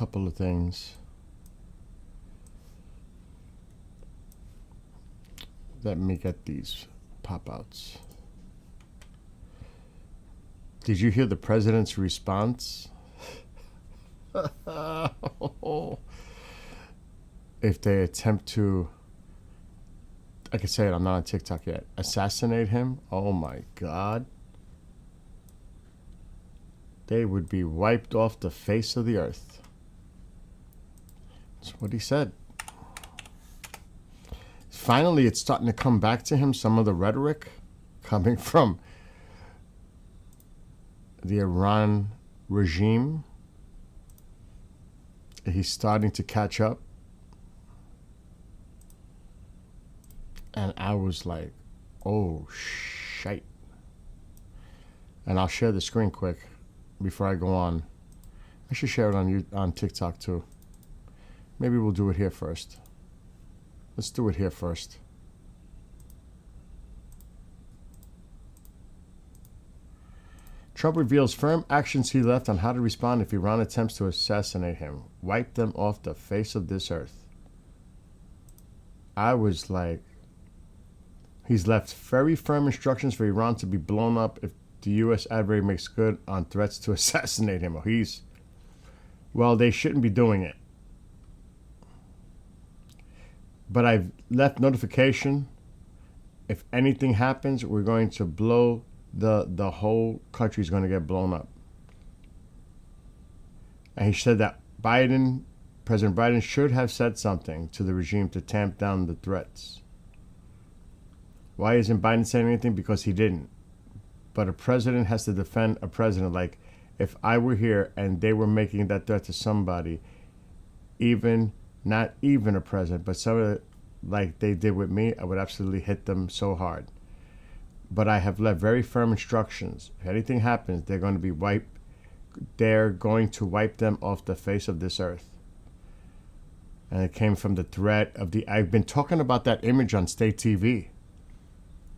couple of things. Let me get these pop-outs. Did you hear the president's response? If they attempt to, I can say it, I'm not on TikTok yet, assassinate him, oh my God. They would be wiped off the face of the earth. That's what he said. Finally, it's starting to come back to him, some of the rhetoric coming from the Iran regime. He's starting to catch up. And I was like, oh, shite. And I'll share the screen quick before I go on. I should share it on TikTok too. Maybe we'll do it here first. Let's do it here first. Trump reveals firm actions he left on how to respond if Iran attempts to assassinate him. Wipe them off the face of this earth. I was like, he's left very firm instructions for Iran to be blown up if the U.S. adversary makes good on threats to assassinate him. Well, they shouldn't be doing it. But I've left notification. If anything happens, we're going to blow the whole country is going to get blown up. And he said that President Biden should have said something to the regime to tamp down the threats. Why isn't Biden saying anything? Because he didn't. But a president has to defend a president. Like, if I were here and they were making that threat to somebody, not even a president, but somebody like they did with me, I would absolutely hit them so hard. But I have left very firm instructions. If anything happens, they're going to be wiped. They're going to wipe them off the face of this earth. And it came from the threat of I've been talking about that image on state TV.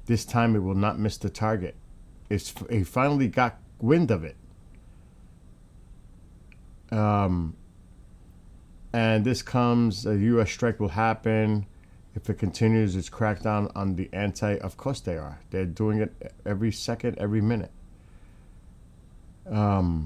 This time it will not miss the target. He finally got wind of it. And this comes, a U.S. strike will happen. If it continues, it's crackdown on the of course they are. They're doing it every second, every minute. That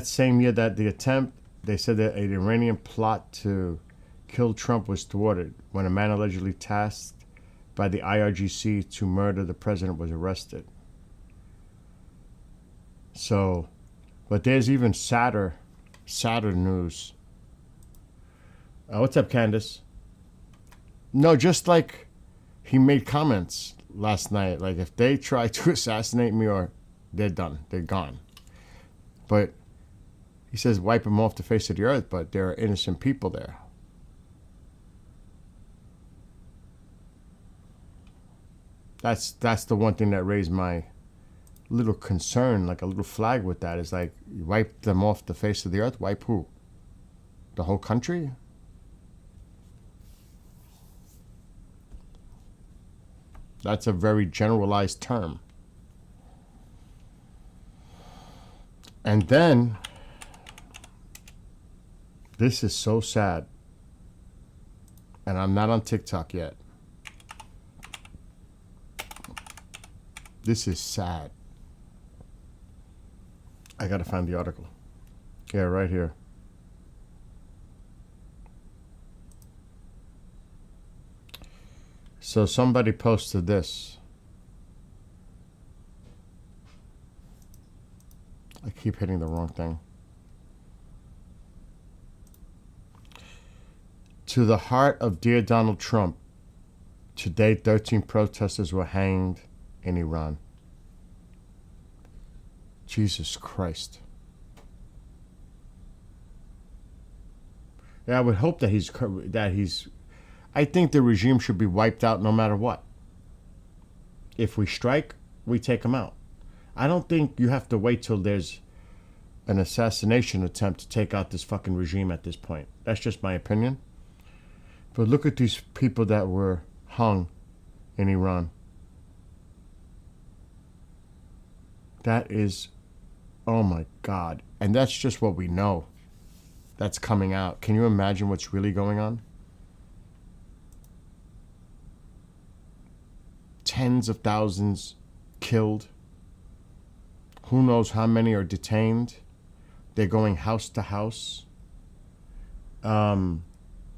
same year that the attempt, they said that an Iranian plot to kill Trump was thwarted when a man allegedly tasked by the IRGC to murder the president was arrested. So, but there's even sadder news. What's up, Candace? No, just like he made comments last night, like if they try to assassinate me, or they're done, they're gone. But he says wipe them off the face of the earth, but there are innocent people there. That's the one thing that raised my little concern, like a little flag with that, is like, you wipe them off the face of the earth. Wipe who? The whole country? That's a very generalized term. And then, this is so sad. And I'm not on TikTok yet. This is sad. I gotta find the article. Yeah, right here. So somebody posted this. I keep hitting the wrong thing. To the heart of dear Donald Trump, today 13 protesters were hanged in Iran. Jesus Christ. Yeah, I would hope that he's I think the regime should be wiped out no matter what. If we strike, we take them out. I don't think you have to wait till there's an assassination attempt to take out this fucking regime at this point. That's just my opinion. But look at these people that were hung in Iran. That is Oh my God. And that's just what we know that's coming out. Can you imagine what's really going on? Tens of thousands killed. Who knows how many are detained? They're going house to house.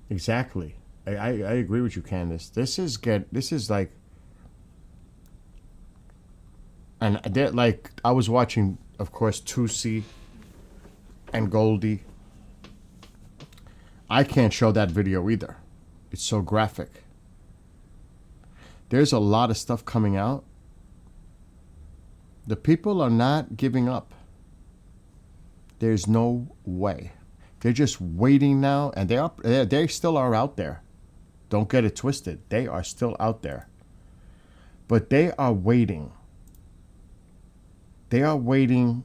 Exactly. I agree with you, Candace. This is like, and they're like, I was watching, of course, Tusi and Goldie. I can't show that video either. It's so graphic. There's a lot of stuff coming out. The people are not giving up. There's no way. They're just waiting now, and they still are out there. Don't get it twisted. They are still out there. But they are waiting. They are waiting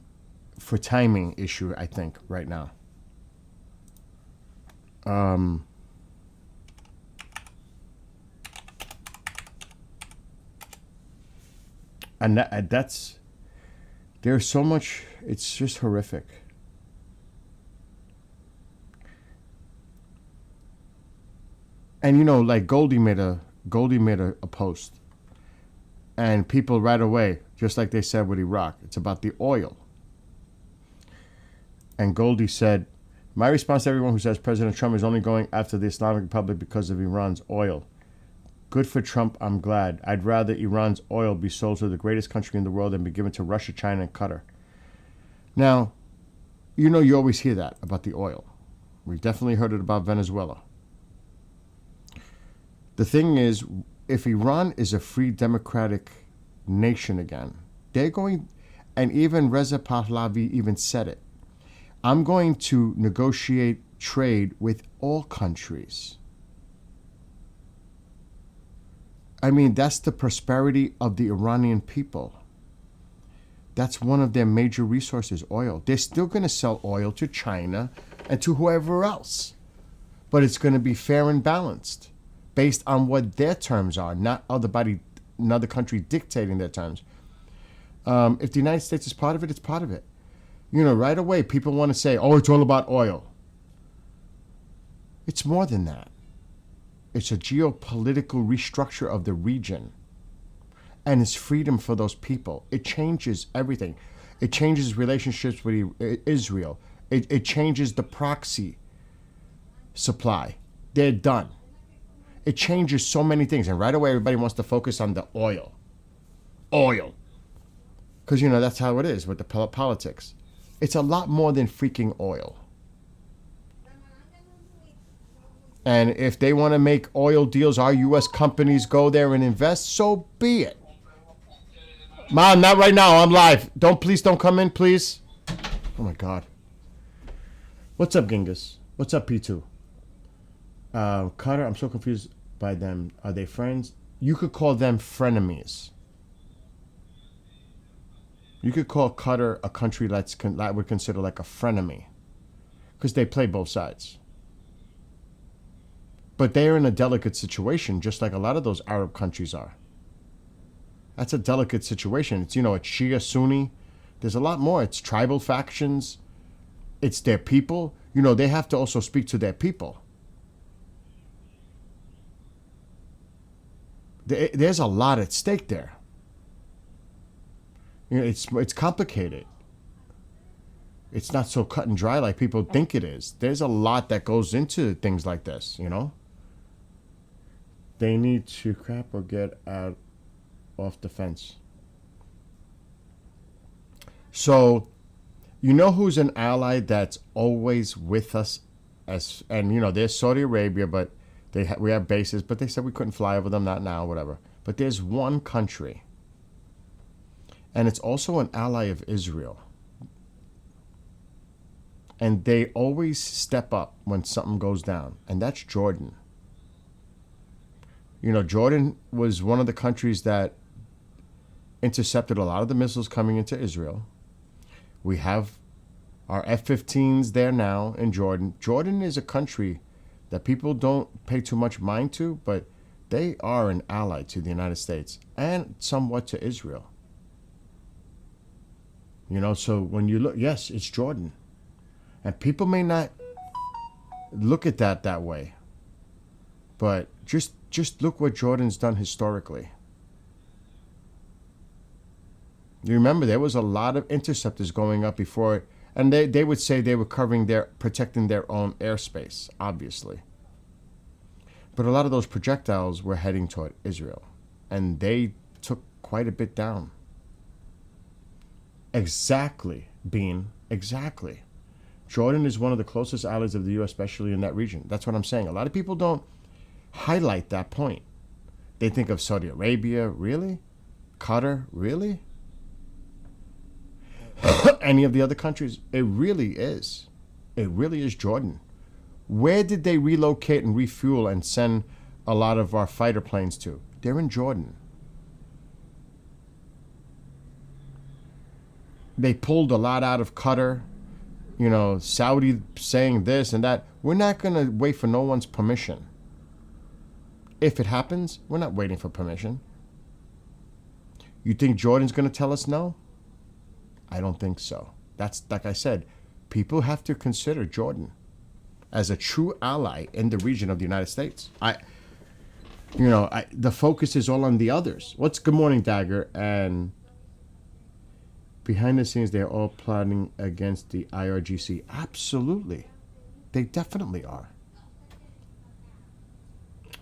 for timing issue, I think, right now. And that's, there's so much, it's just horrific. And you know, like Goldie made a post, and people right away, just like they said with Iraq, it's about the oil. And Goldie said, my response to everyone who says President Trump is only going after the Islamic Republic because of Iran's oil. Good for Trump, I'm glad. I'd rather Iran's oil be sold to the greatest country in the world than be given to Russia, China, and Qatar. Now, you know, you always hear that about the oil. We've definitely heard it about Venezuela. The thing is, if Iran is a free democratic nation again, they're going, and even Reza Pahlavi even said it, I'm going to negotiate trade with all countries. I mean, that's the prosperity of the Iranian people. That's one of their major resources, oil. They're still going to sell oil to China and to whoever else. But it's going to be fair and balanced based on what their terms are, not another country dictating their terms. If the United States is part of it, it's part of it. You know, right away, people want to say, oh, it's all about oil. It's more than that. It's a geopolitical restructure of the region. And it's freedom for those people. It changes everything. It changes relationships with Israel. It changes the proxy supply. They're done. It changes so many things. And right away, everybody wants to focus on the oil. Oil. Because, you know, that's how it is with the politics. It's a lot more than freaking oil. And if they want to make oil deals, our U.S. companies go there and invest, so be it. Mom, not right now. I'm live. Please don't come in, please. Oh, my God. What's up, Genghis? What's up, P2? Carter, I'm so confused by them. Are they friends? You could call them frenemies. You could call Qatar a country that would consider like a frenemy, because they play both sides. But they are in a delicate situation, just like a lot of those Arab countries are. That's a delicate situation. It's, you know, it's Shia, Sunni. There's a lot more. It's tribal factions. It's their people. You know, they have to also speak to their people. There's a lot at stake there. You know, it's complicated. It's not so cut and dry like people think it is. There's a lot that goes into things like this, you know? They need to crap or get out off the fence. So, you know who's an ally that's always with us? And, you know, there's Saudi Arabia, but we have bases, but they said we couldn't fly over them, not now, whatever. But there's one country, and it's also an ally of Israel. And they always step up when something goes down, and that's Jordan. You know, Jordan was one of the countries that intercepted a lot of the missiles coming into Israel. We have our F-15s there now in Jordan. Jordan is a country that people don't pay too much mind to, but they are an ally to the United States and somewhat to Israel. So when you look, yes, it's Jordan. And people may not look at that way. But just look what Jordan's done historically. You remember there was a lot of interceptors going up before, and they would say they were protecting their own airspace, obviously. But a lot of those projectiles were heading toward Israel, and they took quite a bit down. Exactly, Bean. Exactly. Jordan is one of the closest allies of the U.S., especially in that region. That's what I'm saying. A lot of people don't highlight that point. They think of Saudi Arabia, really? Qatar, really? Any of the other countries? It really is. It really is Jordan. Where did they relocate and refuel and send a lot of our fighter planes to? They're in Jordan. They pulled a lot out of Qatar. Saudi saying this and that. We're not going to wait for no one's permission. If it happens, we're not waiting for permission. You think Jordan's going to tell us no? I don't think so. That's, like I said, people have to consider Jordan as a true ally in the region of the United States. The focus is all on the others. Good morning, Dagger. And behind the scenes, they're all plotting against the IRGC. Absolutely. They definitely are.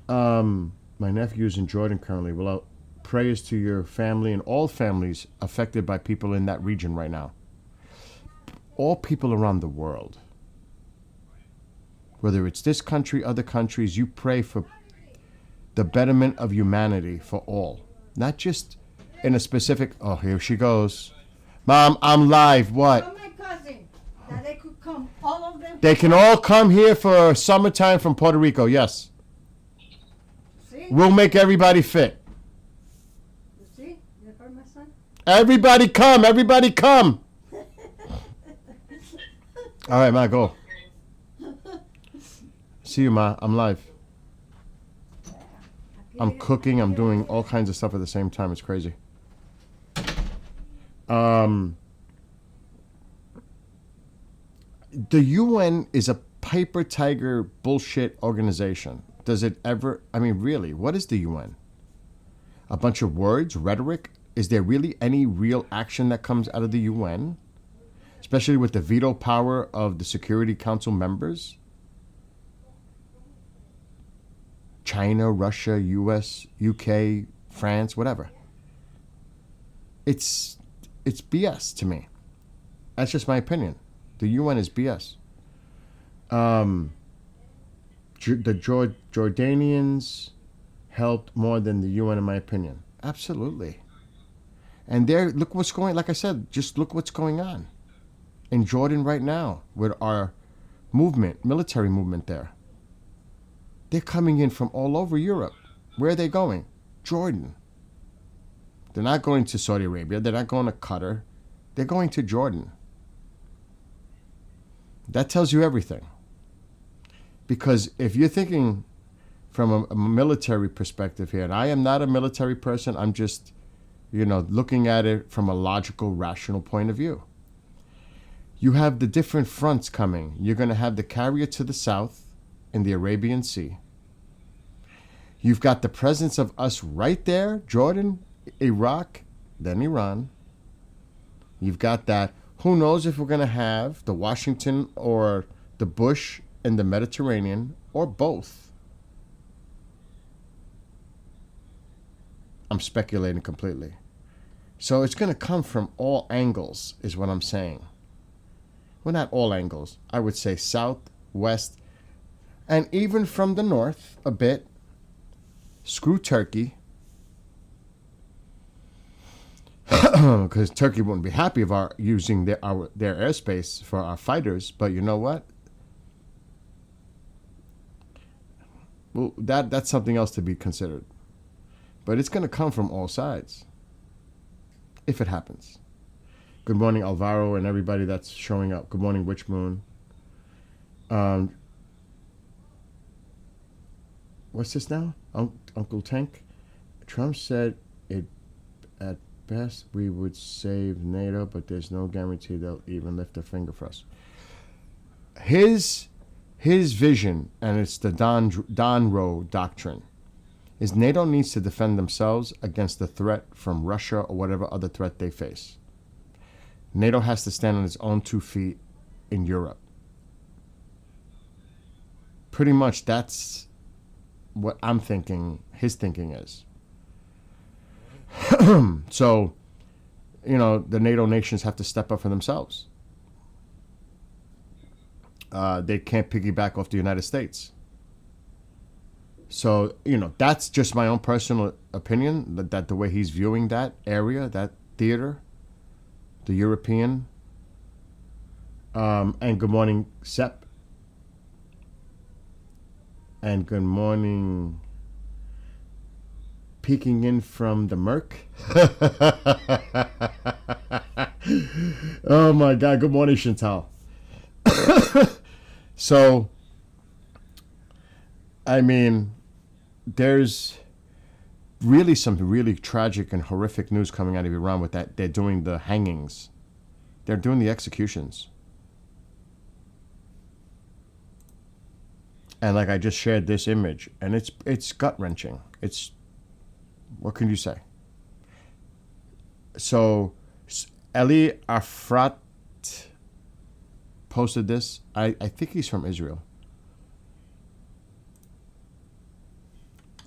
My nephew is in Jordan currently. Well, prayers to your family and all families affected by people in that region right now. All people around the world. Whether it's this country, other countries, you pray for the betterment of humanity for all. Not just in a specific... Oh, here she goes. Mom, I'm live. What? Tell my cousin that they could come, all of them. They can all come here for summertime from Puerto Rico, yes. See? We'll make everybody fit. You see? You heard my son? Everybody come. Everybody come. All right, Ma, go. See you, Ma. I'm live. I'm cooking. I'm doing all kinds of stuff at the same time. It's crazy. The UN is a paper tiger bullshit organization. Does it ever... really, what is the UN? A bunch of words, rhetoric? Is there really any real action that comes out of the UN? Especially with the veto power of the Security Council members? China, Russia, US, UK, France, whatever. It's BS to me. That's just my opinion. The UN is BS. The Jordanians helped more than the UN, in my opinion. Absolutely. And look what's going. Like I said, just look what's going on in Jordan right now with our military movement there. They're coming in from all over Europe. Where are they going? Jordan. They're not going to Saudi Arabia. They're not going to Qatar. They're going to Jordan. That tells you everything. Because if you're thinking from a military perspective here, and I am not a military person, I'm just, looking at it from a logical, rational point of view. You have the different fronts coming. You're going to have the carrier to the south in the Arabian Sea. You've got the presence of us right there, Jordan, Iraq, then Iran. You've got that. Who knows if we're going to have the Washington or the Bush in the Mediterranean or both. I'm speculating completely. So it's going to come from all angles is what I'm saying. Well, not all angles. I would say south, west, and even from the north a bit. Screw Turkey. Because Turkey wouldn't be happy of our using their airspace for our fighters. But you know what? Well, that's something else to be considered. But it's going to come from all sides. If it happens. Good morning, Alvaro, and everybody that's showing up. Good morning, Witch Moon. What's this now? Uncle Tank? Trump said it at best we would save NATO, but there's no guarantee they'll even lift a finger for us. His vision, and it's the Donroe doctrine, is NATO needs to defend themselves against the threat from Russia or whatever other threat they face. NATO has to stand on its own 2 feet in Europe. Pretty much that's what I'm thinking his thinking is. So, the NATO nations have to step up for themselves. They can't piggyback off the United States. So, that's just my own personal opinion, that the way he's viewing that area, that theater, the European. And good morning, Sep. And good morning, peeking in from the Merc. Oh my God, good morning, Chantal. So, I mean, there's really some really tragic and horrific news coming out of Iran with that. They're doing the hangings. They're doing the executions. And like I just shared this image, and it's gut-wrenching. It's, what can you say? So, Eli Afrat posted this. I think he's from Israel.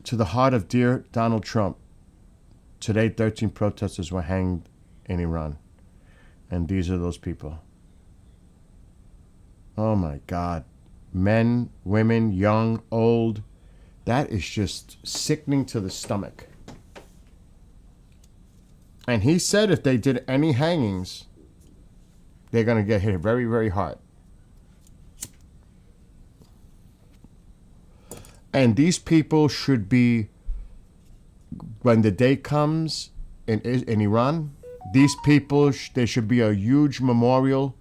To the heart of dear Donald Trump, today 13 protesters were hanged in Iran. And these are those people. Oh my God. Men, women, young, old. That is just sickening to the stomach. And he said if they did any hangings, they're going to get hit very, very hard. And these people should be, when the day comes in Iran, these people, there should be a huge memorial.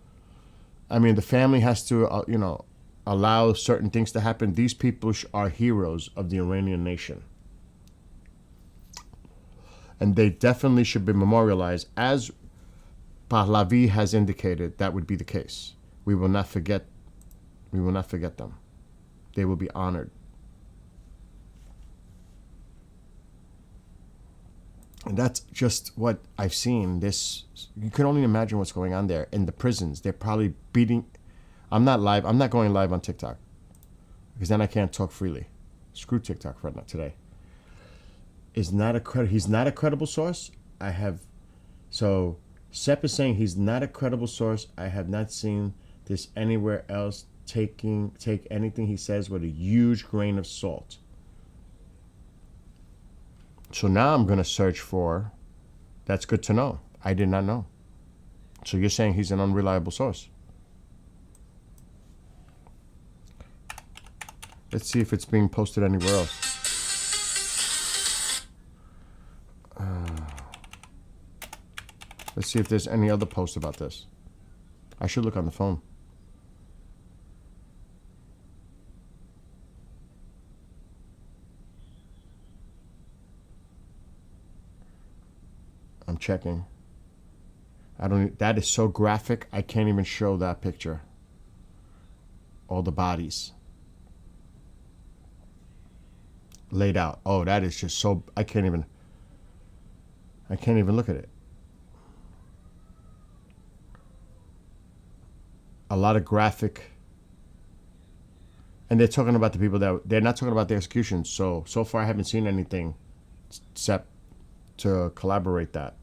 I mean, the family has to, allow certain things to happen. These people are heroes of the Iranian nation. And they definitely should be memorialized. As Pahlavi has indicated, that would be the case. We will not forget them. They will be honored. And that's just what I've seen. You can only imagine what's going on there in the prisons. They're probably beating. I'm not going live on TikTok because then I can't talk freely. Screw TikTok right now today. He's not a credible source. So Sepp is saying he's not a credible source. I have not seen this anywhere else. Take anything he says with a huge grain of salt. So now I'm going to search for. That's good to know. I did not know. So you're saying he's an unreliable source. Let's see if it's being posted anywhere else. Let's see if there's any other post about this. I should look on the phone. I'm checking. That is so graphic, I can't even show that picture. All the bodies laid out. Oh, that is just so, I can't even look at it. A lot of graphic. And they're talking about the people they're not talking about the executions. So far I haven't seen anything except to collaborate that.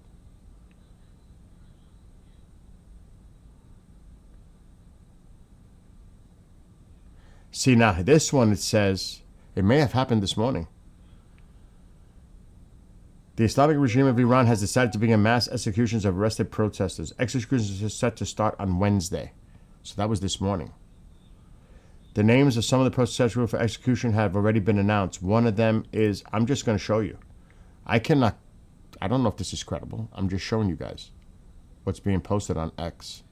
See, now this one, it says, it may have happened this morning. The Islamic regime of Iran has decided to begin mass executions of arrested protesters. Executions are set to start on Wednesday. So that was this morning. The names of some of the protesters for execution have already been announced. One of them is, I'm just going to show you. I don't know if this is credible. I'm just showing you guys what's being posted on X.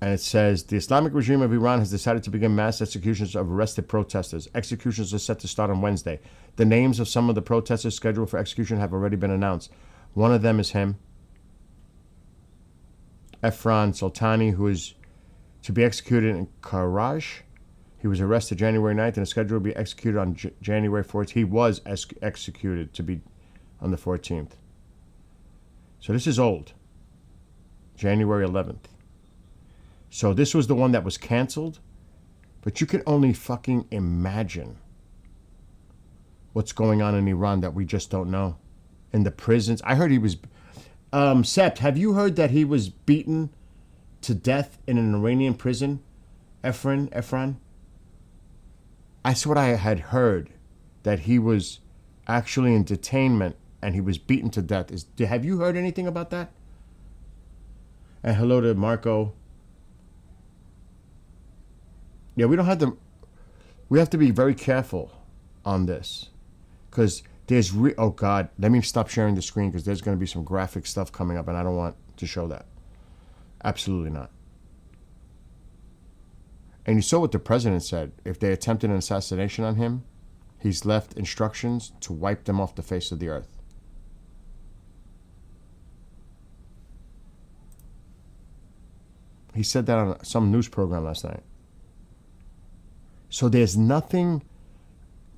And it says, the Islamic regime of Iran has decided to begin mass executions of arrested protesters. Executions are set to start on Wednesday. The names of some of the protesters scheduled for execution have already been announced. One of them is him, Efran Soltani, who is to be executed in Karaj. He was arrested January 9th and is scheduled to be executed on January 14th. He was executed to be on the 14th. So this is old. January 11th. So this was the one that was canceled. But you can only fucking imagine what's going on in Iran that we just don't know. In the prisons. I heard he was... Sept, have you heard that he was beaten to death in an Iranian prison? Efran? That's what I had heard. That he was actually in detainment and he was beaten to death. Have you heard anything about that? And hello to Marco. Yeah, we have to be very careful on this. Because there's, oh God, let me stop sharing the screen because there's going to be some graphic stuff coming up and I don't want to show that. Absolutely not. And you saw what the president said. If they attempted an assassination on him, he's left instructions to wipe them off the face of the earth. He said that on some news program last night. So there's nothing,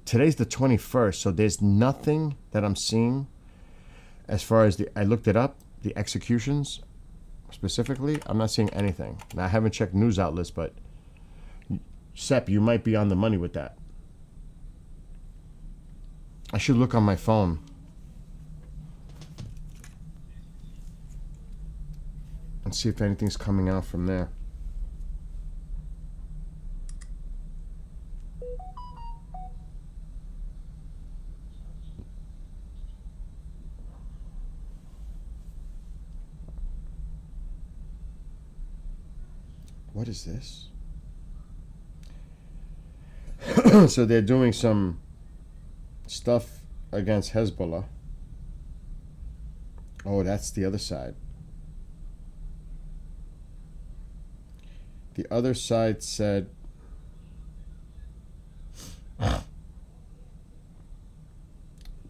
today's the 21st, so there's nothing that I'm seeing as far as I looked it up, the executions specifically, I'm not seeing anything. Now, I haven't checked news outlets, but Sepp, you might be on the money with that. I should look on my phone. And see if anything's coming out from there. What is this? So they're doing some stuff against Hezbollah. Oh, that's the other side. The other side said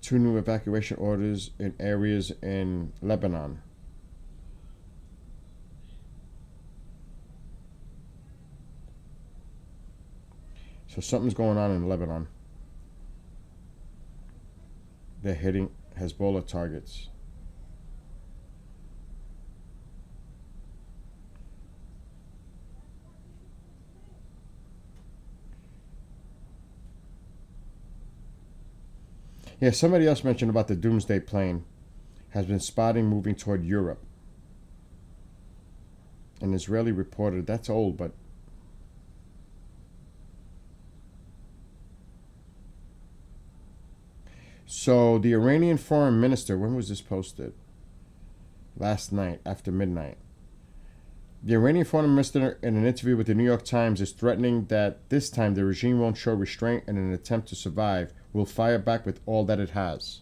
two new evacuation orders in areas in Lebanon. So something's going on in Lebanon. They're hitting Hezbollah targets. Yeah, somebody else mentioned about the Doomsday plane has been spotted moving toward Europe. An Israeli reporter, that's old, but so the Iranian foreign minister, when was this posted? Last night, after midnight. The Iranian foreign minister, in an interview with the New York Times, is threatening that this time the regime won't show restraint in an attempt to survive, will fire back with all that it has.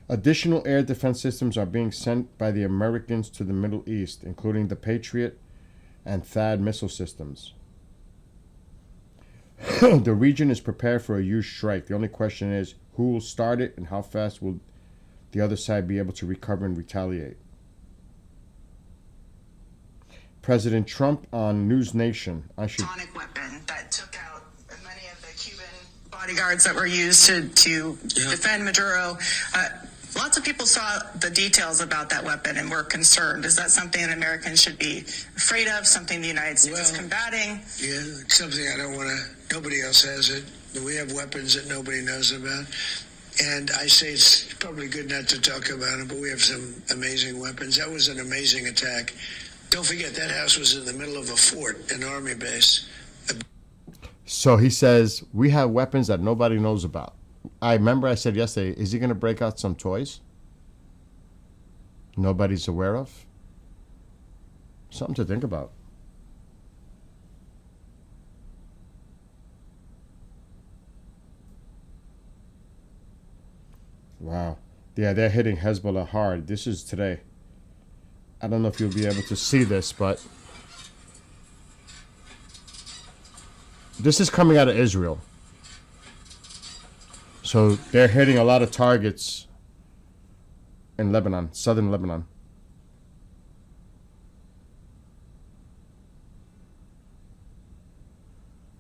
Additional air defense systems are being sent by the Americans to the Middle East, including the Patriot and THAAD missile systems. The region is prepared for a huge strike. The only question is who will start it and how fast will the other side be able to recover and retaliate. President Trump on News Nation. Atomic weapon that took out many of the Cuban bodyguards that were used to defend Maduro. Lots of people saw the details about that weapon and were concerned. Is that something that Americans should be afraid of? Something the United States is combating? Yeah, it's something I don't want to. Nobody else has it. We have weapons that nobody knows about. And I say it's probably good not to talk about it, but we have some amazing weapons. That was an amazing attack. Don't forget, that house was in the middle of a fort, an army base. So he says, we have weapons that nobody knows about. I remember I said yesterday, is he going to break out some toys nobody's aware of? Something to think about. Wow. Yeah, they're hitting Hezbollah hard. This is today. I don't know if you'll be able to see this, but this is coming out of Israel. So they're hitting a lot of targets in Lebanon, southern Lebanon.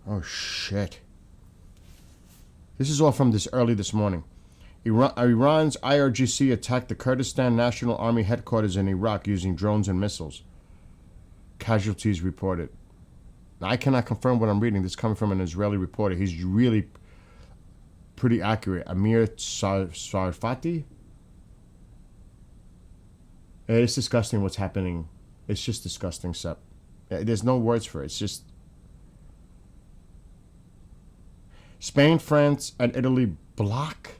Oh, shit. This is all from this early this morning. Iran's IRGC attacked the Kurdistan National Army headquarters in Iraq using drones and missiles. Casualties reported. Now, I cannot confirm what I'm reading. This is coming from an Israeli reporter. He's really pretty accurate. Amir Sarfati. It's disgusting what's happening. It's just disgusting, Sep. There's no words for it. It's just... Spain, France, and Italy block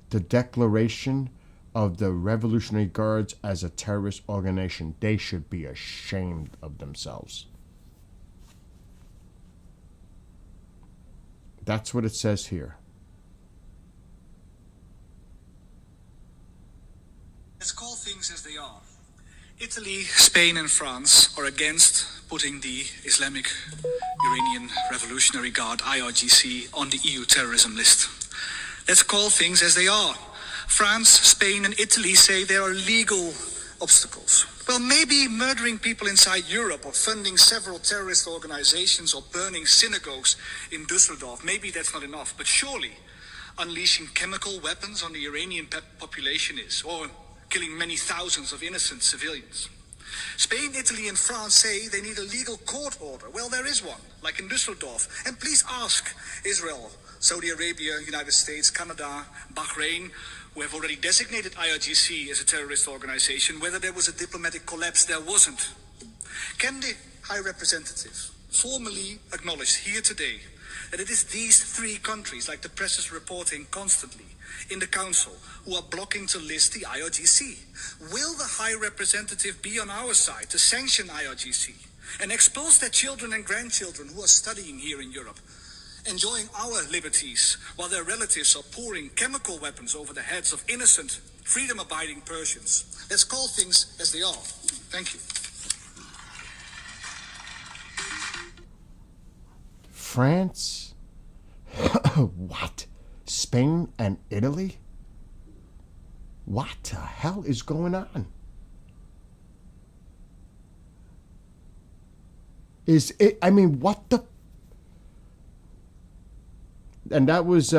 the declaration of the Revolutionary Guards as a terrorist organization. They should be ashamed of themselves. That's what it says here. Let's call things as they are. Italy, Spain, and France are against putting the Islamic Iranian Revolutionary Guard, IRGC, on the EU terrorism list. Let's call things as they are. France, Spain, and Italy say there are legal obstacles. Well, maybe murdering people inside Europe or funding several terrorist organizations or burning synagogues in Dusseldorf, maybe that's not enough. But surely unleashing chemical weapons on the Iranian population is, or killing many thousands of innocent civilians. Spain, Italy, and France say they need a legal court order. Well, there is one, like in Dusseldorf. And please ask Israel, Saudi Arabia, United States, Canada, Bahrain, who have already designated IRGC as a terrorist organization, whether there was a diplomatic collapse. There wasn't. Can the High Representative formally acknowledge here today that it is these three countries, like the press is reporting constantly, in the Council, who are blocking to list the IRGC? Will the High Representative be on our side to sanction IRGC and expose their children and grandchildren who are studying here in Europe, enjoying our liberties, while their relatives are pouring chemical weapons over the heads of innocent, freedom-abiding Persians? Let's call things as they are. Thank you. France? What? Spain and Italy? What the hell is going on? Is it, I mean, what the... And that was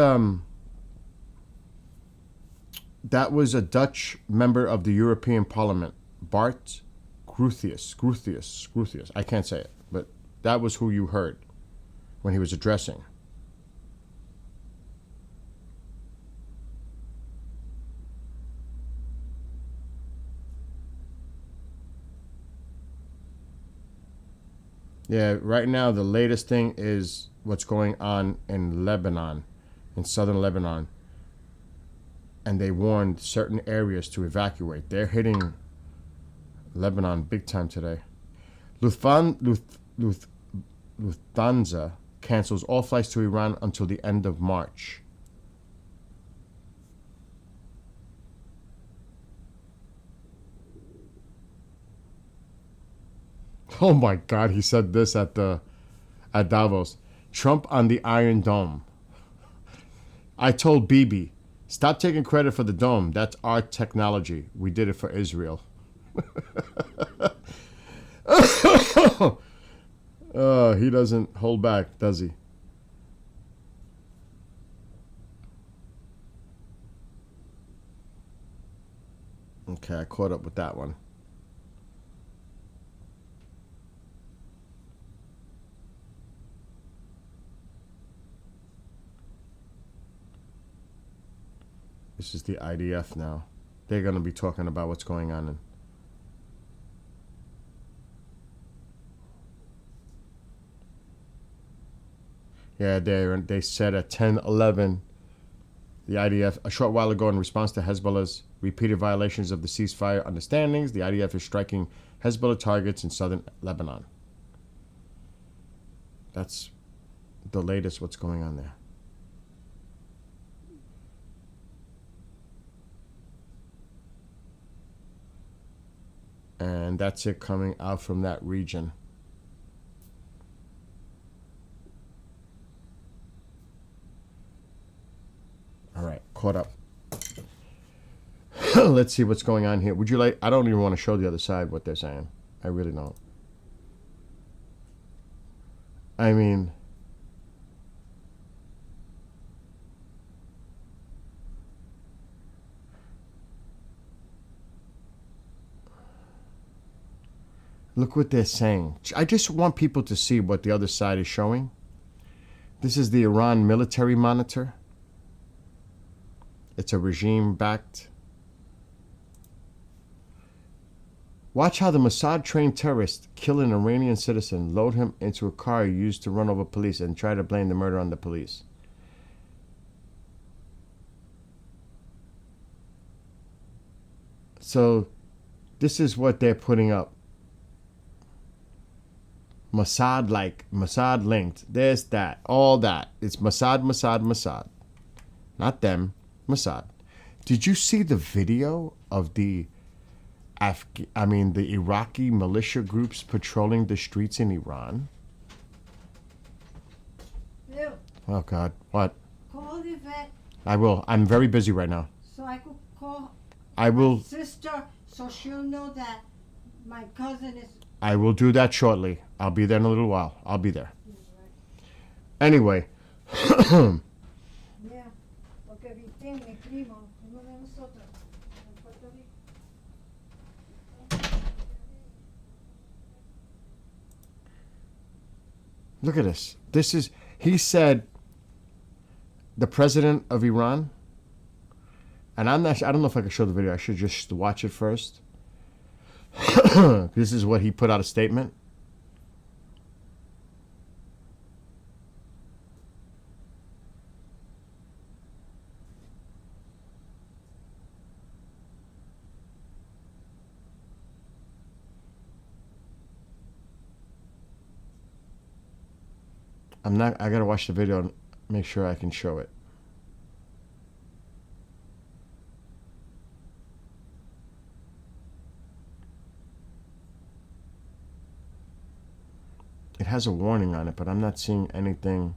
a Dutch member of the European Parliament, Bart Groothuis. I can't say it, but that was who you heard when he was addressing. Yeah, right now the latest thing is what's going on in Lebanon, in southern Lebanon. And they warned certain areas to evacuate. They're hitting Lebanon big time today. Lufthansa cancels all flights to Iran until the end of March. Oh my God, he said this at Davos. Trump on the Iron Dome. I told Bibi, stop taking credit for the dome. That's our technology. We did it for Israel. He doesn't hold back, does he? Okay, I caught up with that one. This is the IDF now. They're going to be talking about what's going on. Yeah, they said at 10:11 The IDF, a short while ago, in response to Hezbollah's repeated violations of the ceasefire understandings, the IDF is striking Hezbollah targets in southern Lebanon. That's the latest what's going on there. And that's it coming out from that region. All right, caught up. Let's see what's going on here. Would you like? I don't even want to show the other side what they're saying. I really don't. I mean, look what they're saying. I just want people to see what the other side is showing. This is the Iran military monitor. It's a regime-backed. Watch how the Mossad-trained terrorists kill an Iranian citizen, load him into a car used to run over police, and try to blame the murder on the police. So, this is what they're putting up. Mossad-like, Mossad-linked, this, that, all that. It's Mossad, Mossad, Mossad. Not them. Mossad. Did you see the video of the Iraqi militia groups patrolling the streets in Iran? Bill, Oh God, what? call the vet I will. I'm very busy right now. so I could call I will. my sister so she'll know that my cousin is. I will do that shortly. I'll be there in a little while. I'll be there. Anyway. Yeah, porque Vitín, mi primo, uno de nosotros, en Puerto Rico. Look at this. This is. He said. The president of Iran. And I'm not. I don't know if I can show the video. I should just watch it first. This is what he put out a statement. I gotta watch the video and make sure I can show it. It has a warning on it, but I'm not seeing anything.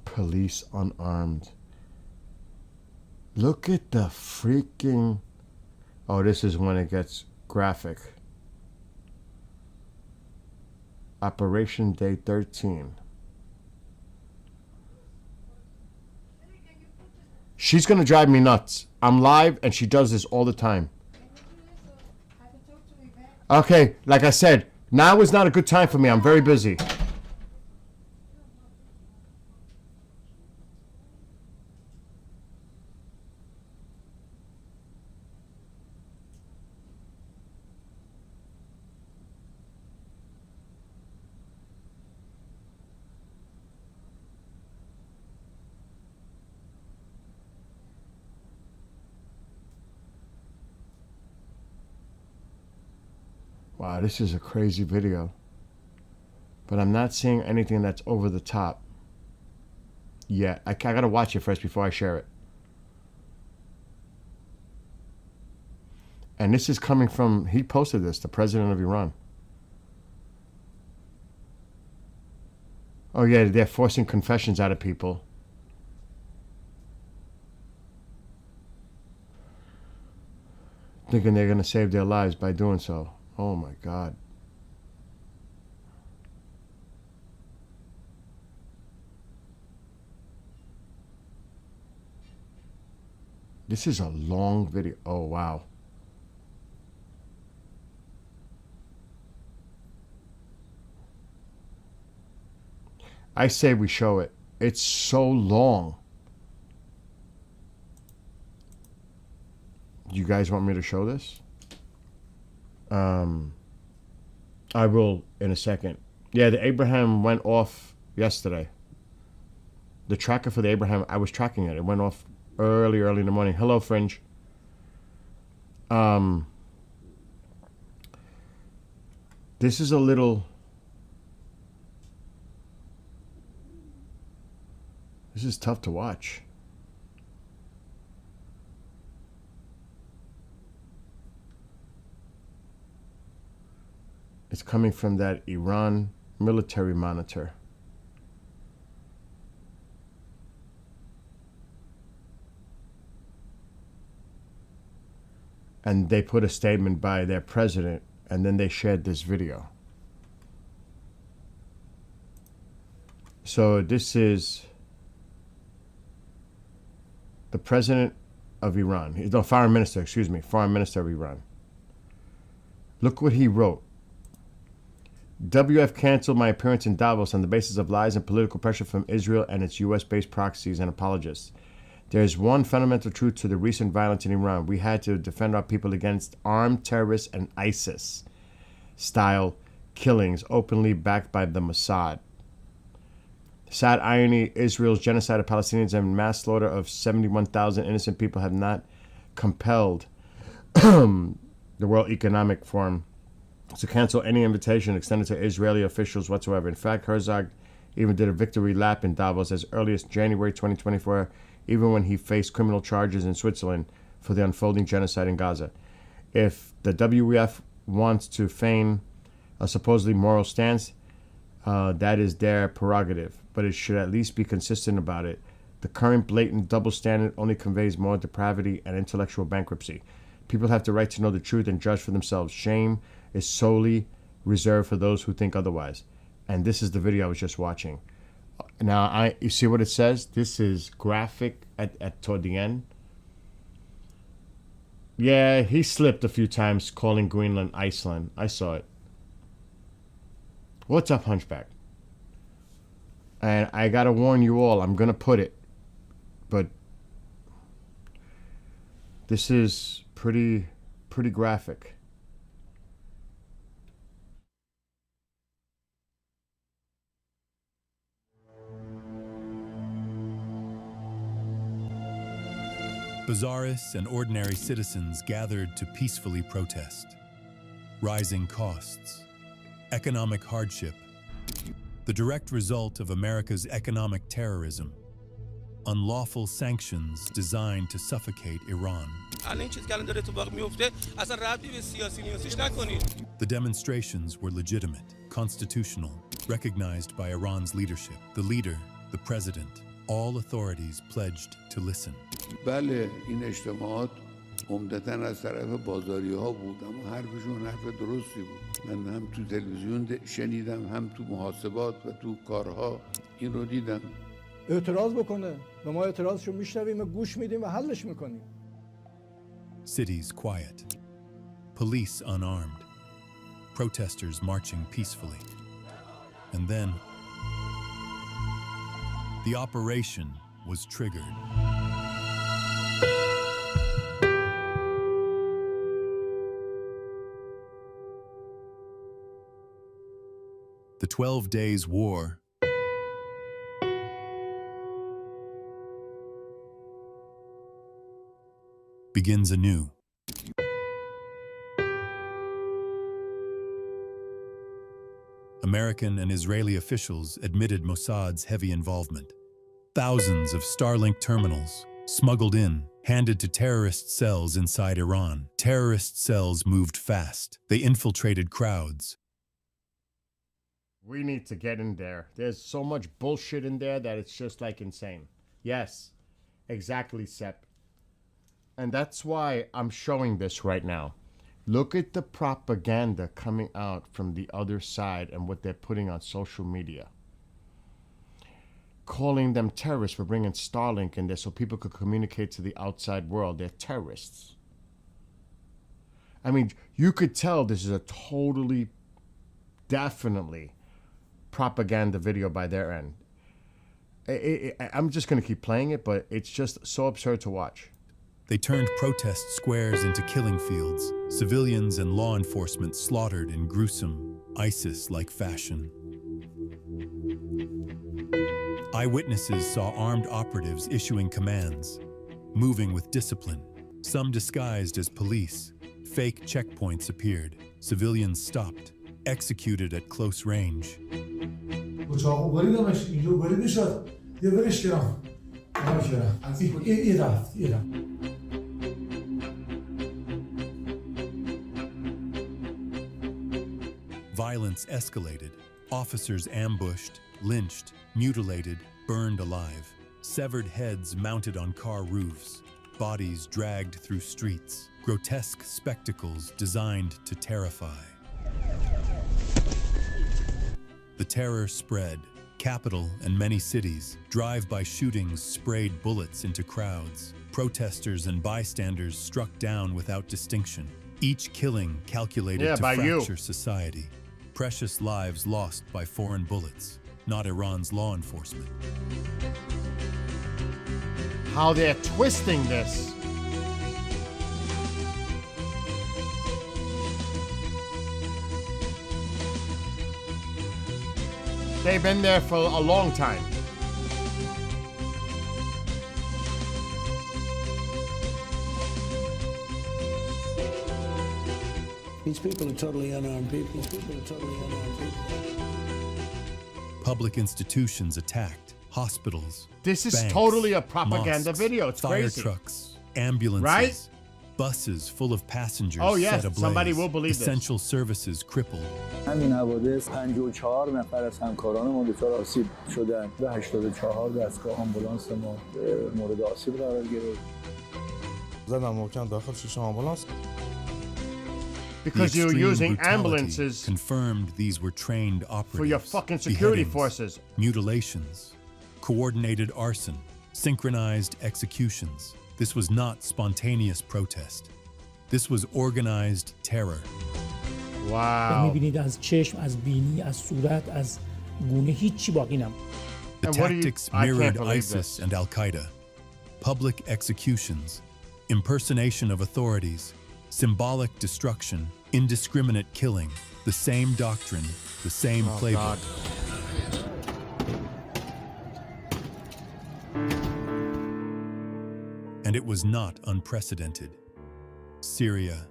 Police unarmed. Look at the freaking. Oh, this is when it gets graphic. Operation Day 13. She's gonna drive me nuts. I'm live and she does this all the time. I could talk to Yvette. Okay, like I said, now is not a good time for me. I'm very busy. Wow, this is a crazy video. But I'm not seeing anything that's over the top yet. I gotta watch it first before I share it. And this is coming from, he posted this, the president of Iran. Oh yeah, they're forcing confessions out of people. Thinking they're gonna save their lives by doing so. Oh my God. This is a long video. Oh wow. I say we show it. It's so long. You guys want me to show this? I will in a second. Yeah, the Abraham went off yesterday. The tracker for the Abraham, I was tracking it. It went off early in the morning. Hello, Fringe. This is a little... This is tough to watch. It's coming from that Iran military monitor. And they put a statement by their president, and then they shared this video. So this is the president of Iran. No, foreign minister, excuse me, foreign minister of Iran. Look what he wrote. WF canceled my appearance in Davos on the basis of lies and political pressure from Israel and its U.S.-based proxies and apologists. There is one fundamental truth to the recent violence in Iran. We had to defend our people against armed terrorists and ISIS-style killings openly backed by the Mossad. Sad irony, Israel's genocide of Palestinians and mass slaughter of 71,000 innocent people have not compelled the World Economic Forum to cancel any invitation extended to Israeli officials whatsoever. In fact, Herzog even did a victory lap in Davos as early as January 2024, even when he faced criminal charges in Switzerland for the unfolding genocide in Gaza. If the WEF wants to feign a supposedly moral stance, that is their prerogative, but it should at least be consistent about it. The current blatant double standard only conveys more depravity and intellectual bankruptcy. People have the right to know the truth and judge for themselves. Shame is solely reserved for those who think otherwise. And this is the video I was just watching. Now, you see what it says? This is graphic at toward the end. Yeah, he slipped a few times calling Greenland Iceland. I saw it. What's up, Hunchback? And I gotta warn you all, I'm gonna put it, but this is pretty graphic. Bazaarists and ordinary citizens gathered to peacefully protest. Rising costs, economic hardship, the direct result of America's economic terrorism, unlawful sanctions designed to suffocate Iran. The demonstrations were legitimate, constitutional, recognized by Iran's leadership, the leader, the president. All authorities pledged to listen. بله این اجتماعات عمدتاً از طرف بازاری‌ها بود اما حرفشون حرف درستی بود. من هم تو تلویزیون شنیدم هم تو محاسبات و تو کارها این رو دیدم. اعتراض بکنه و ما اعتراضشو میشنویم و گوش میدیم و حلش میکنیم. Cities quiet. Police unarmed. Protesters marching peacefully. And then the operation was triggered. The 12 Days War begins anew. American and Israeli officials admitted Mossad's heavy involvement. Thousands of Starlink terminals smuggled in, handed to terrorist cells inside Iran. Terrorist cells moved fast. They infiltrated crowds. We need to get in there. There's so much bullshit in there that it's just like insane. Yes, exactly, Sepp. And that's why I'm showing this right now. Look at the propaganda coming out from the other side and what they're putting on social media. Calling them terrorists for bringing Starlink in there so people could communicate to the outside world. They're terrorists. I mean, you could tell this is a totally, definitely propaganda video by their end. I'm just going to keep playing it, but it's just so absurd to watch. They turned protest squares into killing fields, civilians and law enforcement slaughtered in gruesome, ISIS-like fashion. Eyewitnesses saw armed operatives issuing commands, moving with discipline, some disguised as police. Fake checkpoints appeared, civilians stopped, executed at close range. Violence escalated. Officers ambushed, lynched, mutilated, burned alive. Severed heads mounted on car roofs. Bodies dragged through streets. Grotesque spectacles designed to terrify. The terror spread. Capital and many cities, drive-by shootings sprayed bullets into crowds. Protesters and bystanders struck down without distinction. Each killing calculated to fracture society. Precious lives lost by foreign bullets, not Iran's law enforcement. How they're twisting this. They've been there for a long time. These people are totally unarmed people. Public institutions attacked, hospitals. This is banks, totally a propaganda mosques, video. It's fire crazy. trucks, ambulances, right? Buses full of passengers Oh yes, set ablaze. somebody will believe Essential services crippled. همین حوادث 54 نفر از همکارانمون دچار آسیب شدن و 84 دستگاه آمبولانس ما مورد آسیب قرار گرفت. زدن محکم داخل شیشه آمبولانس. Because you're using ambulances confirmed these were trained operatives for your fucking security beheadings, forces. Mutilations, coordinated arson, synchronized executions. This was not spontaneous protest. This was organized terror. Wow. می‌بینید از چشم، از بینی، از صورت، از گونه هیچی باقی نموند. The tactics mirrored ISIS and Al-Qaeda. Public executions, impersonation of authorities, symbolic destruction, indiscriminate killing, the same doctrine, the same playbook. And it was not unprecedented. Syria,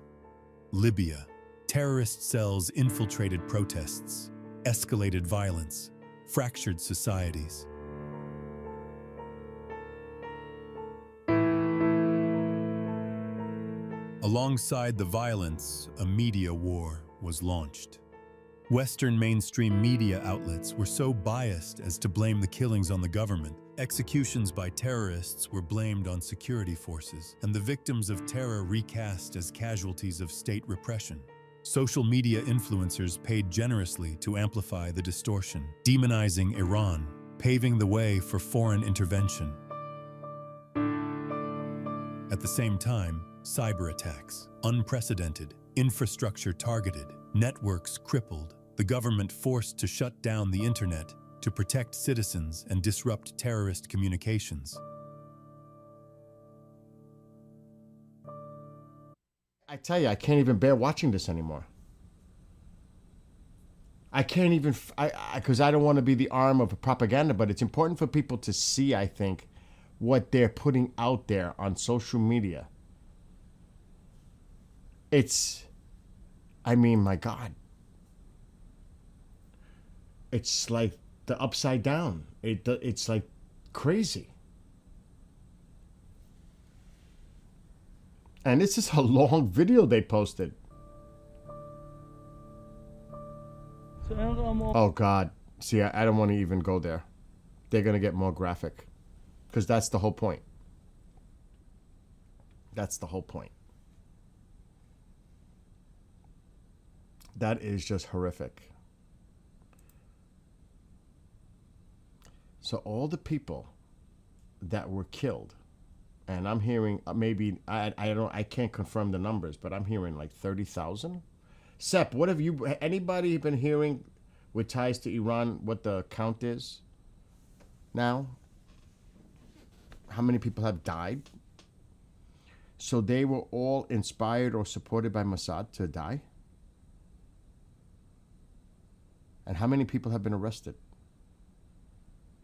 Libya, terrorist cells infiltrated protests, escalated violence, fractured societies. Alongside the violence, a media war was launched. Western mainstream media outlets were so biased as to blame the killings on the government. Executions by terrorists were blamed on security forces, and the victims of terror recast as casualties of state repression. Social media influencers paid generously to amplify the distortion, demonizing Iran, paving the way for foreign intervention. At the same time, cyber attacks, unprecedented, infrastructure targeted, networks crippled, the government forced to shut down the internet to protect citizens and disrupt terrorist communications. I tell you, I can't even bear watching this anymore. I can't even, because I don't want to be the arm of propaganda, but it's important for people to see, I think, what they're putting out there on social media. It's, I mean, my God. It's like the upside down. It's like crazy. And this is a long video they posted. Oh God. See, I don't want to even go there. They're going to get more graphic. Because that's the whole point. That's the whole point. That is just horrific. So all the people that were killed, and I'm hearing maybe I can't confirm the numbers, but I'm hearing like 30,000. Sep, what have you? Anybody been hearing with ties to Iran? What the count is now? how many people have died? So they were all inspired or supported by Mossad to die? And how many people have been arrested?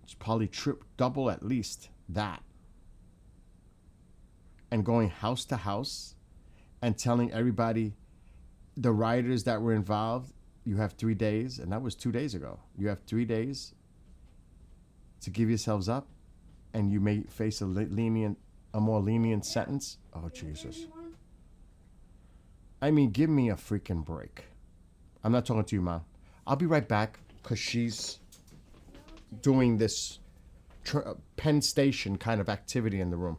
It's probably double at least that. And going house to house and telling everybody, the rioters that were involved, you have 3 days, and that was 2 days ago. You have 3 days to give yourselves up, and you may face a more lenient sentence. Oh, Jesus. I mean, give me a freaking break. I'm not talking to you, Mom. I'll be right back, because she's doing this Penn Station kind of activity in the room.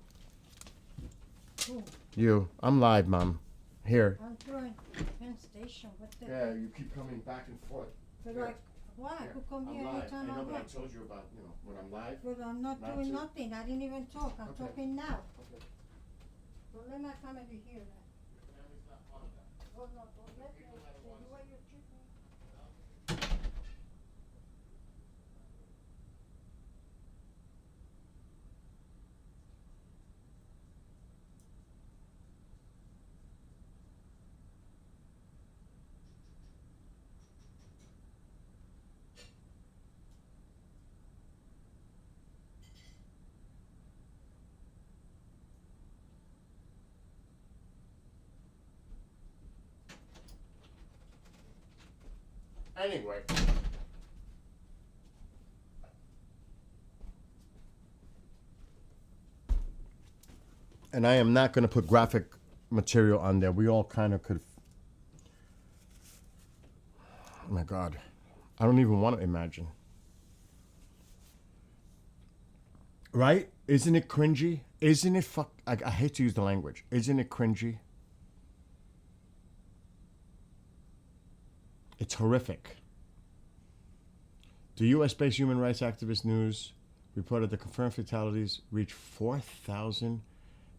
Who? You. I'm live, Mom. Here. I'm doing Penn Station. What the? Yeah, you keep coming back and forth. But Here. like, why? Here. Who come here I'm live. anytime I know, I but I want? told you about, when I'm live. But I'm not Not doing to- nothing. I didn't even talk. I'm Okay. talking now. Okay. Don't let my family hear that. Family's not part of that. Oh, no, don't let me. People that The want- way you treat me. Anyway. And I am not going to put graphic material on there. We all kind of could. Oh my God. I don't even want to imagine. Right? Isn't it cringy? Isn't it I hate to use the language. Isn't it cringy? It's horrific. The U.S.-based human rights activist News reported the confirmed fatalities reached 4,000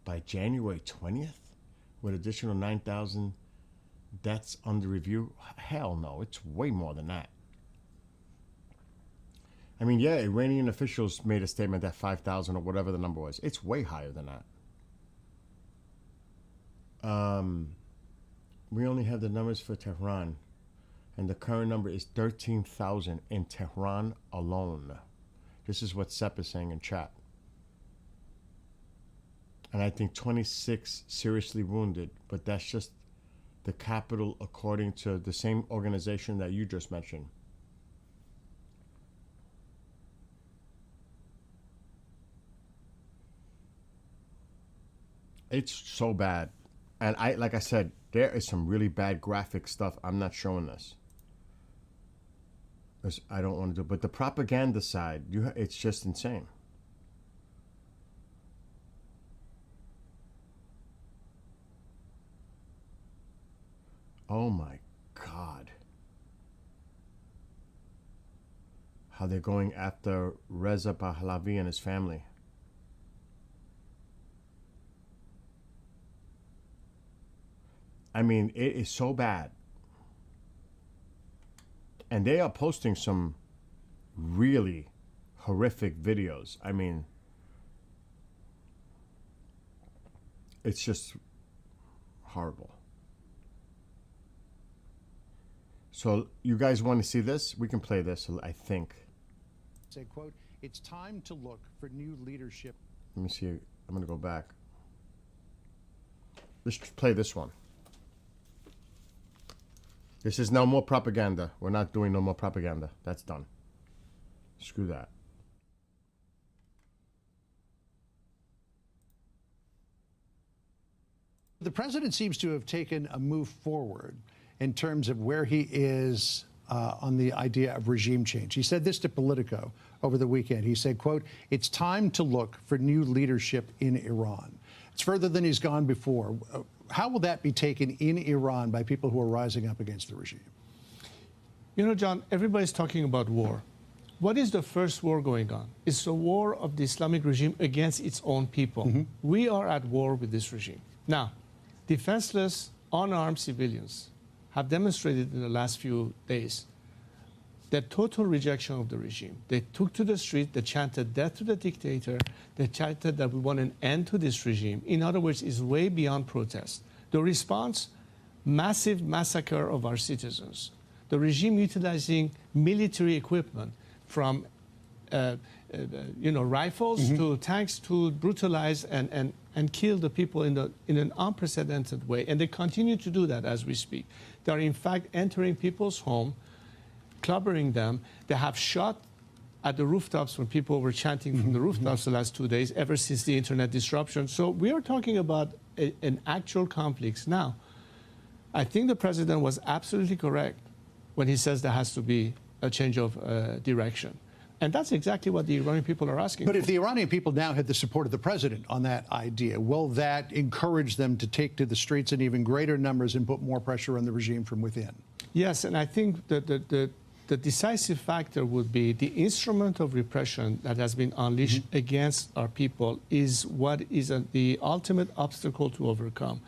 by January 20th, with additional 9,000 deaths under review. Hell no, it's way more than that. I mean, yeah, Iranian officials made a statement that 5,000 or whatever the number was. It's way higher than that. We only have the numbers for Tehran, and the current number is 13,000 in Tehran alone. This is what Sepp is saying in chat. And I think 26 seriously wounded, but that's just the capital according to the same organization that you just mentioned. It's so bad. And like I said, there is some really bad graphic stuff. I'm not showing this. I don't want to do, but the propaganda side, it's just insane. Oh my God. How they're going after Reza Pahlavi and his family. I mean, it is so bad. And they are posting some really horrific videos. I mean, it's just horrible. So you guys want to see this? We can play this, I think. Say, quote, it's time to look for new leadership. Let me see. I'm going to go back. Let's play this one. This is no more propaganda. We're not doing no more propaganda. That's done. Screw that. The president seems to have taken a move forward in terms of where he is on the idea of regime change. He said this to Politico over the weekend. He said, quote, it's time to look for new leadership in Iran. It's further than he's gone before. How will that be taken in Iran by people who are rising up against the regime? You know, John, everybody's talking about war. What is the first war going on? It's the war of the Islamic regime against its own people. Mm-hmm. We are at war with this regime. Now, defenseless, unarmed civilians have demonstrated in the last few days the total rejection of the regime. They took to the street, they chanted death to the dictator, they chanted that we want an end to this regime. In other words, it's way beyond protest. The response, massive massacre of our citizens. The regime utilizing military equipment from rifles to tanks to brutalize and kill the people in an unprecedented way. And they continue to do that as we speak. They are in fact entering people's home, clobbering them. They have shot at the rooftops when people were chanting from the rooftops the last 2 days, ever since the internet disruption. So we are talking about an actual conflict. Now, I think the president was absolutely correct when he says there has to be a change of direction. And that's exactly what the Iranian people are asking But for. if the Iranian people now had the support of the president on that idea, will that encourage them to take to the streets in even greater numbers and put more pressure on the regime from within? Yes, and I think that the decisive factor would be the instrument of repression that has been unleashed against our people is what is the ultimate obstacle to overcome.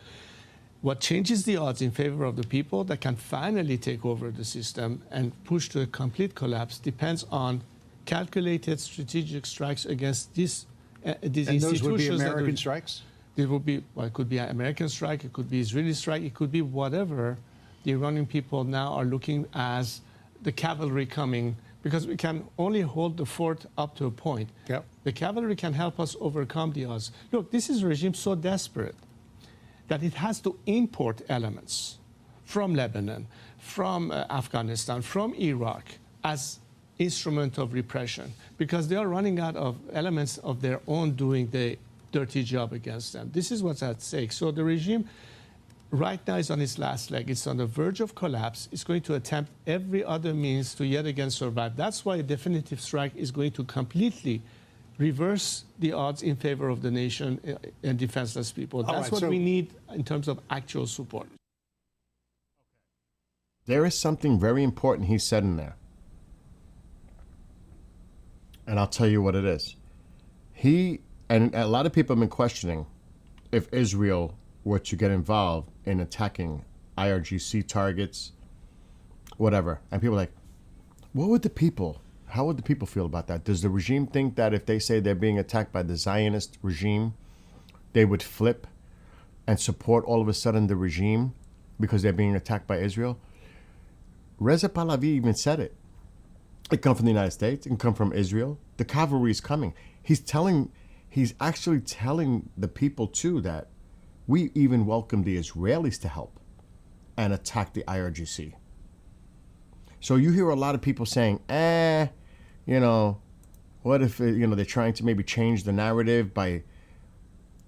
What changes the odds in favor of the people that can finally take over the system and push to a complete collapse depends on calculated strategic strikes against these institutions. And those would be American strikes? It would be, well, it could be an American strike, it could be Israeli strike, it could be whatever. The Iranian people now are looking as the cavalry coming, because we can only hold the fort up to a point. Yep. The cavalry can help us overcome the odds. Look, this is a regime so desperate that it has to import elements from Lebanon, from Afghanistan, from Iraq as instrument of repression, because they are running out of elements of their own doing the dirty job against them. This is what's at stake. So the regime right now is on its last leg. It's on the verge of collapse. It's going to attempt every other means to yet again survive. That's why a definitive strike is going to completely reverse the odds in favor of the nation and defenseless people. That's what we need in terms of actual support. There is something very important he said in there. And I'll tell you what it is. He, and a lot of people have been questioning if Israel were to get involved in attacking IRGC targets, whatever. And people are like, what would the people, how would the people feel about that? Does the regime think that if they say they're being attacked by the Zionist regime, they would flip and support all of a sudden the regime because they're being attacked by Israel? Reza Pahlavi even said it. It can come from the United States. It can come from Israel. The cavalry is coming. He's actually telling the people too that we even welcome the Israelis to help and attack the IRGC. So you hear a lot of people saying, what if, they're trying to maybe change the narrative by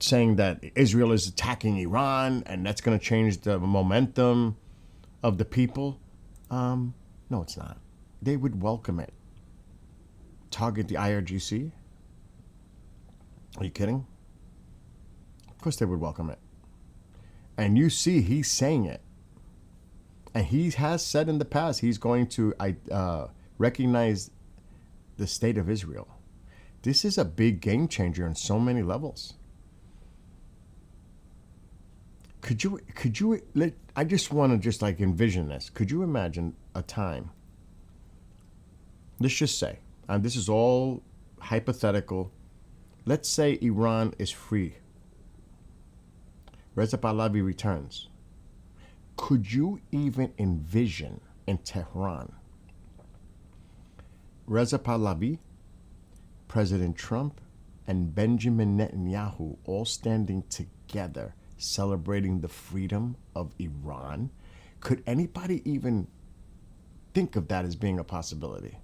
saying that Israel is attacking Iran and that's going to change the momentum of the people. No, it's not. They would welcome it. Target the IRGC? Are you kidding? Of course they would welcome it. And you see he's saying it. And he has said in the past he's going to recognize the state of Israel. This is a big game changer on so many levels. I just want to envision this. Could you imagine a time, let's just say, and this is all hypothetical, let's say Iran is free. Reza Pahlavi returns. Could you even envision in Tehran Reza Pahlavi, President Trump, and Benjamin Netanyahu all standing together celebrating the freedom of Iran? Could anybody even think of that as being a possibility?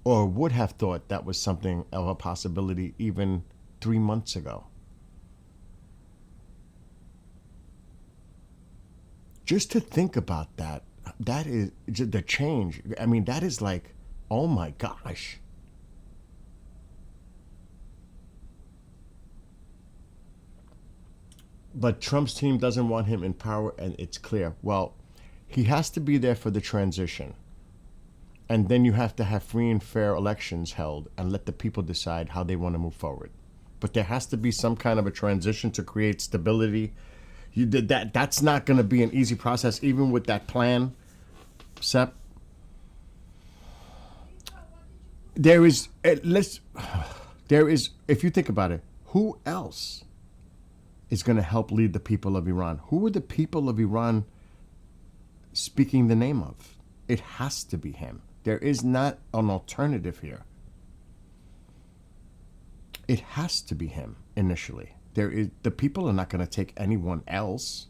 Or would have thought that was something of a possibility even 3 months ago? Just to think about that is the change. I mean, that is like, oh my gosh. But Trump's team doesn't want him in power, and it's clear. Well, he has to be there for the transition. And then you have to have free and fair elections held and let the people decide how they want to move forward. But there has to be some kind of a transition to create stability. That's not going to be an easy process, even with that plan, Sep. there is if you think about it, who else is going to help lead the people of Iran? Who are the people of Iran speaking the name of? It has to be him. There is not an alternative here. It has to be him initially. The people are not going to take anyone else.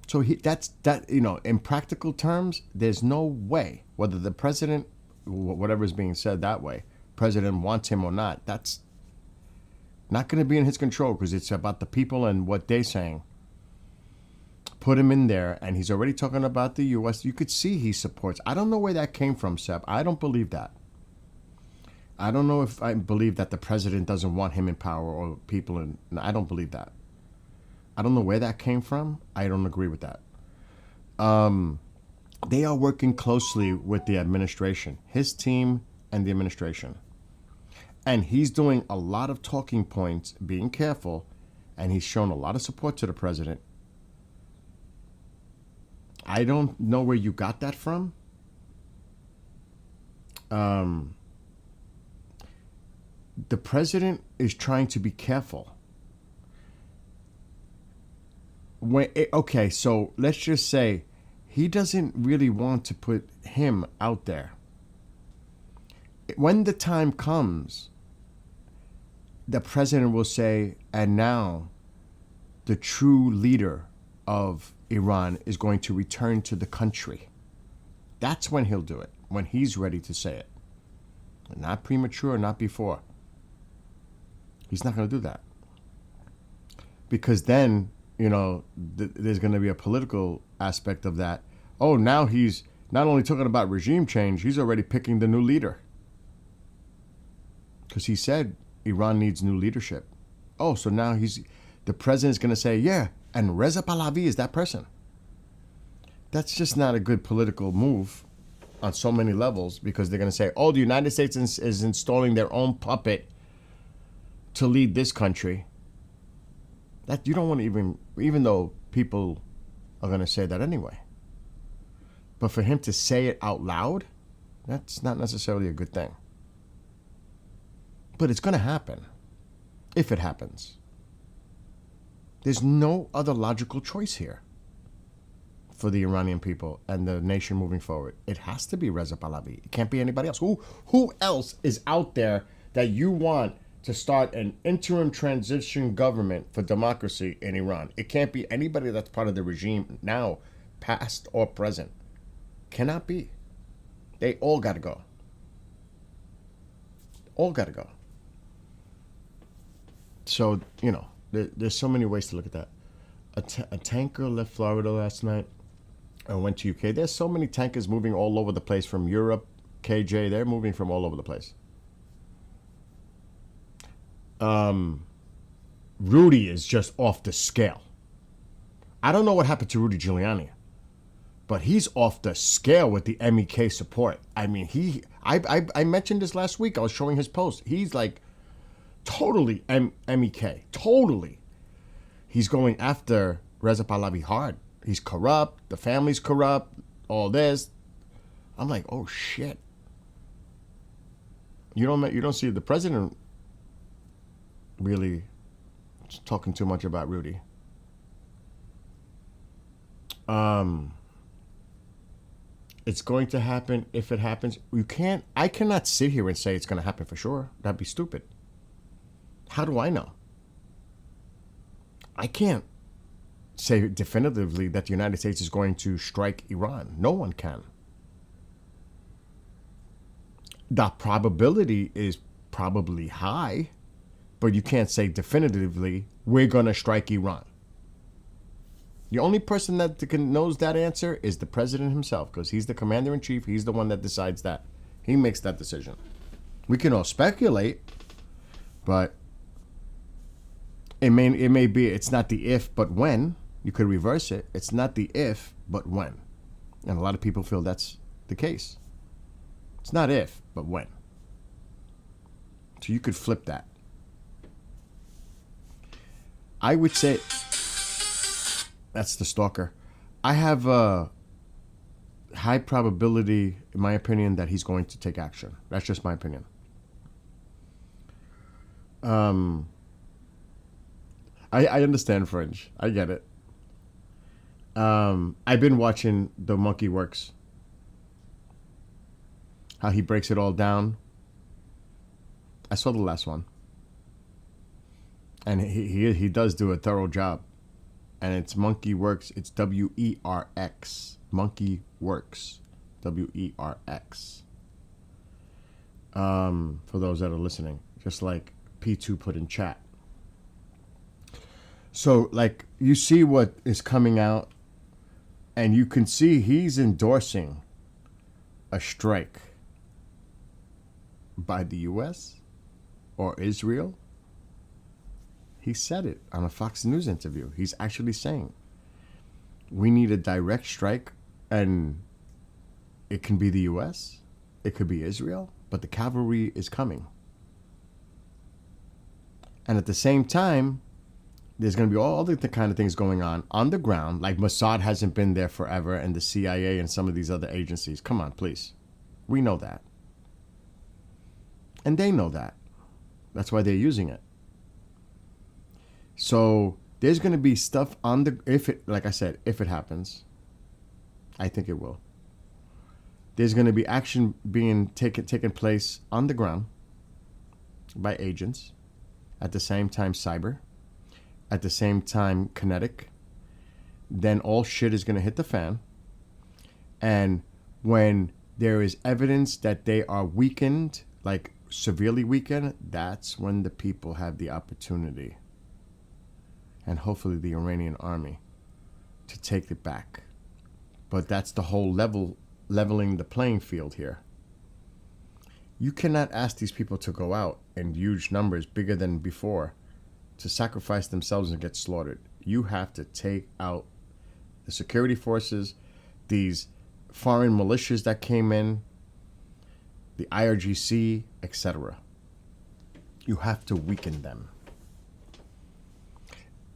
So in practical terms, there's no way, whether the president, whatever is being said that way, president wants him or not, that's not going to be in his control, because it's about the people and what they're saying. Put him in there, and he's already talking about the U.S. You could see he supports. I don't know where that came from, Seb. I don't believe that. I don't know if I believe that the president doesn't want him in power or people in. I don't believe that. I don't know where that came from. I don't agree with that. They are working closely with the administration, his team and the administration. And he's doing a lot of talking points, being careful, and he's shown a lot of support to the president. I don't know where you got that from. The president is trying to be careful. So let's just say he doesn't really want to put him out there. When the time comes, the president will say, and now the true leader of Iran is going to return to the country. That's when he'll do it, when he's ready to say it. Not premature, not before. He's not going to do that. Because then, there's going to be a political aspect of that. Oh, now he's not only talking about regime change, he's already picking the new leader. Because he said Iran needs new leadership. Oh, so now the president's going to say, yeah, and Reza Pahlavi is that person. That's just not a good political move on so many levels, because they're going to say, oh, the United States is installing their own puppet to lead this country. That you don't want to even though people are going to say that anyway. But for him to say it out loud, that's not necessarily a good thing. But it's going to happen, if it happens. There's no other logical choice here for the Iranian people and the nation moving forward. It has to be Reza Pahlavi. It can't be anybody else. Who else is out there that you want to start an interim transition government for democracy in Iran? It can't be anybody that's part of the regime now, past or present. Cannot be. They all got to go. All got to go. So, there's so many ways to look at that. A tanker left Florida last night and went to UK. There's so many tankers moving all over the place from Europe, KJ. They're moving from all over the place. Rudy is just off the scale. I don't know what happened to Rudy Giuliani, but he's off the scale with the MEK support. I mean, I mentioned this last week. I was showing his post. He's like totally MEK. Totally. He's going after Reza Pahlavi hard. He's corrupt. The family's corrupt. All this. I'm like, oh shit. You don't see the president really talking too much about Rudy. It's going to happen if it happens. I cannot sit here and say it's going to happen for sure. That'd be stupid. How do I know? I can't say definitively that the United States is going to strike Iran. No one can. The probability is probably high, but you can't say definitively we're going to strike Iran. The only person that knows that answer is the president himself, because he's the commander-in-chief. He's the one that decides that. He makes that decision. We can all speculate, but it may be, it's not the if, but when. You could reverse it. It's not the if, but when. And a lot of people feel that's the case. It's not if, but when. So you could flip that. I would say, that's the stalker. I have high probability, in my opinion, that he's going to take action. That's just my opinion. I understand French. I get it. I've been watching the Monkey Works. How he breaks it all down. I saw the last one. And he does do a thorough job. And it's Monkey Works. It's WERX. Monkey Works. WERX. For those that are listening. Just like P2 put in chat. So, like, you see what is coming out. And you can see he's endorsing a strike by the U.S. or Israel. He said it on a Fox News interview. He's actually saying we need a direct strike, and it can be the U.S., it could be Israel, but the cavalry is coming. And at the same time, there's going to be all the kind of things going on the ground, like Mossad hasn't been there forever, and the CIA and some of these other agencies. Come on, please. We know that. And they know that. That's why they're using it. So there's going to be stuff on the, like I said, if it happens, I think it will. There's going to be action being taken place on the ground by agents. At the same time, cyber. At the same time, kinetic. Then all shit is going to hit the fan. And when there is evidence that they are weakened, like severely weakened, that's when the people have the opportunity, and hopefully the Iranian army, to take it back. But that's the whole leveling the playing field here. You cannot ask these people to go out in huge numbers, bigger than before, to sacrifice themselves and get slaughtered. You have to take out the security forces, these foreign militias that came in, the IRGC, etc. You have to weaken them.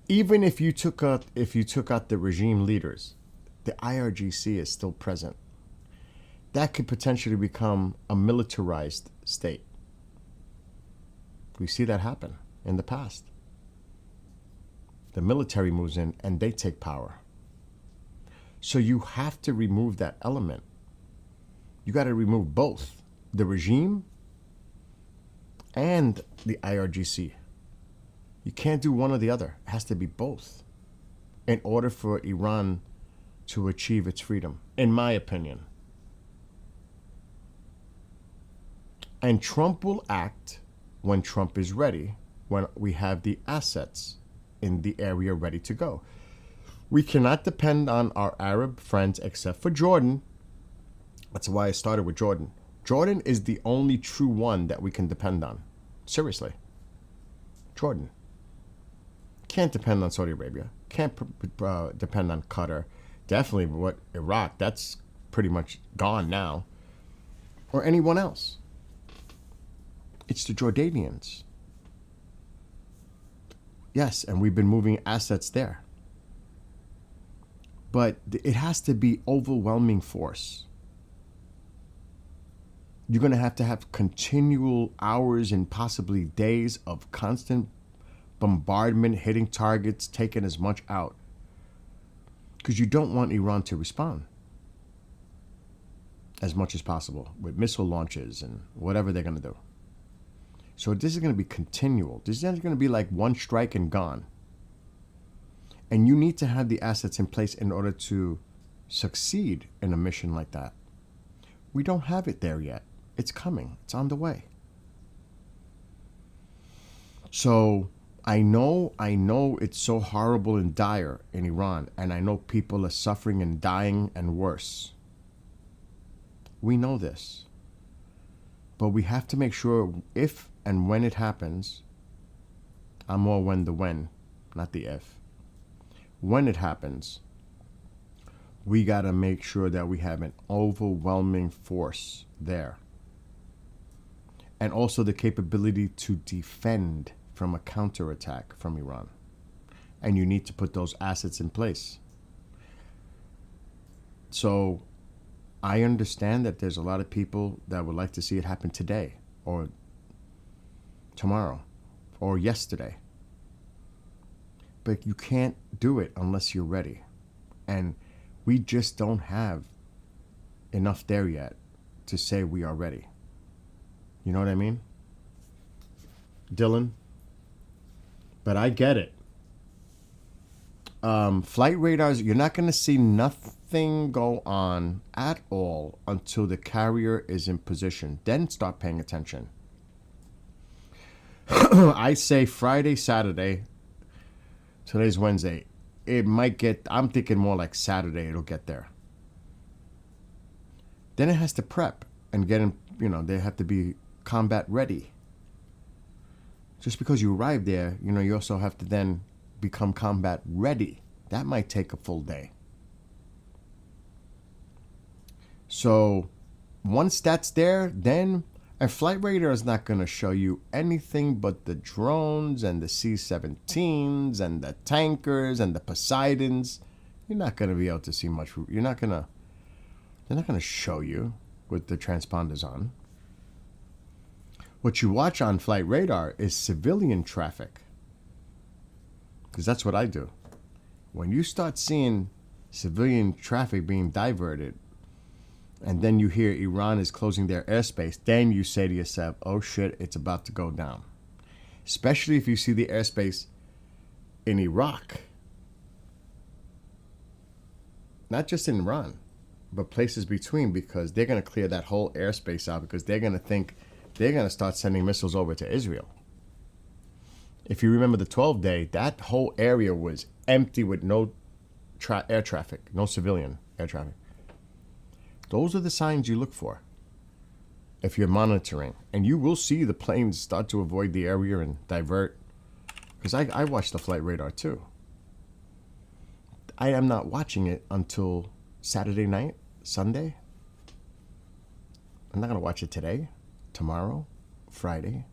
Even if you took out the regime leaders, the IRGC is still present. That could potentially become a militarized state. We see that happen in the past. The military moves in and they take power. So you have to remove that element. You got to remove both the regime and the IRGC. You can't do one or the other. It has to be both in order for Iran to achieve its freedom, in my opinion. And Trump will act when Trump is ready, when we have the assets in the area ready to go. We cannot depend on our Arab friends except for Jordan. That's why I started with Jordan. Jordan is the only true one that we can depend on. Seriously. Jordan. Can't depend on Saudi Arabia. Can't depend on Qatar. Definitely what Iraq, that's pretty much gone now. Or anyone else. It's the Jordanians. Yes, and we've been moving assets there. But it has to be overwhelming force. You're going to have continual hours and possibly days of constant bombardment, hitting targets, taking as much out. Because you don't want Iran to respond as much as possible with missile launches and whatever they're going to do. So this is going to be continual. This isn't going to be like one strike and gone. And you need to have the assets in place in order to succeed in a mission like that. We don't have it there yet. It's coming. It's on the way. So I know it's so horrible and dire in Iran, and I know people are suffering and dying and worse. We know this. But we have to make sure if and when it happens, I'm more when, not the if. When it happens, we got to make sure that we have an overwhelming force there. And also the capability to defend from a counterattack from Iran. And you need to put those assets in place. So I understand that there's a lot of people that would like to see it happen today or tomorrow or yesterday. But you can't do it unless you're ready. And we just don't have enough there yet to say we are ready. You know what I mean? Dylan? But I get it. Flight radars, you're not going to see nothing go on at all until the carrier is in position. Then start paying attention. I say Friday, Saturday. Today's Wednesday. It might get, I'm thinking more like Saturday it'll get there. Then it has to prep and get in, they have to be combat ready. Just because you arrive there, you also have to then become combat ready. That might take a full day. So once that's there, then a flight radar is not going to show you anything but the drones and the C-17s and the tankers and the Poseidons. You're not going to be able to see much. They're not going to show you with the transponders on. What you watch on flight radar is civilian traffic. Because that's what I do. When you start seeing civilian traffic being diverted, and then you hear Iran is closing their airspace, then you say to yourself, oh shit, it's about to go down. Especially if you see the airspace in Iraq. Not just in Iran, but places between, because they're going to clear that whole airspace out because they're going to think they're going to start sending missiles over to Israel. If you remember the 12-day, that whole area was empty with no air traffic, no civilian air traffic. Those are the signs you look for if you're monitoring. And you will see the planes start to avoid the area and divert. Because I watch the flight radar too. I am not watching it until Saturday night, Sunday. I'm not going to watch it today, tomorrow, Friday.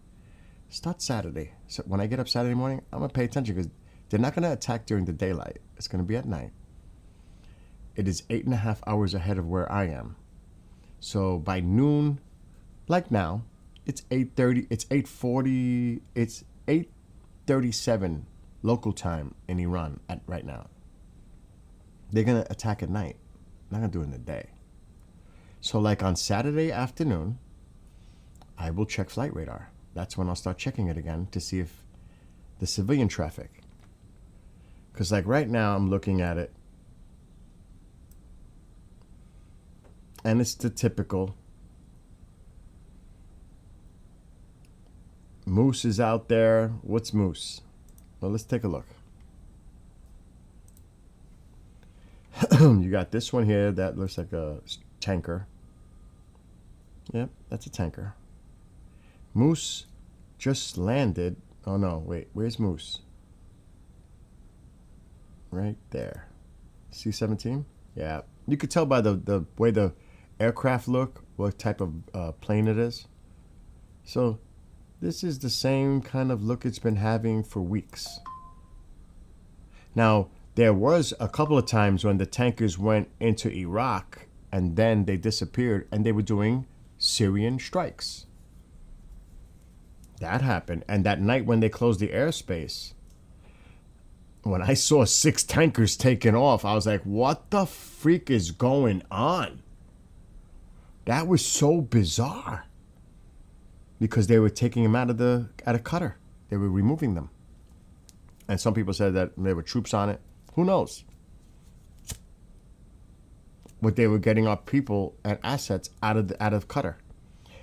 Start Saturday. So when I get up Saturday morning, I'm going to pay attention because they're not going to attack during the daylight. It's going to be at night. It is 8.5 hours ahead of where I am. So by noon, like now, it's 8:30, it's 8:40, it's 8:37 local time in Iran right now. They're going to attack at night. Not going to do it in the day. So like on Saturday afternoon, I will check flight radar. That's when I'll start checking it again to see if the civilian traffic. Because like right now I'm looking at it. And it's the typical. Moose is out there. What's Moose? Well, let's take a look. You got this one here that looks like a tanker. Yep, that's a tanker. Moose just landed. Oh no, wait, where's Moose? Right there. C-17? Yeah. You could tell by the way the aircraft look, what type of plane it is. So this is the same kind of look it's been having for weeks. Now, there was a couple of times when the tankers went into Iraq and then they disappeared and they were doing Syrian strikes. That happened. And that night when they closed the airspace, when I saw 6 tankers taken off, I was like, what the freak is going on? That was so bizarre. Because they were taking them out of cutter. They were removing them. And some people said that there were troops on it. Who knows? But they were getting our people and assets out of Qatar.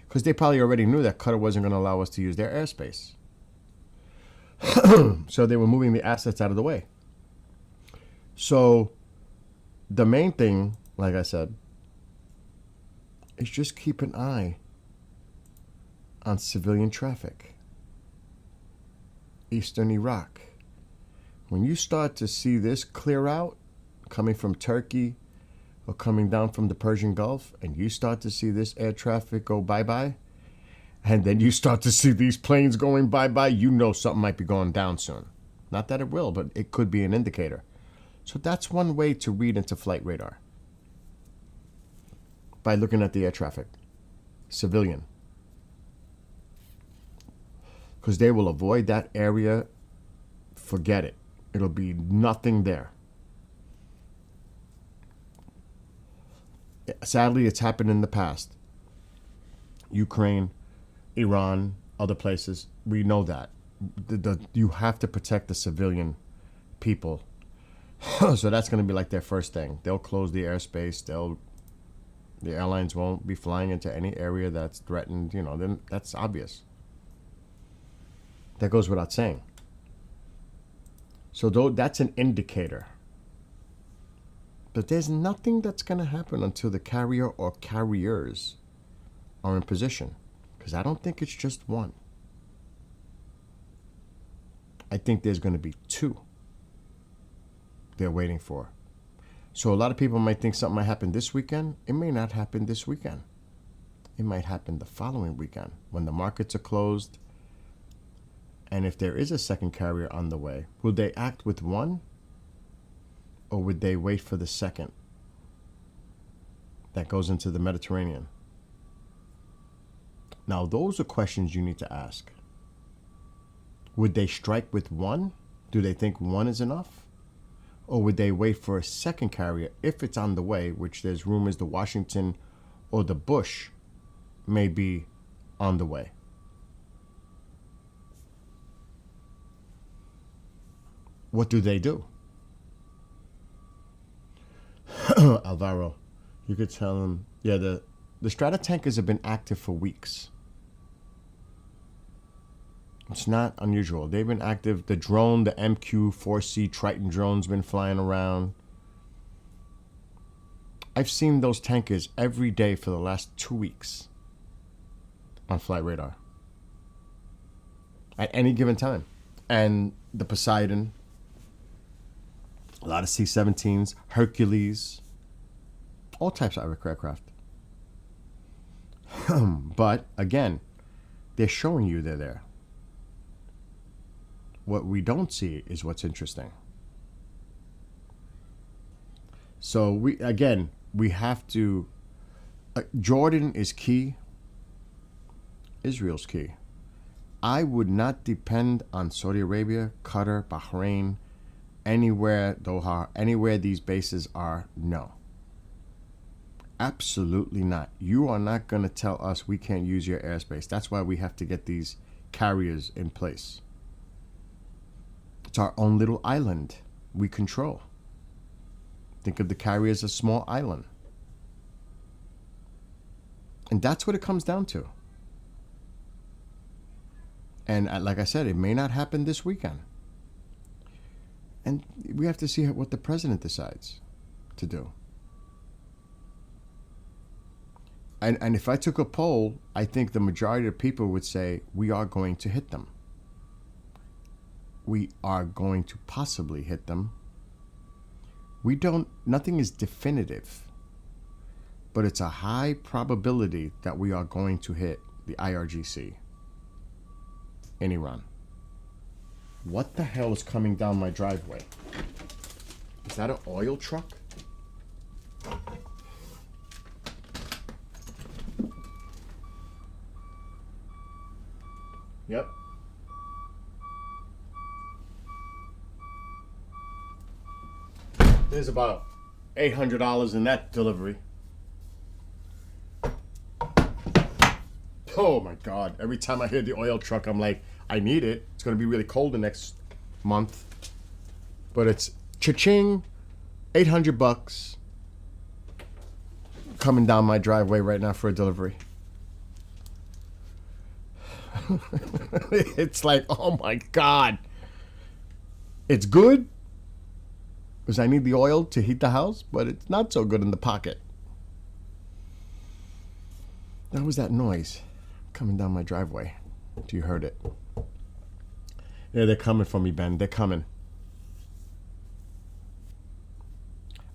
Because they probably already knew that Qatar wasn't going to allow us to use their airspace. So they were moving the assets out of the way. So the main thing, like I said, is just keep an eye on civilian traffic. Eastern Iraq. When you start to see this clear out, coming from Turkey or coming down from the Persian Gulf, and you start to see this air traffic go bye-bye, and then you start to see these planes going bye-bye, you know something might be going down soon. Not that it will, but it could be an indicator. So that's one way to read into flight radar. by looking at the air traffic. Civilian. Because they will avoid that area. Forget it. It'll be nothing there. Sadly, it's happened in the past. Ukraine, Iran, other places. We know that. You have to protect the civilian people. So that's going to be like their first thing. They'll close the airspace. The airlines won't be flying into any area that's threatened. You know, then that's obvious. That goes without saying. So that's an indicator. But there's nothing that's going to happen until the carrier or carriers are in position. Because I don't think it's just one. I think there's going to be two they're waiting for. So a lot of people might think something might happen this weekend. It may not happen this weekend. It might happen the following weekend when the markets are closed. And if there is a second carrier on the way, will they act with one? Or would they wait for the second that goes into the Mediterranean? Now, those are questions you need to ask. Would they strike with one? Do they think one is enough? Or would they wait for a second carrier if it's on the way, which there's rumors the Washington or the Bush may be on the way? What do they do? Alvaro, you could tell him, yeah, the Stratotankers have been active for weeks. It's not unusual. They've been active. The drone, the MQ-4C Triton drone's been flying around. I've seen those tankers every day for the last 2 weeks on flight radar at any given time. And the Poseidon, a lot of C-17s, Hercules, all types of aircraft. But again, they're showing you they're there. What we don't see is what's interesting. So we have to, Jordan is key. Israel's key. I would not depend on Saudi Arabia, Qatar, Bahrain, anywhere, Doha, anywhere these bases are. No. Absolutely not. You are not going to tell us we can't use your airspace. That's why we have to get these carriers in place. It's our own little island we control. Think of the carrier as a small island. And that's what it comes down to. And like I said, it may not happen this weekend. And we have to see what the president decides to do. And if I took a poll, I think the majority of people would say we are going to hit them. We are going to possibly hit them. Nothing is definitive, but it's a high probability that we are going to hit the IRGC in Iran. What the hell is coming down my driveway? Is that an oil truck? Yep. There's about $800 in that delivery. Oh my God. Every time I hear the oil truck, I'm like, I need it. It's going to be really cold the next month. But it's cha-ching, $800 coming down my driveway right now for a delivery. It's like, oh my God. It's good because I need the oil to heat the house, but it's not so good in the pocket. That was that noise coming down my driveway. You heard it. Yeah, they're coming for me, Ben. They're coming.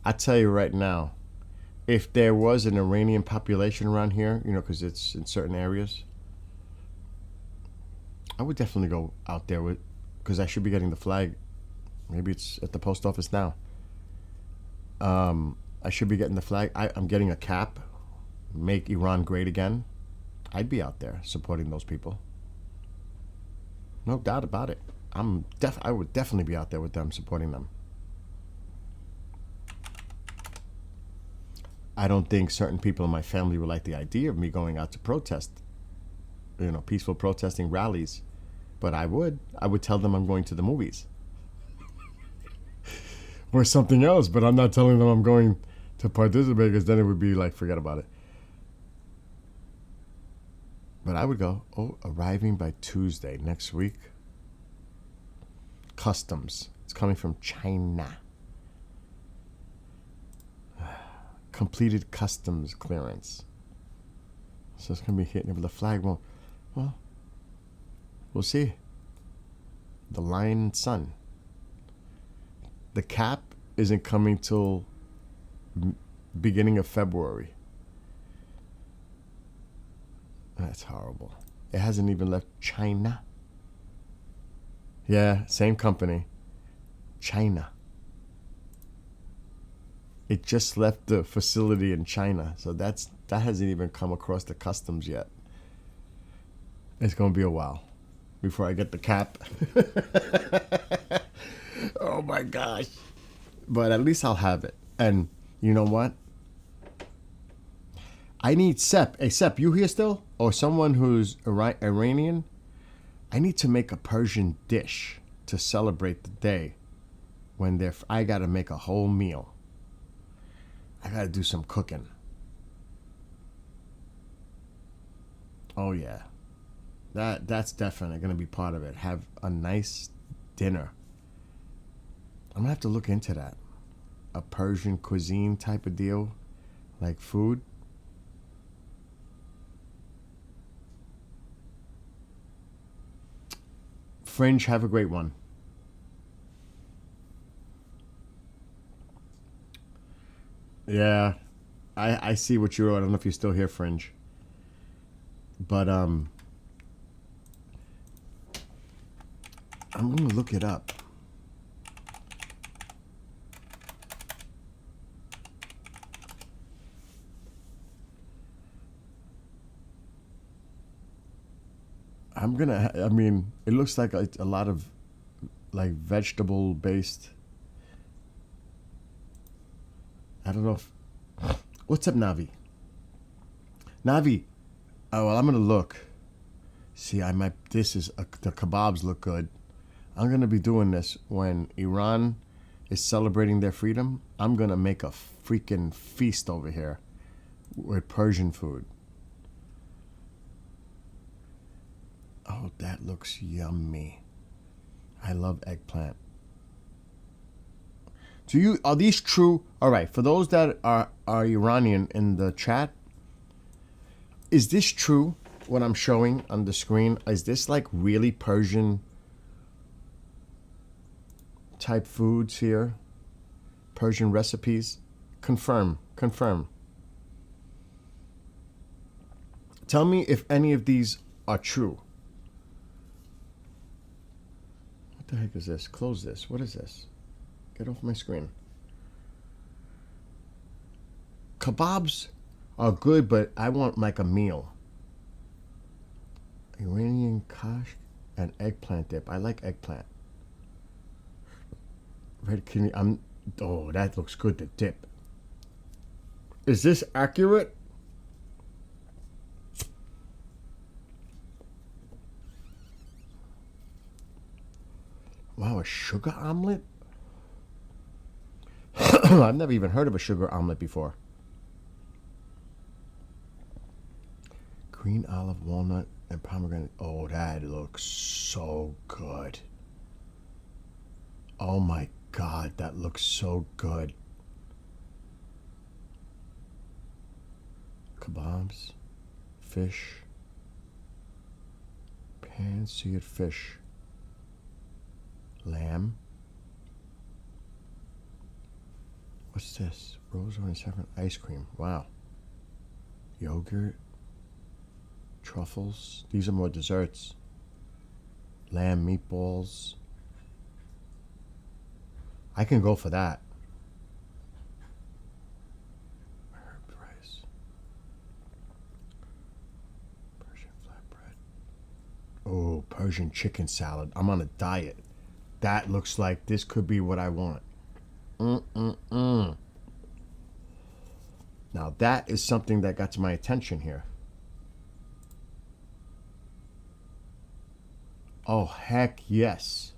I tell you right now, if there was an Iranian population around here, because it's in certain areas, I would definitely go out there because I should be getting the flag. Maybe it's at the post office now. I should be getting the flag. I'm getting a cap make Iran great again, I'd be out there supporting those people. No doubt about it. I would definitely be out there with them, supporting them. I don't think certain people in my family would like the idea of me going out to protest, peaceful protesting rallies. But I would tell them I'm going to the movies. Or something else, but I'm not telling them I'm going to participate, because then it would be like, forget about it. But I would go. Arriving by Tuesday next week. Customs. It's coming from China. Completed customs clearance. So it's going to be hitting, but the flag won't. Well, we'll see. The Lion Sun. The cap isn't coming till beginning of February. That's horrible. It hasn't even left China. Yeah, same company. China. It just left the facility in China. So that hasn't even come across the customs yet. It's going to be a while before I get the cap. Oh my gosh. But at least I'll have it. And you know what? I need Sep. Hey, Sep, you here still? Or someone who's Iranian? I need to make a Persian dish to celebrate the day when I got to make a whole meal. I got to do some cooking. Oh, yeah. That's definitely going to be part of it. Have a nice dinner. I'm going to have to look into that. A Persian cuisine type of deal. Like food. Fringe, have a great one. Yeah. I see what you wrote. I don't know if you're still here, Fringe. But I'm going to look it up. It looks like a lot of like vegetable based. I don't know if. What's up, Navi? Navi. Oh, well, I'm going to look. See, the kebabs look good. I'm going to be doing this when Iran is celebrating their freedom. I'm going to make a freaking feast over here with Persian food. Oh, that looks yummy. I love eggplant. Are these true? All right, for those that are Iranian in the chat, is this true, what I'm showing on the screen? Is this like really Persian type foods here? Persian recipes? Confirm. Tell me if any of these are true. What the heck is this? Close this. What is this? Get off my screen. Kebabs are good, but I want like a meal. Iranian kash and eggplant dip. I like eggplant. Red kidney. Oh, that looks good, the dip. Is this accurate? Wow, a sugar omelet? I've never even heard of a sugar omelet before. Green olive, walnut, and pomegranate. Oh, that looks so good. Oh my God, that looks so good. Kebabs, fish, pan-seared fish, lamb. What's this? Rose orange saffron ice cream. Wow. Yogurt, truffles. These are more desserts. Lamb meatballs. I can go for that. Herb rice. Oh, Persian chicken salad. I'm on a diet. That looks like this could be what I want. Mm-mm-mm. Now that is something that got to my attention here. Oh, heck yes.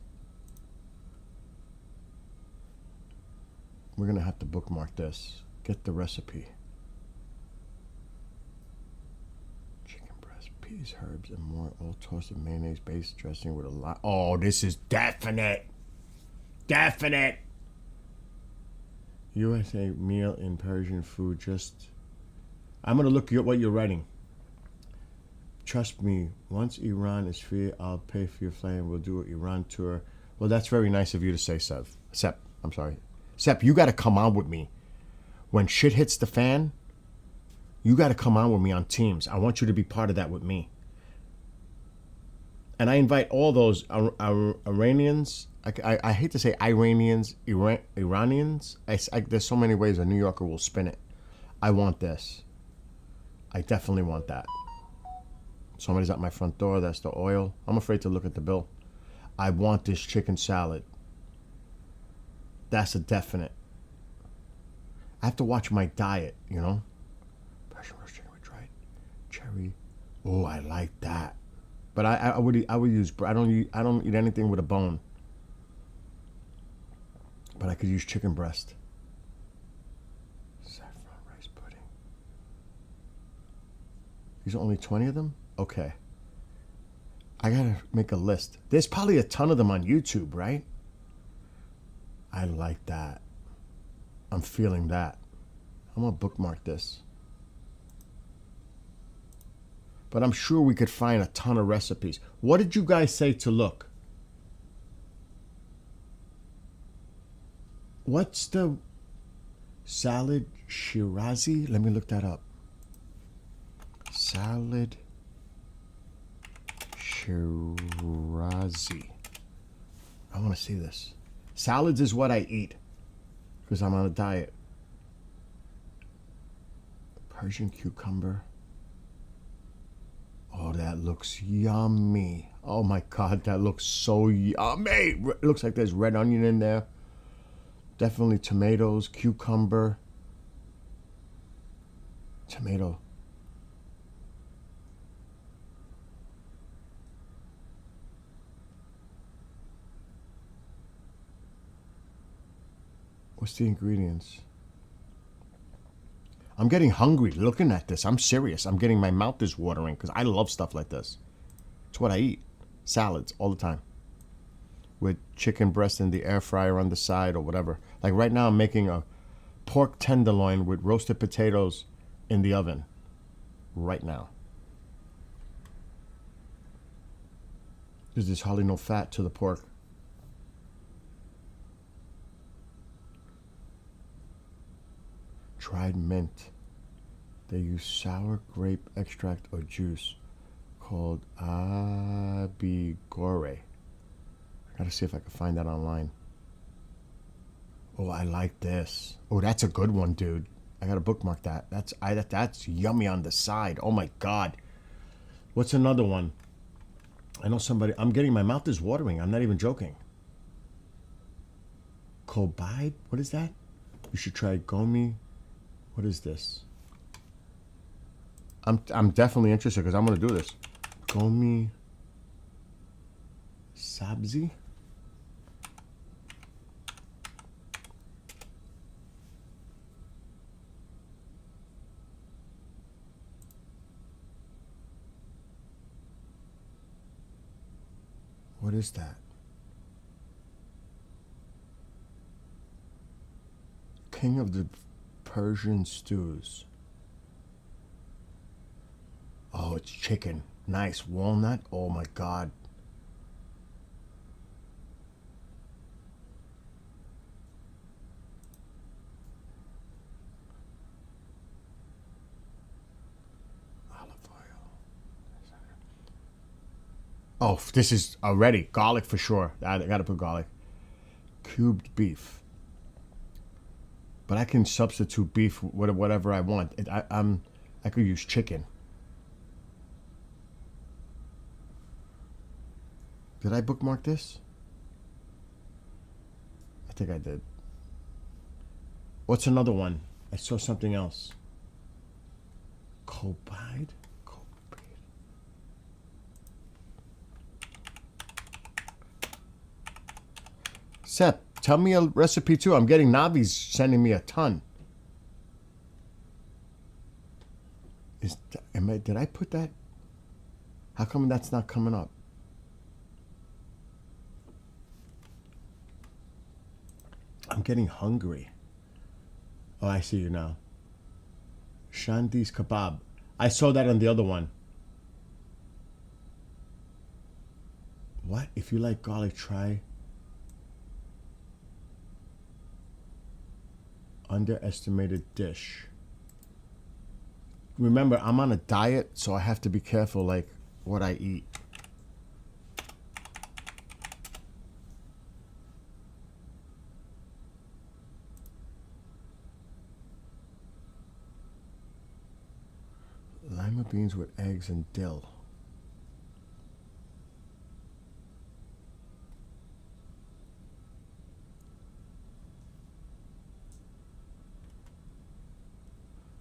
We're going to have to bookmark this. Get the recipe. Chicken breast, peas, herbs, and more, all tossed in mayonnaise-based dressing with a lot. Oh, this is definite. Definite. USA meal in Persian food. Just, I'm going to look at what you're writing. Trust me, once Iran is free, I'll pay for your flight and we'll do an Iran tour. Well, that's very nice of you to say, Sep. I'm sorry. Sep, you got to come on with me. When shit hits the fan, you got to come on with me on Teams. I want you to be part of that with me. And I invite all those Iranians. I hate to say Iranians, Iranians. There's so many ways a New Yorker will spin it. I want this. I definitely want that. Somebody's at my front door. That's the oil. I'm afraid to look at the bill. I want this chicken salad. That's a definite. I have to watch my diet, you know. Persian roast chicken with dried cherry. Oh, I like that. But I would use. I don't eat anything with a bone. But I could use chicken breast. Saffron rice pudding. These are only 20 of them? Okay. I gotta make a list. There's probably a ton of them on YouTube, right? I like that. I'm feeling that. I'm gonna bookmark this. But I'm sure we could find a ton of recipes. What did you guys say to look? What's the salad Shirazi? Let me look that up. Salad Shirazi. I want to see this. Salads is what I eat because I'm on a diet. Persian cucumber. Oh, that looks yummy. Oh my God, that looks so yummy. It looks like there's red onion in there. Definitely tomatoes, cucumber, tomato. What's the ingredients? I'm getting hungry looking at this. I'm serious. I'm getting, my mouth is watering because I love stuff like this. It's what I eat. Salads all the time. With chicken breast in the air fryer on the side or whatever. Like right now I'm making a pork tenderloin with roasted potatoes in the oven. Right now. There's hardly no fat to the pork. Dried mint. They use sour grape extract or juice called abigore. I gotta see if I can find that online. Oh, I like this. Oh, that's a good one, dude. I gotta bookmark that. That's yummy on the side. Oh my God. What's another one? I know somebody. My mouth is watering. I'm not even joking. Kobide? What is that? You should try gomi. What is this? I'm definitely interested because I'm gonna do this. Gomi sabzi. What is that? King of the Persian stews. Oh, it's chicken. Nice. Walnut. Oh my God. Olive oil. Oh, this is already garlic for sure. I gotta put garlic. Cubed beef. But I can substitute beef with whatever I want. I could use chicken. Did I bookmark this? I think I did. What's another one? I saw something else. Cobide? Sep, tell me a recipe too. I'm getting Navi's sending me a ton. Did I put that? How come that's not coming up? I'm getting hungry. Oh, I see you now. Shandi's kebab. I saw that on the other one. What? If you like garlic, try underestimated dish. Remember, I'm on a diet, so I have to be careful, like, what I eat. Lima beans with eggs and dill.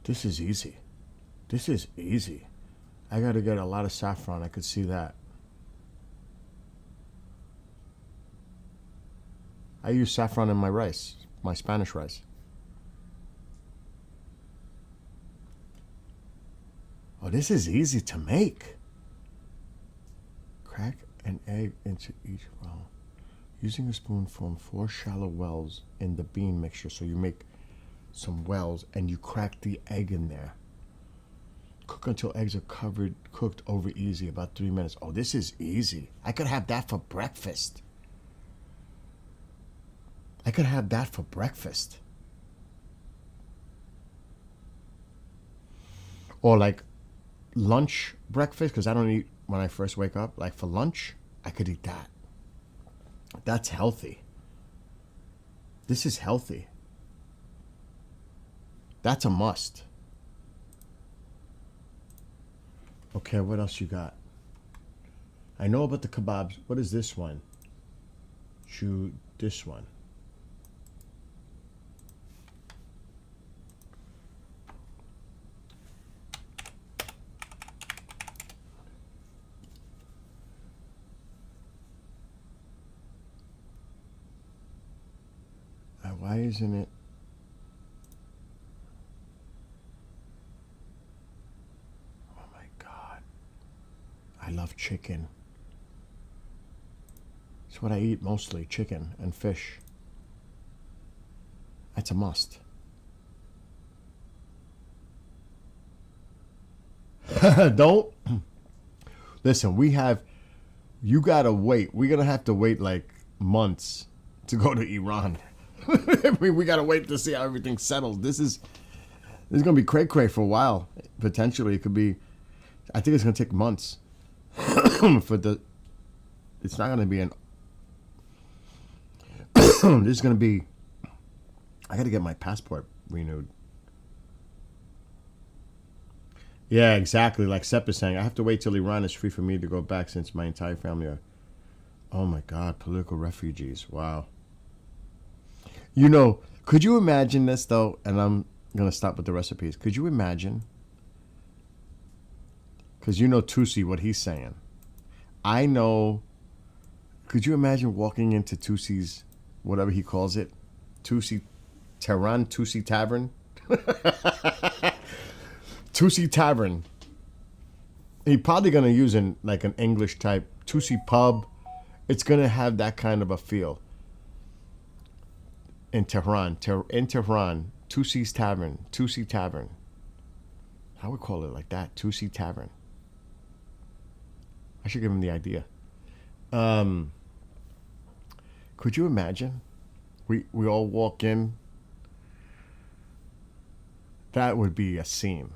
This is easy. This is easy. I gotta get a lot of saffron. I could see that. I use saffron in my rice, my Spanish rice. Oh, this is easy to make. Crack an egg into each well. Using a spoon, form 4 shallow wells in the bean mixture. So you make some wells and you crack the egg in there. Cook until eggs are cooked over easy, about 3 minutes. Oh, this is easy. I could have that for breakfast. I could have that for breakfast. Or like lunch, breakfast, because I don't eat when I first wake up. Like for lunch, I could eat that. That's healthy. This is healthy. That's a must. Okay, what else you got? I know about the kebabs. What is this one? This one. Why isn't it? Oh my God. I love chicken. It's what I eat mostly, chicken and fish. That's a must. Don't. Listen, you gotta wait. We're gonna have to wait like months to go to Iran. We gotta wait to see how everything settles. This is gonna be cray-cray for a while. Potentially, it could be. I think it's gonna take months for the. It's not gonna be an. This is gonna be. I gotta get my passport renewed. Yeah, exactly. Like Sepp is saying, I have to wait till Iran is free for me to go back since my entire family are. Oh my God, political refugees. Wow. You know, could you imagine this though? And I'm going to stop with the recipes. Could you imagine? Because you know Tusi, what he's saying. I know. Could you imagine walking into Tusi's, whatever he calls it? Tusi Tavern? Tusi Tavern. He's probably going to use an English type Tusi pub. It's going to have that kind of a feel. In Tehran, Tusi's Tavern, Tusi Tavern. I would call it like that, Tusi Tavern. I should give him the idea. Could you imagine? We all walk in. That would be a scene.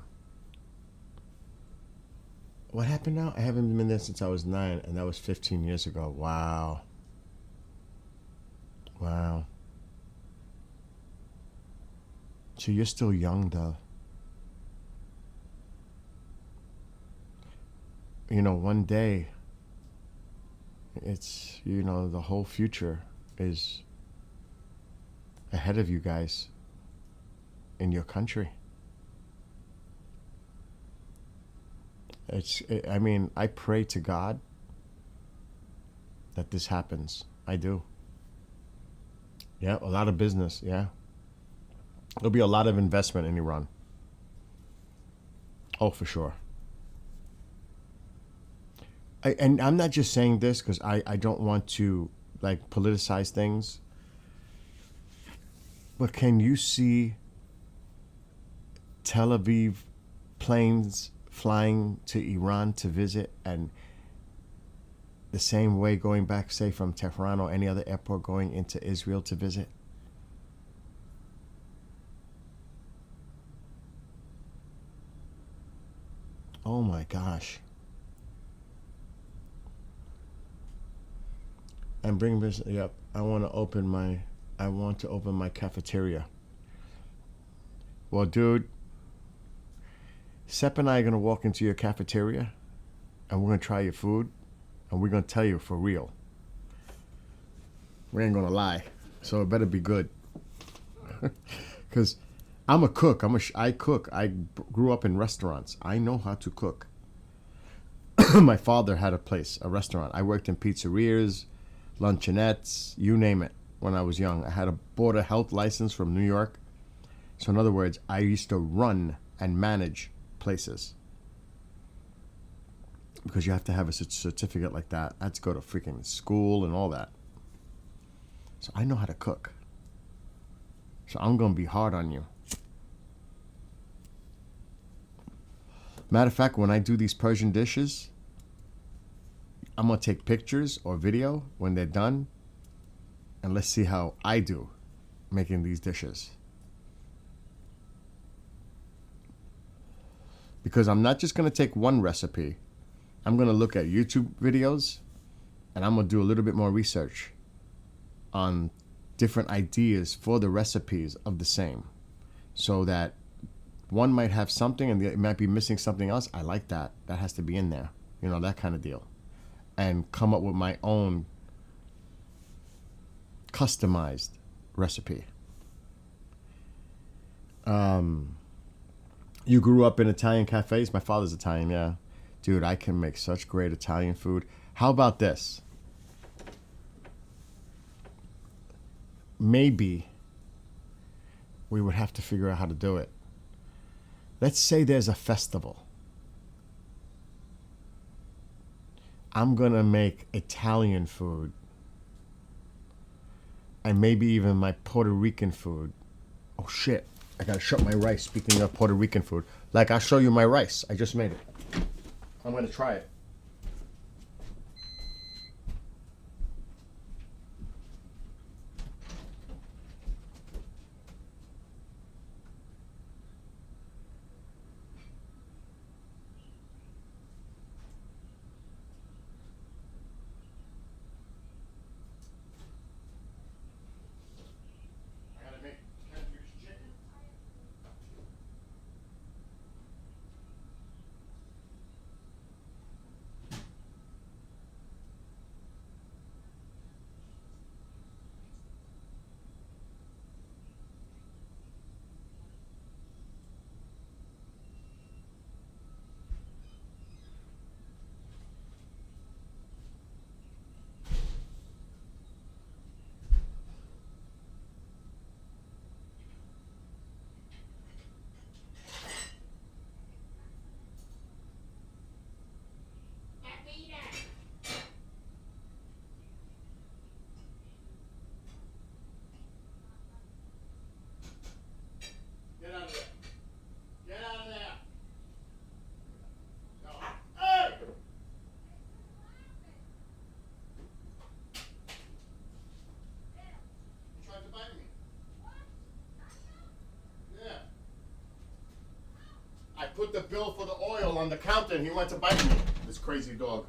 What happened now? I haven't been there since I was 9, and that was 15 years ago. Wow. Wow. So you're still young, though. You know, one day, it's, you know, the whole future is ahead of you guys in your country. I mean, I pray to God that this happens. I do. Yeah, a lot of business, yeah. There'll be a lot of investment in Iran. Oh, for sure. And I'm not just saying this because I don't want to, like, politicize things. But can you see Tel Aviv planes flying to Iran to visit, and the same way going back, say, from Tehran or any other airport going into Israel to visit? Oh my gosh. And bring business. Yep. I want to open my cafeteria. Well, dude, Sepp and I are going to walk into your cafeteria and we're going to try your food and we're going to tell you for real. We ain't going to lie. So it better be good. Because I'm a cook. I cook. I grew up in restaurants. I know how to cook. My father had a restaurant. I worked in pizzerias, luncheonettes, you name it, when I was young. I had a Board of Health license from New York. So in other words, I used to run and manage places. Because you have to have a certificate like that. I had to go to freaking school and all that. So I know how to cook. So I'm going to be hard on you. Matter of fact, when I do these Persian dishes, I'm going to take pictures or video when they're done. And let's see how I do making these dishes. Because I'm not just going to take one recipe. I'm going to look at YouTube videos and I'm going to do a little bit more research on different ideas for the recipes of the same. So that one might have something and it might be missing something else. I like that. That has to be in there. You know, that kind of deal. And come up with my own customized recipe. You grew up in Italian cafes? My father's Italian, yeah. Dude, I can make such great Italian food. How about this? Maybe we would have to figure out how to do it. Let's say there's a festival. I'm going to make Italian food. And maybe even my Puerto Rican food. Oh, shit. I got to shut my rice, speaking of Puerto Rican food. Like, I'll show you my rice. I just made it. I'm going to try it. Get out of there. Get out of there. No. Hey! You tried to bite me. Yeah. I put the bill for the oil on the counter and he went to bite me. This crazy dog.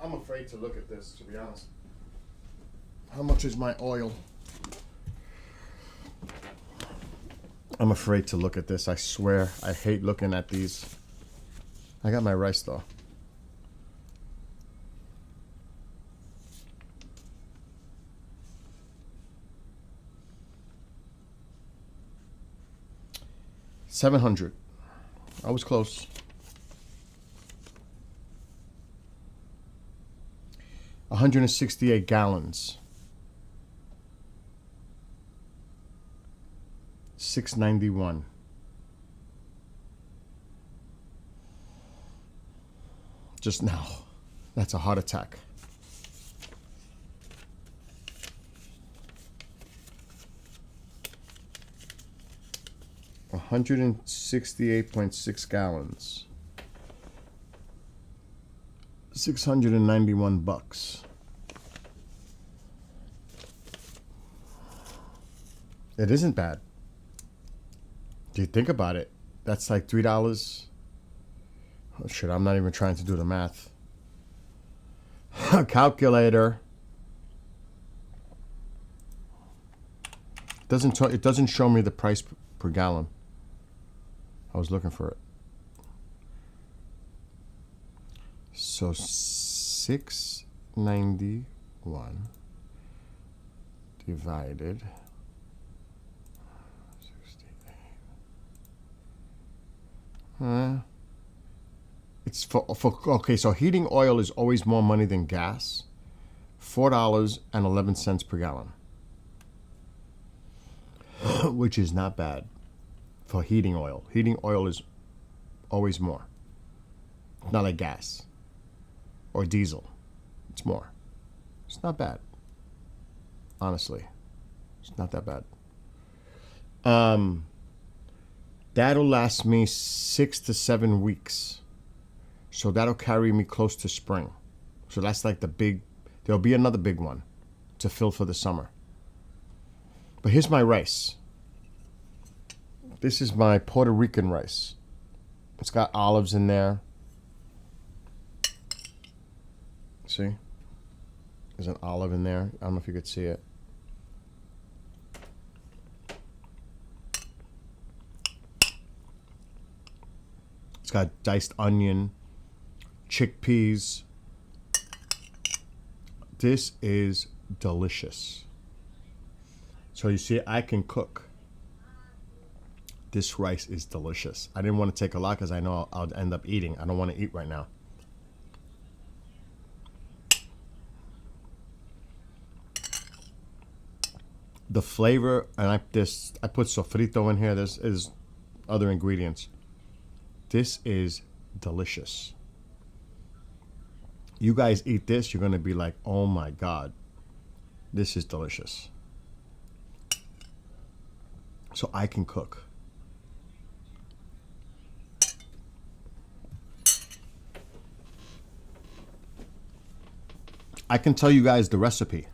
I'm afraid to look at this, to be honest. How much is my oil? I'm afraid to look at this. I swear. I hate looking at these. I got my rice though. 700. I was close. 168 gallons. 691. Just now. That's a heart attack. $168.6 gallons. $691. It isn't bad. Do you think about it? That's like $3. Oh, shit, I'm not even trying to do the math. Calculator. It doesn't show me the price per gallon. I was looking for it. So 691 divided 68. It's for okay, so heating oil is always more money than gas. $4.11 per gallon. Which is not bad for heating oil. Heating oil is always more. Not like gas or diesel. It's more. It's not bad. Honestly. It's not that bad. That'll last me 6 to 7 weeks. So that'll carry me close to spring. So that's like there'll be another big one to fill for the summer. But here's my rice. This is my Puerto Rican rice. It's got olives in there. See? There's an olive in there. I don't know if you could see it. It's got diced onion, chickpeas. This is delicious. So you see, I can cook. This rice is delicious. I didn't want to take a lot because I know I'll end up eating. I don't want to eat right now. The flavor, and I put sofrito in here. This is other ingredients. This is delicious. You guys eat this, you're going to be like, oh my God, this is delicious. So I can cook. I can tell you guys the recipe.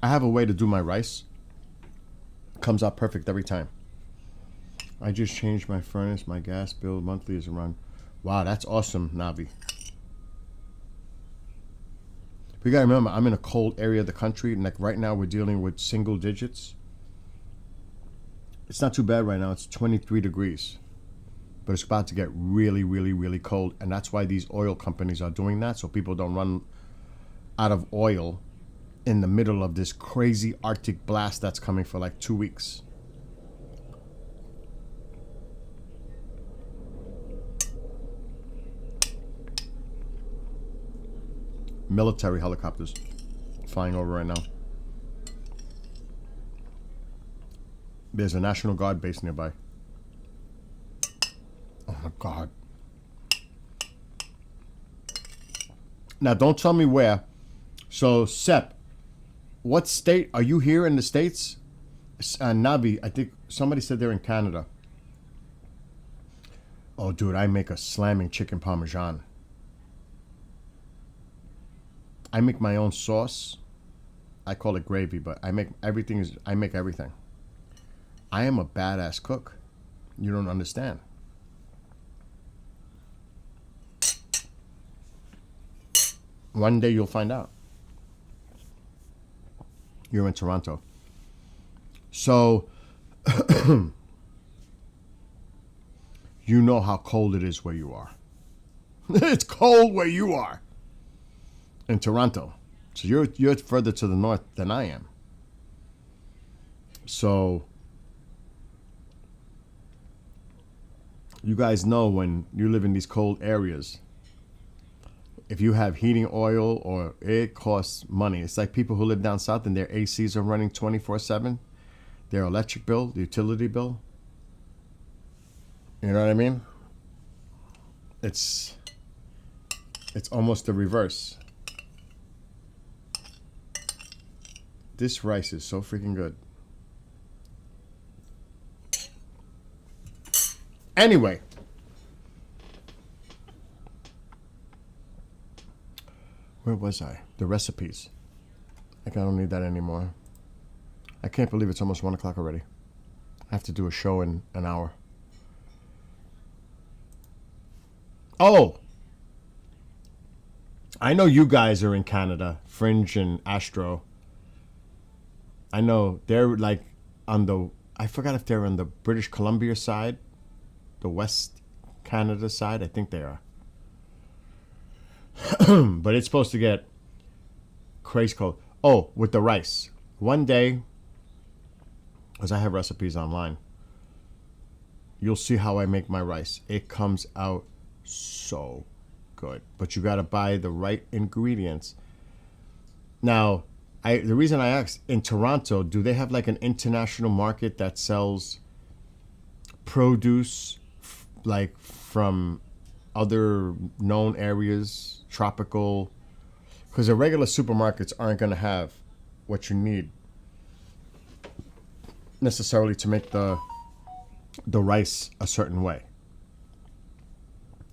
I have a way to do my rice. It comes out perfect every time. I just changed my furnace. My gas bill monthly is around. Wow, that's awesome, Navi. We gotta remember, I'm in a cold area of the country, and like right now we're dealing with single digits. It's not too bad right now. It's 23 degrees. But it's about to get really, really, really cold. And that's why these oil companies are doing that, so people don't run out of oil in the middle of this crazy Arctic blast that's coming for like 2 weeks. Military helicopters flying over right now. There's a National Guard base nearby. Oh my God. Now don't tell me where. So Sep, what state are you here in the States? Nabi, I think somebody said they're in Canada. Oh dude, I make a slamming chicken parmesan. I make my own sauce. I call it gravy, but I make everything. I am a badass cook. You don't understand. One day you'll find out. You're in Toronto. So, you know how cold it is where you are. It's cold where you are. In Toronto. So you're further to the north than I am. So You guys know when you live in these cold areas, if you have heating oil or it costs money. It's like people who live down south and their ACs are running 24/7. Their electric bill, the utility bill. You know what I mean? It's almost the reverse. This rice is so freaking good. Anyway. Where was I? The recipes. Like I don't need that anymore. I can't believe it's almost 1 o'clock already. I have to do a show in an hour. Oh! I know you guys are in Canada, Fringe and Astro. I know they're like on the, I forgot if they're on the British Columbia side, the West Canada side. I think they are. But it's supposed to get crazy cold. Oh, with the rice. One day, because I have recipes online, you'll see how I make my rice. It comes out so good. But you got to buy the right ingredients. Now, the reason I asked, in Toronto, do they have like an international market that sells produce like from other known areas, tropical? Because the regular supermarkets aren't going to have what you need necessarily to make the rice a certain way.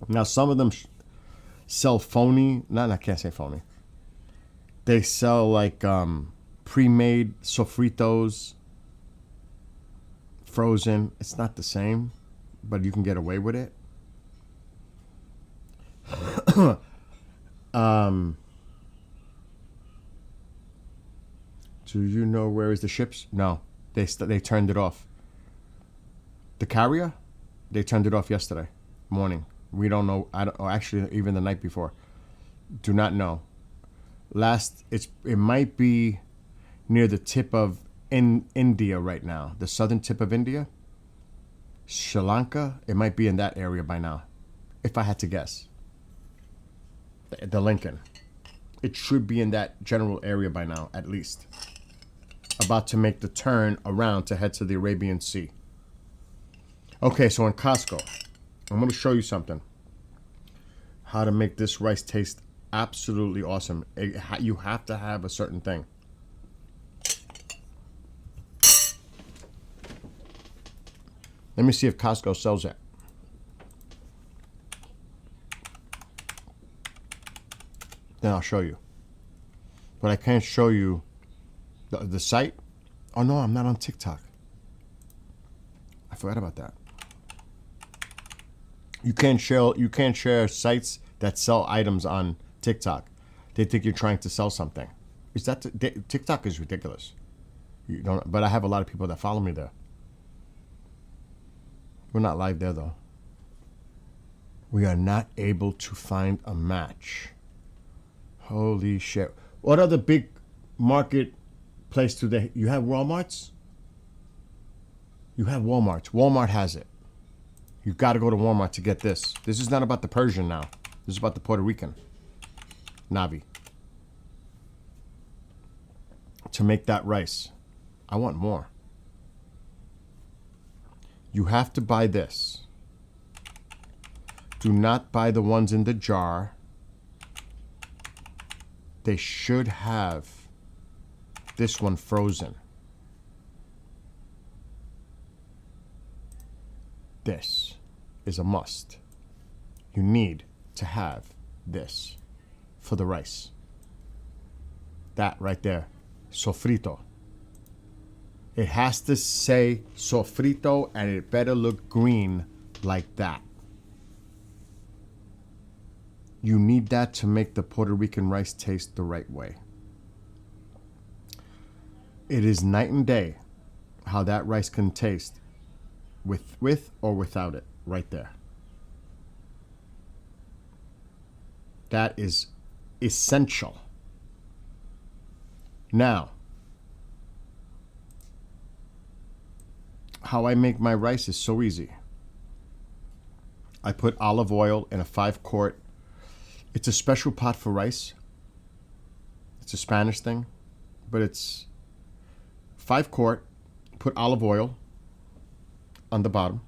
Now, some of them sell phony. No, I can't say phony. They sell like pre-made sofritos, frozen. It's not the same, but you can get away with it. Do you know where is the ships? No, they turned it off. The carrier, they turned it off yesterday morning. We don't know. Or actually, even the night before. Do not know. It might be near the tip of India right now, the southern tip of India, Sri Lanka. It might be in that area by now, if I had to guess. The Lincoln. It should be in that general area by now, at least. About to make the turn around to head to the Arabian Sea. Okay, so in Costco, I'm going to show you something. How to make this rice taste absolutely awesome. You have to have a certain thing. Let me see if Costco sells it. Then I'll show you. But I can't show you the site. Oh no, I'm not on TikTok. I forgot about that. You can't share sites that sell items on TikTok. They think you're trying to sell something. TikTok is ridiculous. But I have a lot of people that follow me there. We're not live there though. We are not able to find a match. Holy shit. What other big marketplace do they... You have Walmarts? You have Walmarts. Walmart has it. You got to go to Walmart to get this. This is not about the Persian now. This is about the Puerto Rican. Navi. To make that rice. I want more. You have to buy this. Do not buy the ones in the jar. They should have this one frozen. This is a must. You need to have this for the rice. That right there. Sofrito. It has to say sofrito and it better look green like that. You need that to make the Puerto Rican rice taste the right way. It is night and day how that rice can taste with or without it right there. That is essential. Now, how I make my rice is so easy. I put olive oil in a 5-quart. It's a special pot for rice. It's a Spanish thing, but it's 5-quart. Put olive oil on the bottom.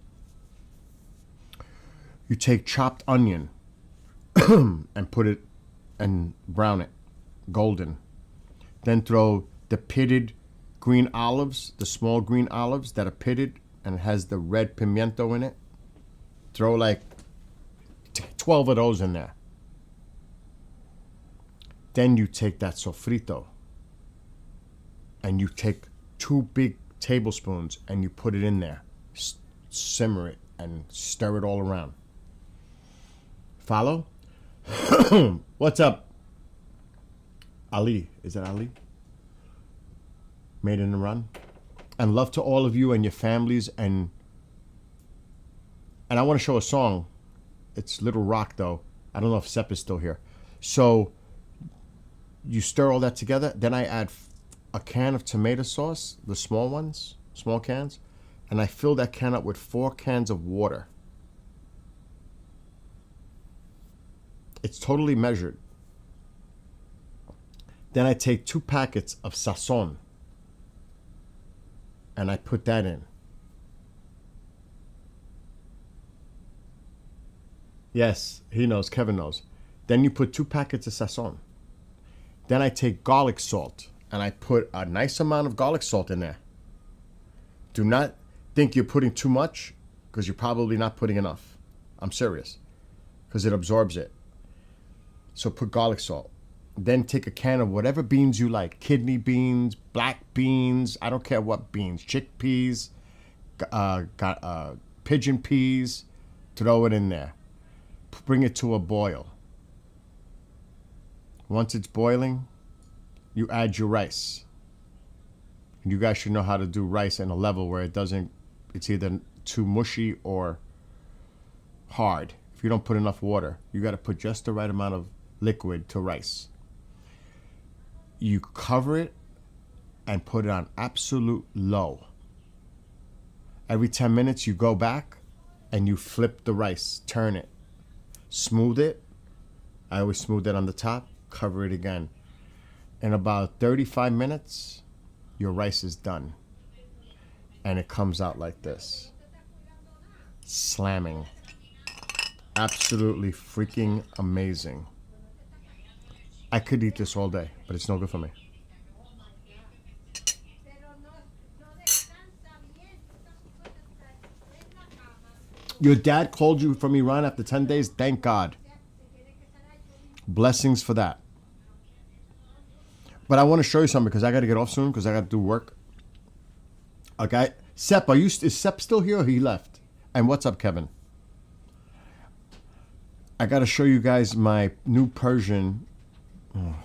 You take chopped onion and put it and brown it golden. Then throw the pitted green olives, the small green olives that are pitted and has the red pimiento in it. Throw like 12 of those in there. Then you take that sofrito and you take 2 big tablespoons and you put it in there. Simmer it and stir it all around. Follow? What's up? Ali. Is that Ali? Made in Iran. And love to all of you and your families. And I want to show a song. It's Little Rock, though. I don't know if Sepp is still here. So you stir all that together. Then I add a can of tomato sauce, the small ones, small cans. And I fill that can up with 4 cans of water. It's totally measured. Then I take 2 packets of sazon and I put that in. Yes, he knows, Kevin knows. Then you put 2 packets of sazon. Then I take garlic salt and I put a nice amount of garlic salt in there. Do not think you're putting too much because you're probably not putting enough. I'm serious, because it absorbs it. So put garlic salt. Then take a can of whatever beans you like. Kidney beans, black beans, I don't care what beans. Chickpeas, pigeon peas. Throw it in there. Bring it to a boil. Once it's boiling, you add your rice. You guys should know how to do rice in a level where it's either too mushy or hard. If you don't put enough water, you got to put just the right amount of liquid to rice. You cover it and put it on absolute low. Every 10 minutes you go back and you flip the rice, turn it, smooth it. I always smooth it on the top, cover it again. In about 35 minutes, your rice is done. And it comes out like this. Slamming. Absolutely freaking amazing. I could eat this all day, but it's no good for me. Your dad called you from Iran after 10 days? Thank God. Blessings for that. But I want to show you something because I got to get off soon because I got to do work. Okay. Sepp, is Sepp still here or he left? And what's up, Kevin? I got to show you guys my new Persian. Oh.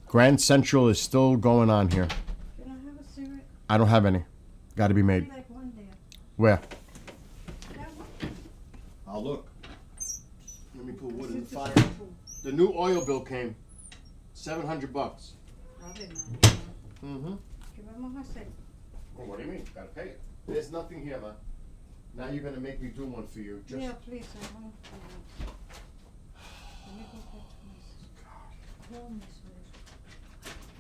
Grand Central is still going on here. You don't have a cigarette? I don't have any. Got to be made. Like one there. Where? That one? I'll look. Let me put wood in the fire. The new oil bill came. $700. Mm-hmm. ¿Qué vamos a hacer? Well, what do you mean? Gotta pay it. There's nothing here, man. Now you're gonna make me do one for you. Just Yeah, please. I want to. Let me go back to my home.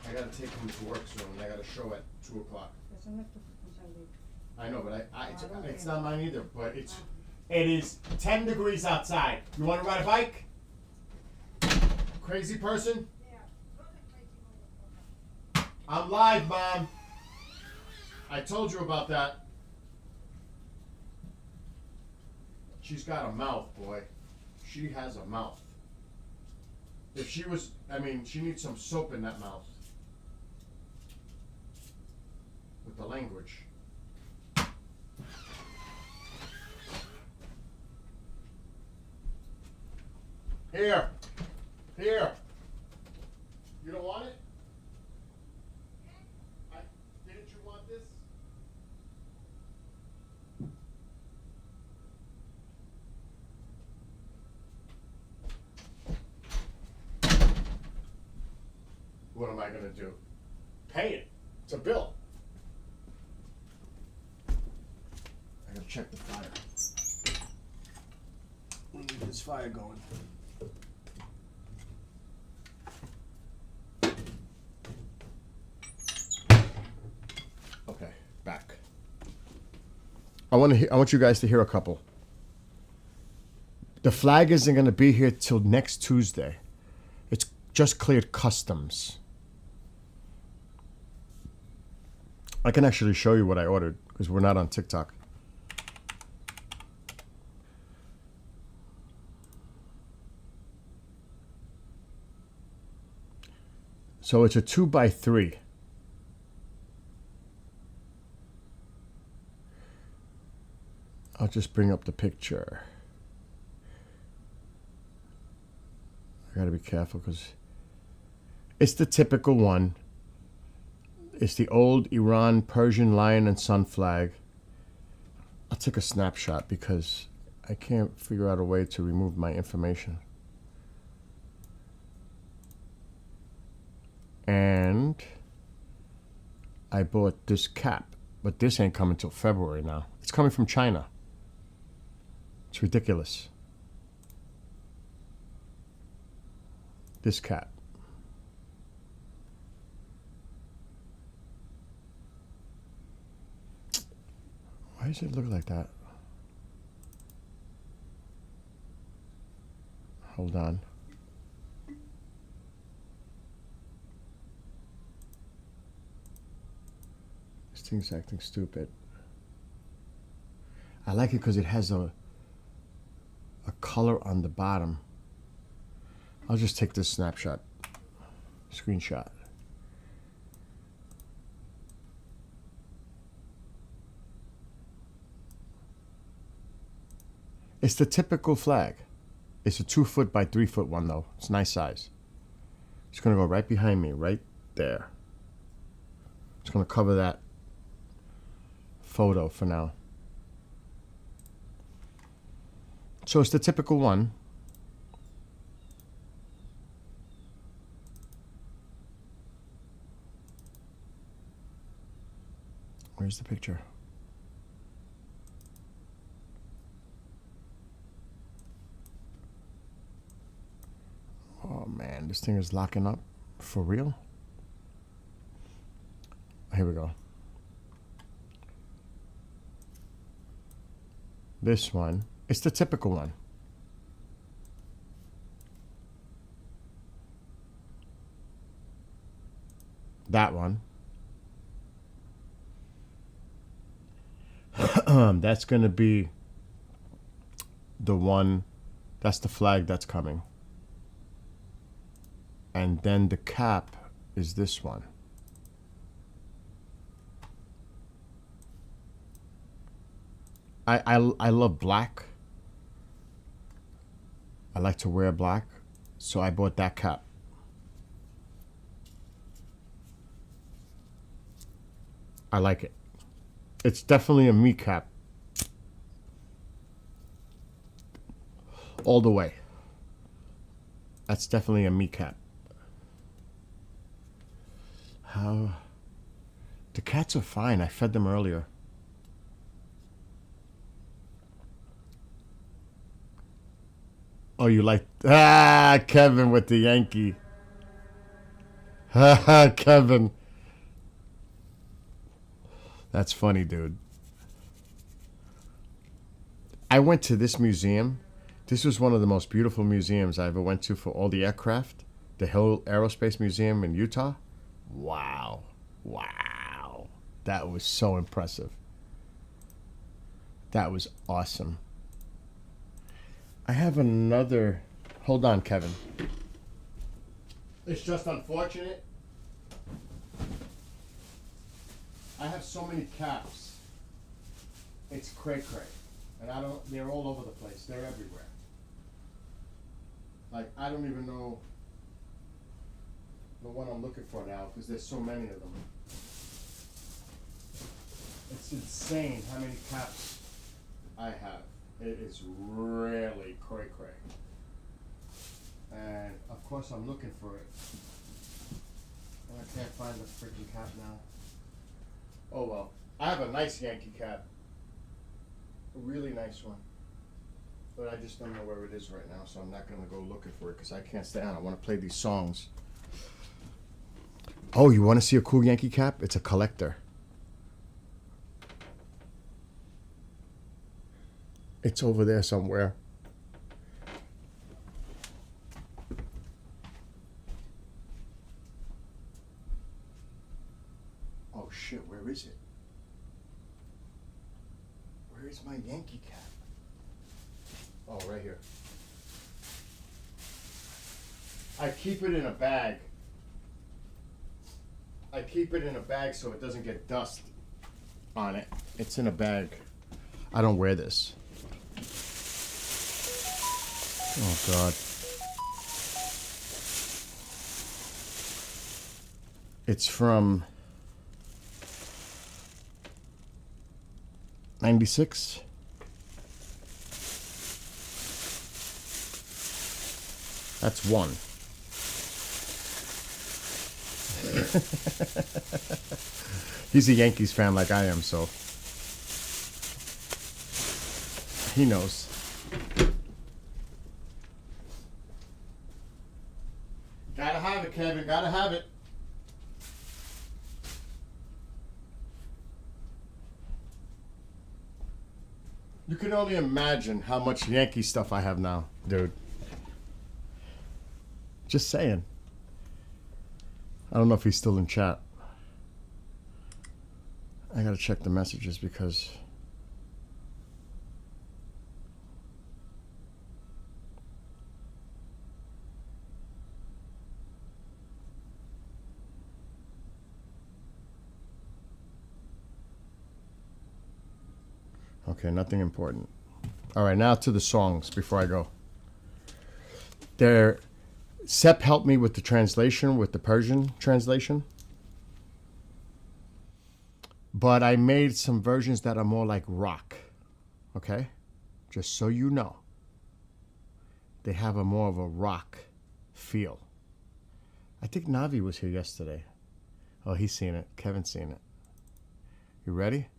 I gotta take him to work soon. I got a show at 2 o'clock. Eso no es tu responsabilidad. I know, but it's not mine either. But it is 10 degrees outside. You want to ride a bike? Crazy person? I'm live, Mom. I told you about that. She's got a mouth, boy. She has a mouth. If she was, she needs some soap in that mouth. With the language. Here. Here. You don't want it? Didn't you want this? What am I going to do? Pay it. It's a bill. I check the fire. We need this fire going. Okay, back. I want you guys to hear a couple. The flag isn't going to be here till next Tuesday. It's just cleared customs. I can actually show you what I ordered because we're not on TikTok. So it's a 2x3. I'll just bring up the picture. I gotta be careful because it's the typical one. It's the old Iran Persian lion and sun flag. I'll take a snapshot because I can't figure out a way to remove my information. And I bought this cap, but this ain't coming till February now. It's coming from China. It's ridiculous. This cap. Why does it look like that? Hold on. This thing's acting stupid. I like it because it has a color on the bottom. I'll just take this snapshot, screenshot. It's the typical flag. It's a 2 foot by 3 foot one though. It's a nice size. It's gonna go right behind me, right there. It's gonna cover that photo for now. So it's the typical one. Where's the picture? Oh man, this thing is locking up for real. Here we go. This one, it's the typical one. That one. That's going to be the one, that's the flag that's coming. And then the cap is this one. I love black. I like to wear black, so I bought that cap. I like it. It's definitely a me cap. All the way. That's definitely a me cap. How? The cats are fine. I fed them earlier. Oh, you like... Ah, Kevin with the Yankee. Ha Kevin. That's funny, dude. I went to this museum. This was one of the most beautiful museums I ever went to for all the aircraft. The Hill Aerospace Museum in Utah. Wow. Wow. That was so impressive. That was awesome. I have another... Hold on, Kevin. It's just unfortunate. I have so many caps. It's cray-cray. And they're all over the place. They're everywhere. Like, I don't even know the one I'm looking for now because there's so many of them. It's insane how many caps I have. It is really cray-cray. And, of course, I'm looking for it. And I can't find the freaking cap now. Oh, well. I have a nice Yankee cap. A really nice one. But I just don't know where it is right now, so I'm not going to go looking for it because I can't stay on. I want to play these songs. Oh, you want to see a cool Yankee cap? It's a collector. It's over there somewhere. Oh shit, where is it? Where is my Yankee cap? Oh, right here. I keep it in a bag. I keep it in a bag so it doesn't get dust on it. It's in a bag. I don't wear this. Oh, God. It's from 96. That's one. He's a Yankees fan like I am, so he knows. Gotta have it, Kevin. Gotta have it. You can only imagine how much Yankee stuff I have now, dude. Just saying. I don't know if he's still in chat. I gotta check the messages because okay, nothing important. All right, now to the songs before I go. Sep helped me with the translation, with the Persian translation. But I made some versions that are more like rock. Okay? Just so you know. They have a more of a rock feel. I think Navi was here yesterday. Oh, he's seen it. Kevin's seen it. You ready?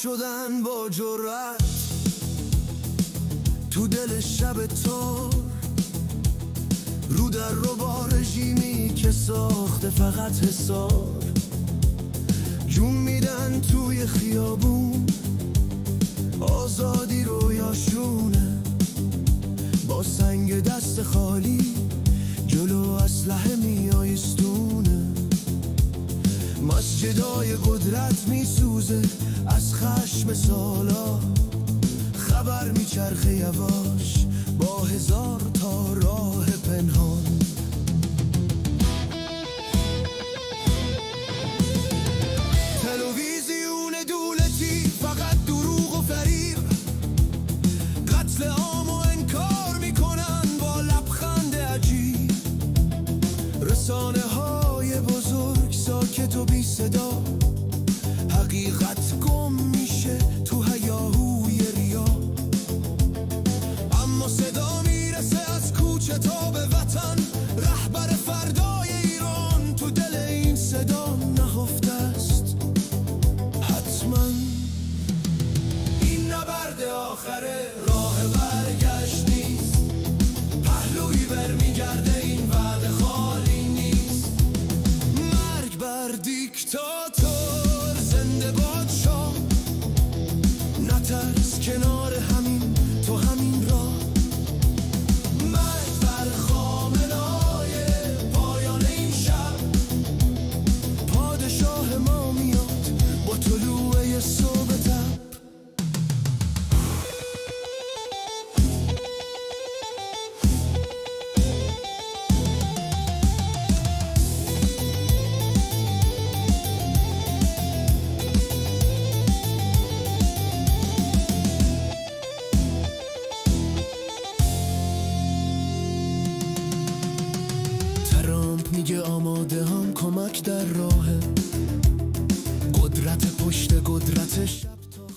شدن با جرأت تو دل شب تو رو در رو با رژیمی که ساخته فقط حصار جون میدن توی خیابون آزادی رویاشونه با سنگ دست خالی جلو اسلحه میایستونه مسجدای قدرت میسوزه از خشم سالا خبر میچرخه یواش با هزار تا راه پنهان تلویزیون دولتی فقط دروغ و فریب قتل عام و انکار میکنن با لبخند عجیب رسانه های بزرگ ساکت و بی صدا حقیقت گم میشه تو هیاهوی ریا اما صدا میرسه از کوچه تا به وطن رهبر فردای ایران تو دل این صدا نهفته است حتما این نبرد آخره راه برگشت نیست پهلوی برمیگرده این وعده خالی نیست مرگ بر دیکتاتور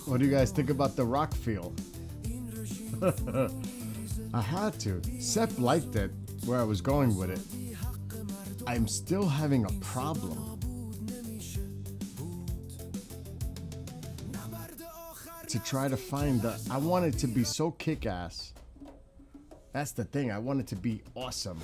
What do you guys think about the rock feel? I had to. Sep liked it, where I was going with it. I'm still having a problem. To try to find the... I want it to be so kick-ass. That's the thing. I want it to be awesome.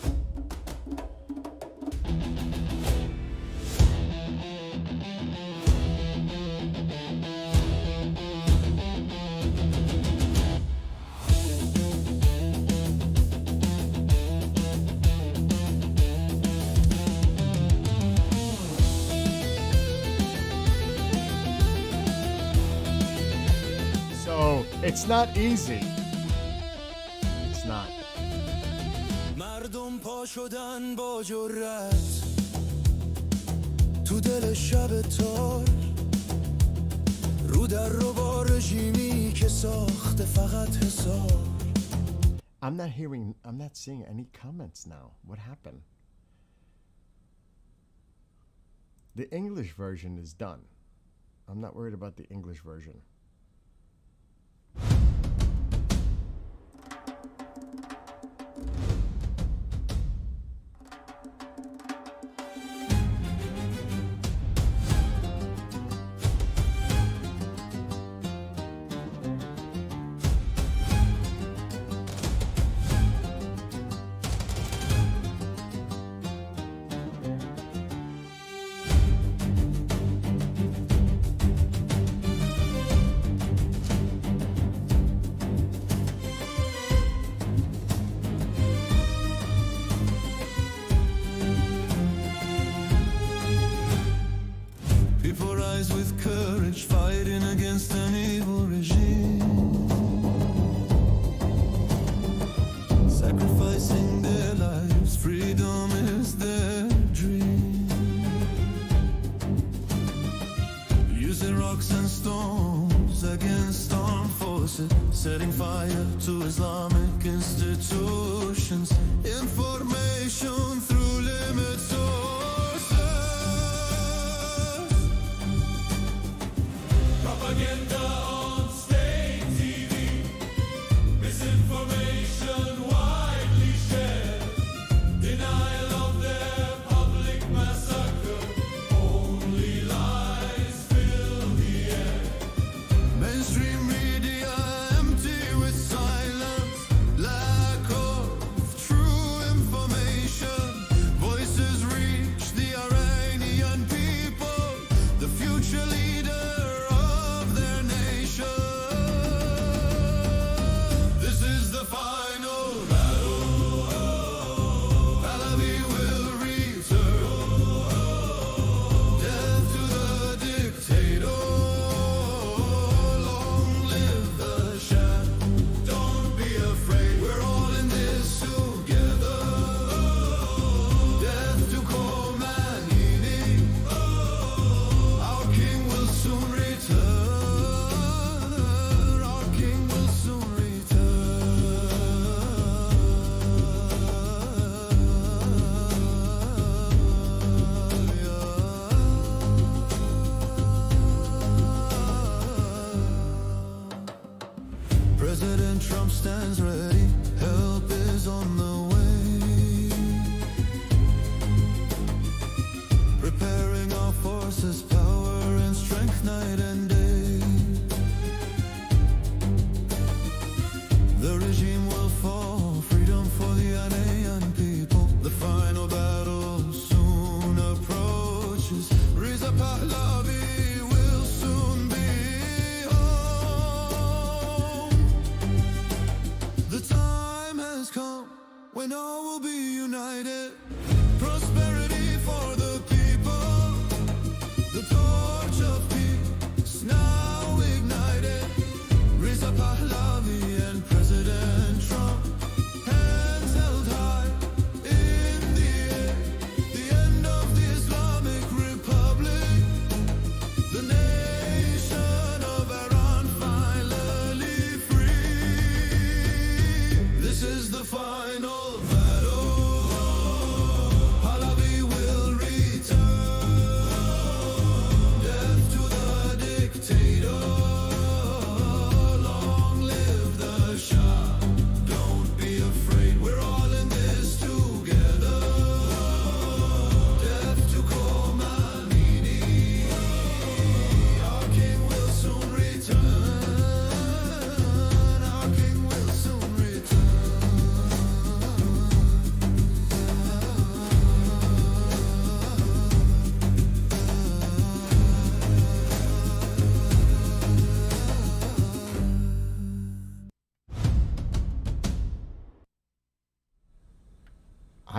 So, it's not easy. It's not. مردم پا شدن با جرأت تو دل شب تار رو در رو با رژیمی که ساخته فقط حسار I'm not seeing any comments now. What happened? The English version is done. I'm not worried about the English version. People rise with courage, fighting against an evil regime, sacrificing their lives. Freedom is their dream. Using rocks and stones against armed forces, setting fire to Islamic institutions. Information through limited sources. Propaganda on state TV, misinformation widely shared, denial of their public massacre, only lies fill the air. Mainstream media empty with silence, lack of true information. Voices reach the Iranian people, the future leader. This is the final battle. Pahlavi will return. Death to the dictator. Long live the Shah. Don't be afraid, we're all in this together. Death to Khomeini. Our king will soon return. Our king will soon President Trump stands ready, help is on the way. Preparing our forces, power and strength night and day. The regime will fall, freedom for the Iranian people. The final battle soon approaches. Reza Pahlavi will soon be home. The time has come when all will be united. Prosperity for the people. The torch of peace now ignited. Reza Pahlavi and President Trump, hands held high in the air. The end of the Islamic Republic.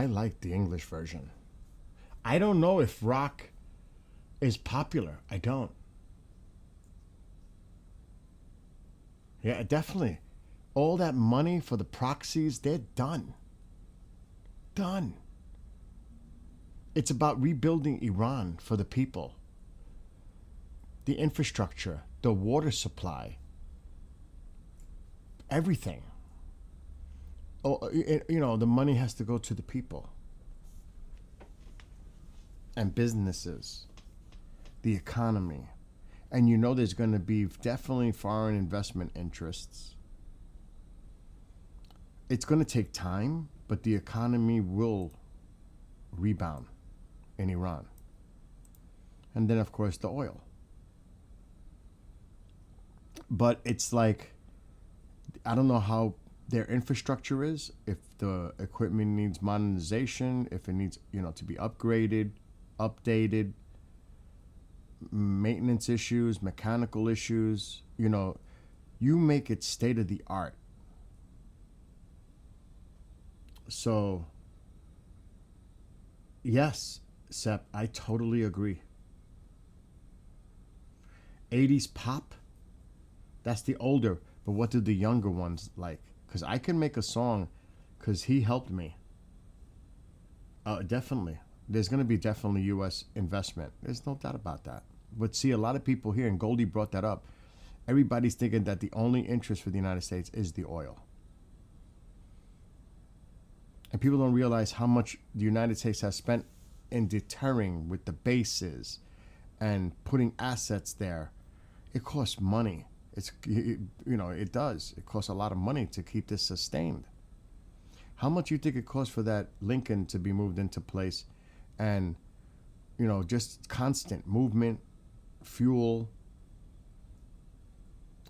I like the English version. I don't know if rock is popular. I don't. Yeah, definitely. All that money for the proxies, they're done. Done. It's about rebuilding Iran for the people. The infrastructure, the water supply, everything. Oh, you know, the money has to go to the people and businesses, the economy. And you know there's going to be definitely foreign investment interests. It's going to take time, but the economy will rebound in Iran. And then, of course, the oil. But it's like, I don't know how their infrastructure is, if the equipment needs modernization, if it needs, you know, to be upgraded, updated, maintenance issues, mechanical issues, you know, you make it state of the art. So, yes, Sep, I totally agree. 80s pop, that's the older, but what do the younger ones like? Because I can make a song because he helped me. Definitely. There's going to be definitely U.S. investment. There's no doubt about that. But see, a lot of people here, and Goldie brought that up, everybody's thinking that the only interest for the United States is the oil. And people don't realize how much the United States has spent in deterring with the bases and putting assets there. It costs money. It does. It costs a lot of money to keep this sustained. How much you think it costs for that Lincoln to be moved into place and, you know, just constant movement, fuel,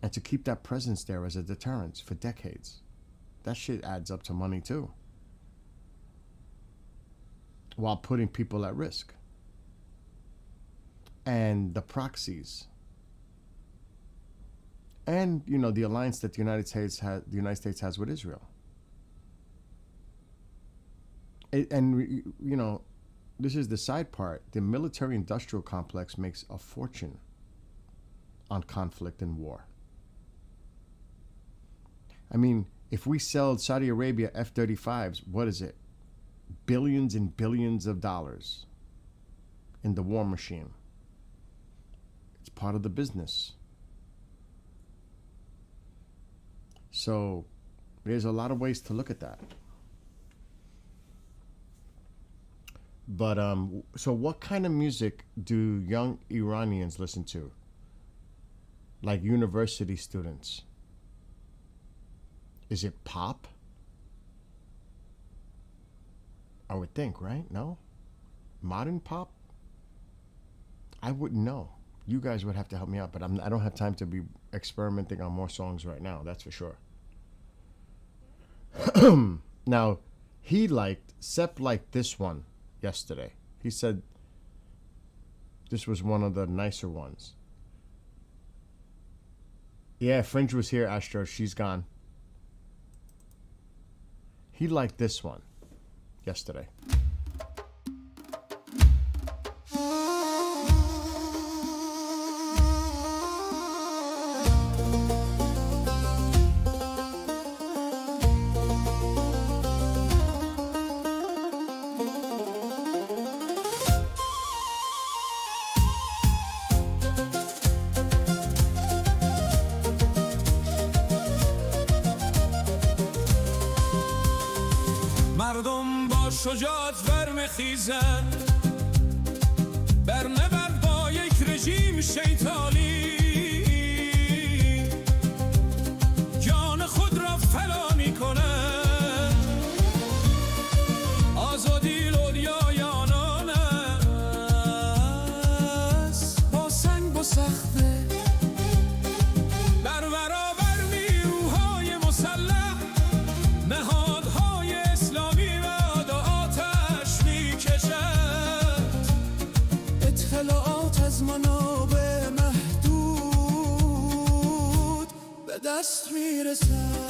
and to keep that presence there as a deterrence for decades? That shit adds up to money too, while putting people at risk. And the proxies. And, you know, the alliance that the United States has with Israel. And, you know, this is the side part. The military-industrial complex makes a fortune on conflict and war. I mean, if we sell Saudi Arabia F-35s, what is it? Billions and billions of dollars in the war machine. It's part of the business. So there's a lot of ways to look at that. But so what kind of music do young Iranians listen to? Like university students? Is it pop? I would think, right? No? Modern pop? I wouldn't know. You guys would have to help me out, but I don't have time to be experimenting on more songs right now, that's for sure. Now, Sep liked this one yesterday. He said this was one of the nicer ones. Yeah, Fringe was here, Astro. She's gone. He liked this one yesterday. مردم با شجاعت برمخیزن بر نبرد با یک رژیم شیطانی جان خود را فدا میکنن آزادی لولیای آنان است با سنگ و سخته بر برابر نیروهای مسلح نهادهای اسلامی و آتش میکشد اطلاعات از منابع محدود به دست میرسد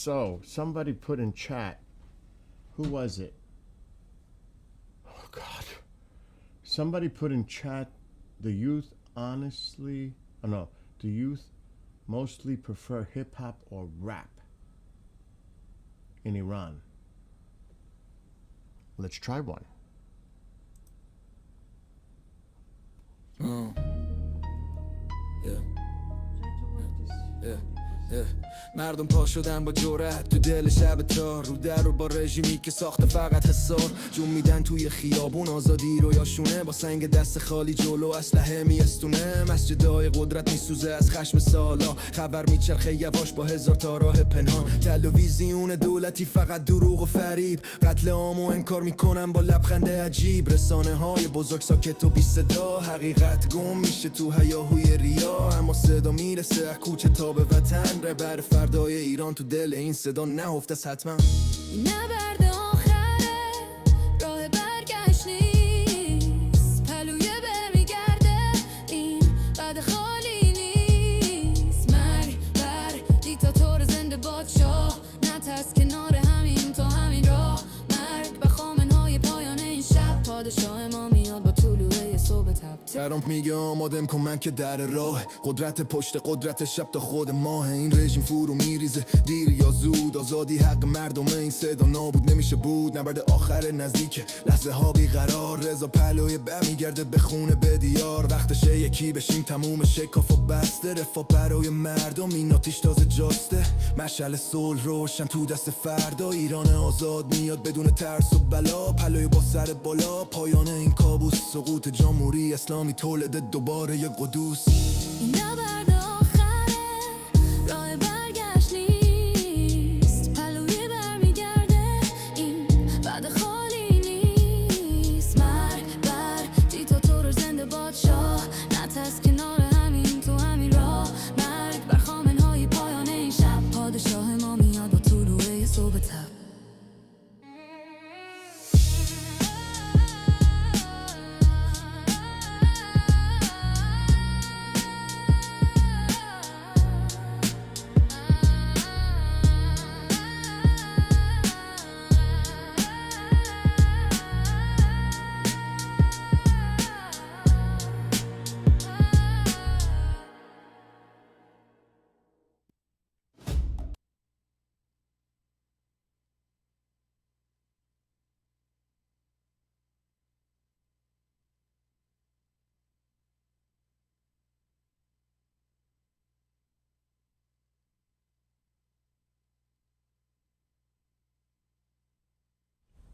So, somebody put in chat, who was it? Oh, God. Somebody put in chat, the youth honestly, oh no, the youth mostly prefer hip-hop or rap in Iran. Let's try one. مردم پا شدن با جرأت تو دل شب تار رو در رو با رژیمی که ساخته فقط حصار جون میدن توی خیابون آزادی رو یاشونه با سنگ دست خالی جلو اسلحه میستونه مسجدای قدرت میسوزه از خشم سالا خبر میچرخه یواش با هزار تا راه پنهان تلویزیون دولتی فقط دروغ و فریب قتل عام و انکار میکنن با لبخند عجیب رسانه های بزرگ ساکت و بی صدا حقیقت گم میشه تو هیاهوی ریا اما صدا میرسه از کوچه تا به وطن ربر فردای ایران تو دل این صدا نهفته است حتما این نبرد آخره راه برگشت نیست پلوی برمیگرده این بعد خالی نیست مرگ بر دیکتاتور زنده بادشاه نترس کنار همین تا همین راه مرگ به خامنهای پایان این شب پادشاه ما میاد با طلوع صبح تب ترامپ میگه آمادم کن من که در راه قدرت پشت قدرت شب تا خود ماه این رژیم فرو میریزه دیر یا زود آزادی حق مردم این صدا نابود نمیشه بود نبرد آخر نزدیک لحظه ها بیقرار رضا پهلوی برمیگرده به خونه به دیار وقتشه یکی بشیم تموم شکاف و بسته رفا برای مردم این آتیش تازه جاسته مشعل صلح روشن تو دست فردا ایران آزاد میاد بدون ترس و بلا پهلوی با سر بالا پایان این کابوس سقوط جمهوری اسلامی تولد دوباره یه قدوس این نبرد آخره راه برگشت نیست پلوی برمیگرده این بعد خالی نیست مرگ بر دیکتاتور زنده بادشاه نترس کنار همین تو همین راه مرگ بر خامنهای پایان این شب پادشاه ما میاد با طلوع صبح تب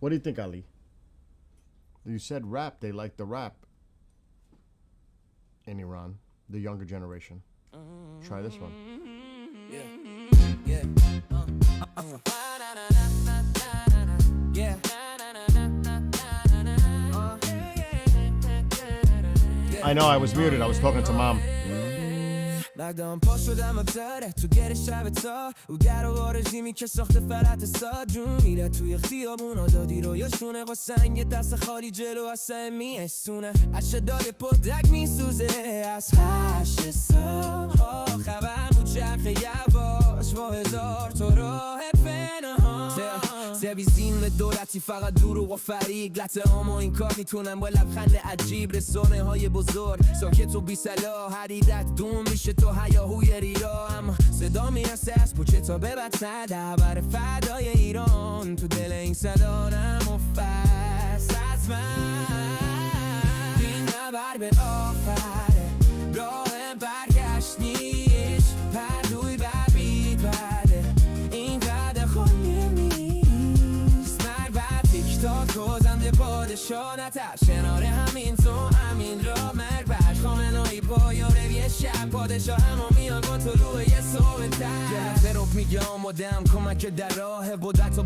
What do you think, Ali? You said rap. They like the rap in Iran, the younger generation. Try this one. I know, I was muted. I was talking to Mom. مردم پا شدم و داره تو گر شب تا او گر و رژیمی که ساخته فرحت ساد جون میره توی خیابون آزادی رو یاشونه با سنگ دست خالی جلو از میستونه از شدای پدک میسوزه از هشت سال خبر بود چرخ یواش با هزار تو راه پنهان سرویسین دولتی فقط دروغ و فریب لطه اما این کار میتونن با لبخند عجیب رسانه های بزرگ ساکت و بی صلاح حریرت دون میشه تو هیاهوی ریرا اما صدا میرسه از پوچه تا به بدتر دبر فردای ایران تو دل این صدا نمفست از من این نبر به آخره راه برگشت نیست پردوی بر بیبرده این قدر خالی نیست مرگ بر دیکتاتور زنده پادشاه نتر کنار همین تو همین را مرگ بر خامنه‌ای پایان یه شب پادشاه همه میان با طلوع یه صبح تر ترامپ میگه آمادم کمک در راه قدرت و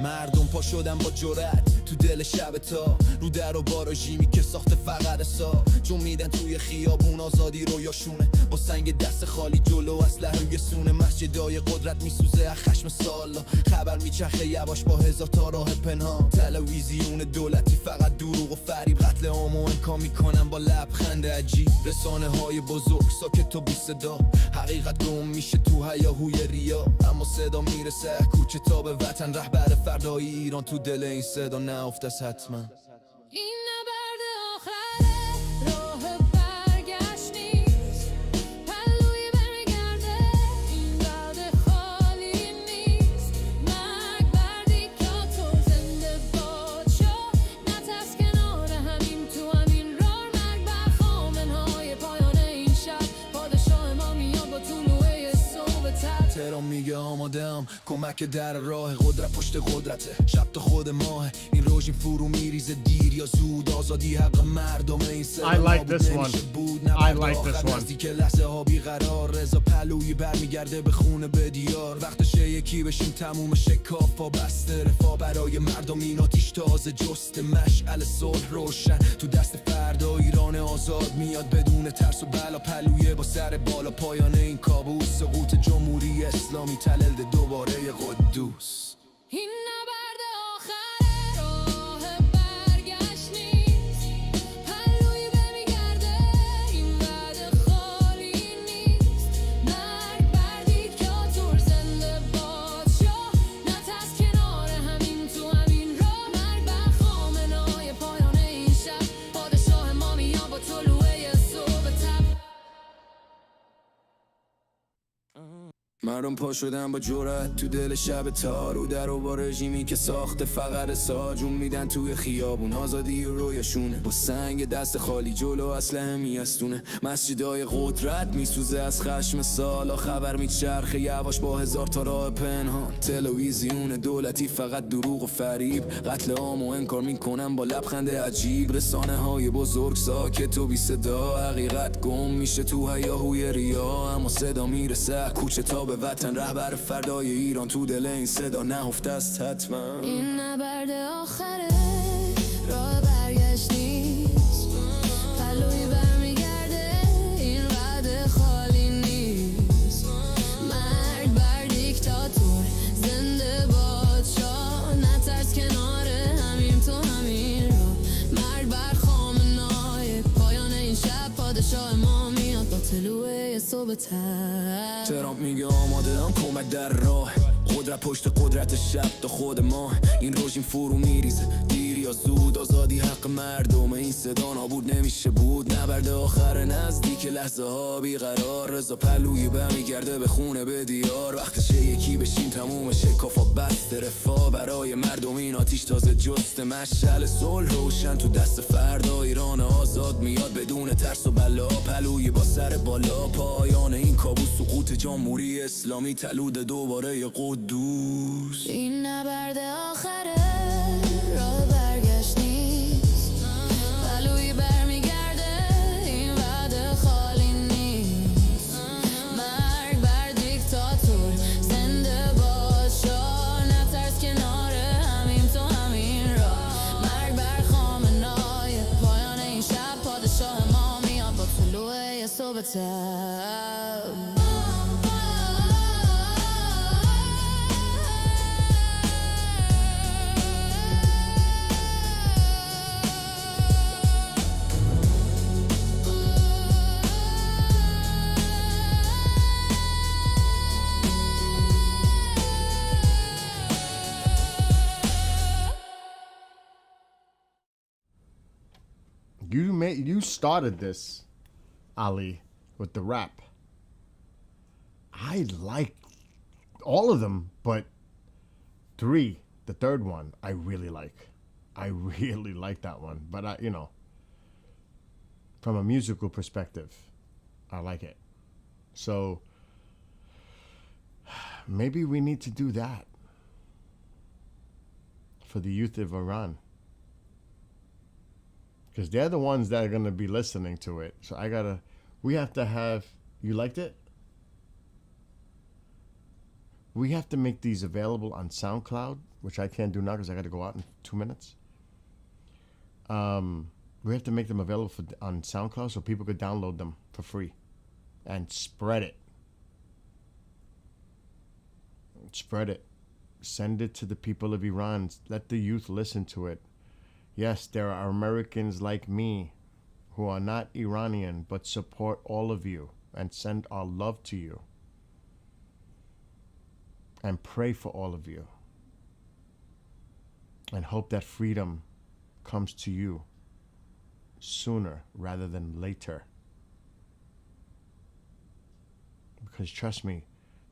مردم پا شدم با جرأت تو دل شب تا رو در و بار رژیمی که ساخته فقط سا جون میدن توی خیابون آزادی رویاشونه با سنگ دست خالی جلو اسلحه سونه مسجدای قدرت میسوزه از خشم سالا خبر میچرخه یواش با هزار تا راه پنهان تلویزیون دولتی فقط دروغ و فریب قتل عام و انکار میکنن با لبخند عجیب رسانه های بزرگ ساکت و بی صدا حقیقت گم میشه تو هیاهوی ریا اما صدا میرسه کوچه تا به وطن رهبر فردای ایران تو دل این صدا نهفته است حتما این نبرد آخره راه برگشت نیست پلوی برمیگرده این وعده خالی نیست مرگ بر دیکتاتور زنده باد شو نترس کنار همین تو همین راه مرگ بر خامنه‌های پایان این شب پادشاه ما میاد با طلوع صبح تب تهران میگه آمادم کمک در راه قدرت پشت قدرته شب تا خود ماه این رژیم فرو میریزه دیر یا زود آزادی حق مردم این I like this one. I like this one. نزدیک لحظه ها بیقرار رضا پهلویی برمیگرده به خونه به دیار وقتشه یکی بشیم تموم شکافا بسته رفا برای مردم این آتیش تازه جست مشعل صلح روشن تو دست فردا ایران آزاد میاد بدون ترس و بلا پهلویه با سر بالا پایان این کابوس سقوط جمهوری اسلامی تلل دوباره قدوس این نبرد آخره راه برگشت نیست پلوی برمیگرده این وعده خالی نیست مرگ بر دیکتاتور زنده باد شو نترس کنار همین تو همین راه مرگ بر خامنه‌های پایان این شب پادشاه ما میاد با طلوع صبح تب مردم پا شدن با جرأت تو دل شب تار رو در و با رژیمی که ساخته فقط ساجون میدن توی خیابون آزادی رویشونه با سنگ دست خالی جلو اسلحه میستونه مسجدای قدرت میسوزه از خشم سالا خبر میچرخه یواش با هزار تا راه پنهان تلویزیون دولتی فقط دروغ و فریب قتل عام و انکار میکنن با لبخند عجیب رسانه های بزرگ ساکت و بی صدا حقیقت گم میشه تو هیاهوی ریا اما صدا میرسه کوچه تا به وطن رهبر فردای ایران تو دل این صدا نهفته است حتما این نبرد آخره راه برگشت نیست پلوی برمیگرده این وعده خالی نیست مرگ بر دیکتاتور زنده باد شاه نترس کنار همین تو همین راه مرگ بر خامنه‌های پایان این شب پادشاه ما میاد با طلوع صبح تب ترامپ میگه آماده هم کمک در راه قدرت پشت قدرت شب تا خود ما این رژیم فرو میریزه دیر یا زود آزادی حق مردم این صدا نابود نمیشه بود نبرد آخر نزدیک لحظه ها بیقرار رضا پهلویی برمیگرده به خونه به دیار وقتشه یکی بشیم تموم شکافا بسته رفا برای مردم این آتیش تازه جست مشعل صلح روشن تو دست فردا ایران آزاد میاد بدون ترس و بلا پهلویی با سر بالا پایان این کابوس سقوط جمهوری اسلامی تلود دوباره قدوس این نبرد آخره راه برگشت نیست پلوی برمیگرده این وعده خالی نیست مرگ بر دیکتاتور زنده باد شاه نترس کنار همین تو همین راه مرگ بر خامنه‌های پایان این شب پادشاه ما میاد با طلوع صبح تب You started this, Ali, with the rap. I like all of them, but the third one, I really like. I really like that one. But from a musical perspective, I like it. So maybe we need to do that for the youth of Iran. Because they're the ones that are going to be listening to it. So we have to have, you liked it? We have to make these available on SoundCloud which I can't do now because I got to go out in 2 minutes. We have to make them available on SoundCloud so people could download them for free and spread it. Spread it. Send it to the people of Iran. Let the youth listen to it. Yes, there are Americans like me who are not Iranian but support all of you and send our love to you and pray for all of you and hope that freedom comes to you sooner rather than later. Because trust me,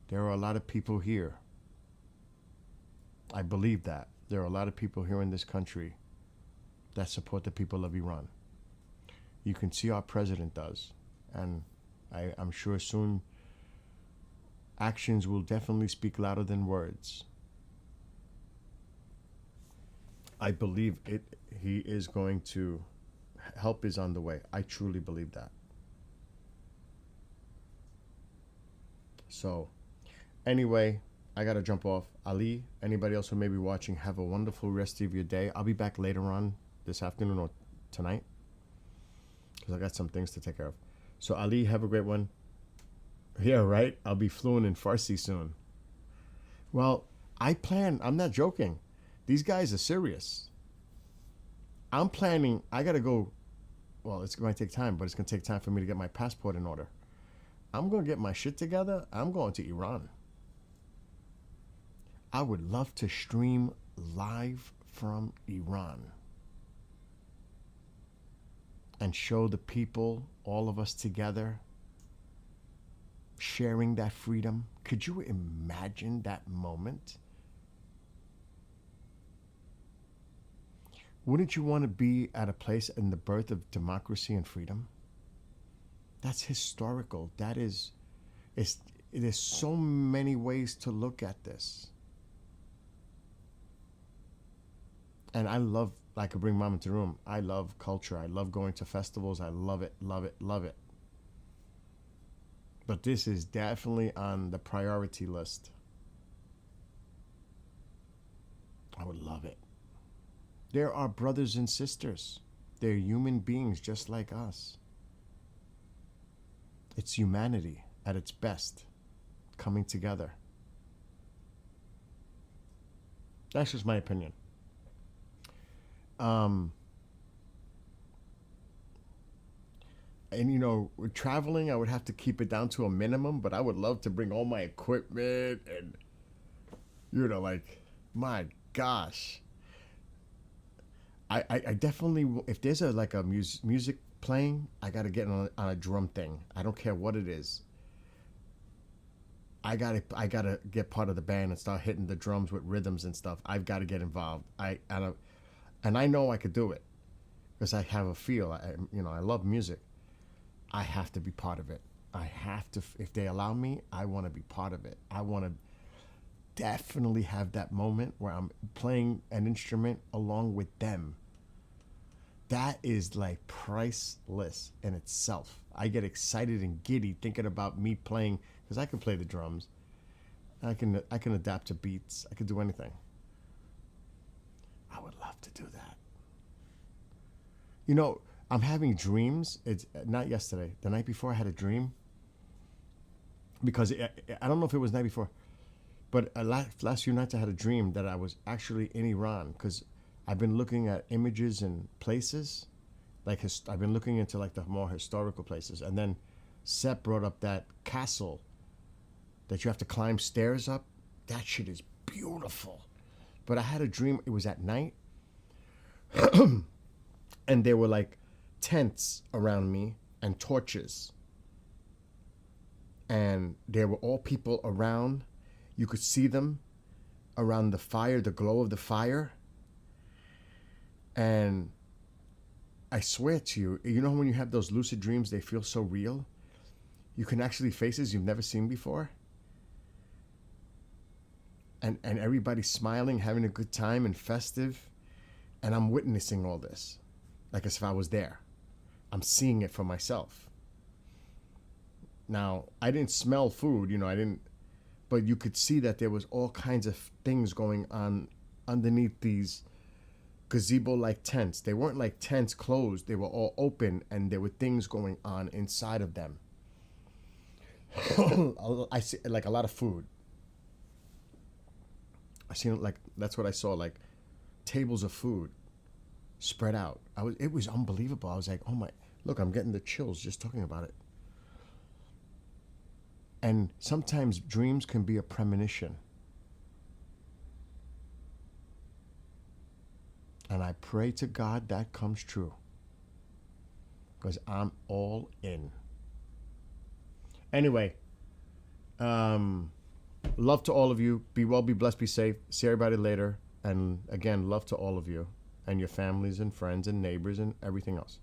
there are a lot of people here. I believe that. There are a lot of people here in this country that support the people of Iran. You can see our president does. And I'm sure soon actions will definitely speak louder than words. I believe it. He is going to, help is on the way. I truly believe that. So, anyway, I got to jump off. Ali, anybody else who may be watching, have a wonderful rest of your day. I'll be back later on this afternoon or tonight because I got some things to take care of. So, Ali, have a great one. Yeah, right? I'll be fluent in Farsi soon. Well, I'm not joking. These guys are serious. I'm planning, I got to go, well, it's going to take time, but it's going to take time for me to get my passport in order. I'm going to get my shit together. I'm going to Iran. I would love to stream live from Iran and show the people, all of us together, sharing that freedom. Could you imagine that moment? Wouldn't you want to be at a place in the birth of democracy and freedom? That's historical. There's so many ways to look at this. And I love, I could bring mom into the room. I love culture. I love going to festivals. I love it, love it, love it. But this is definitely on the priority list. I would love it. There are brothers and sisters. They're human beings just like us. It's humanity at its best, coming together. That's just my opinion. And with traveling, I would have to keep it down to a minimum, but I would love to bring all my equipment and, my gosh. I definitely, if there's a music playing, I got to get on a drum thing. I don't care what it is. I gotta get part of the band and start hitting the drums with rhythms and stuff. I've got to get involved. And I know I could do it because I have a feel. I love music. I have to be part of it. I have to. If they allow me, I want to be part of it. I want to definitely have that moment where I'm playing an instrument along with them. That is like priceless in itself. I get excited and giddy thinking about me playing because I can play the drums. I can adapt to beats. I can do anything. I would love to do that. I'm having dreams. It's not yesterday. The night before I had a dream. Because I don't know if it was the night before. But last few nights I had a dream that I was actually in Iran. Because I've been looking at images and places. I've been looking into the more historical places. And then Seth brought up that castle that you have to climb stairs up. That shit is beautiful. But I had a dream. It was at night. And there were tents around me and torches. And there were all people around. You could see them around the fire, the glow of the fire. And I swear to you, when you have those lucid dreams, they feel so real. You can actually faces you've never seen before. And everybody's smiling, having a good time and festive. And I'm witnessing all this. Like as if I was there. I'm seeing it for myself. Now, I didn't smell food, but you could see that there was all kinds of things going on underneath these gazebo-like tents. They weren't like tents closed. They were all open, and there were things going on inside of them. I see like a lot of food. I seen like that's what I saw, like tables of food spread out. It was unbelievable. I was like, oh my, look, I'm getting the chills just talking about it. And sometimes dreams can be a premonition. And I pray to God that comes true, because I'm all in. Anyway, love to all of you. Be well, be blessed, be safe. See everybody later. And again, love to all of you and your families and friends and neighbors and everything else.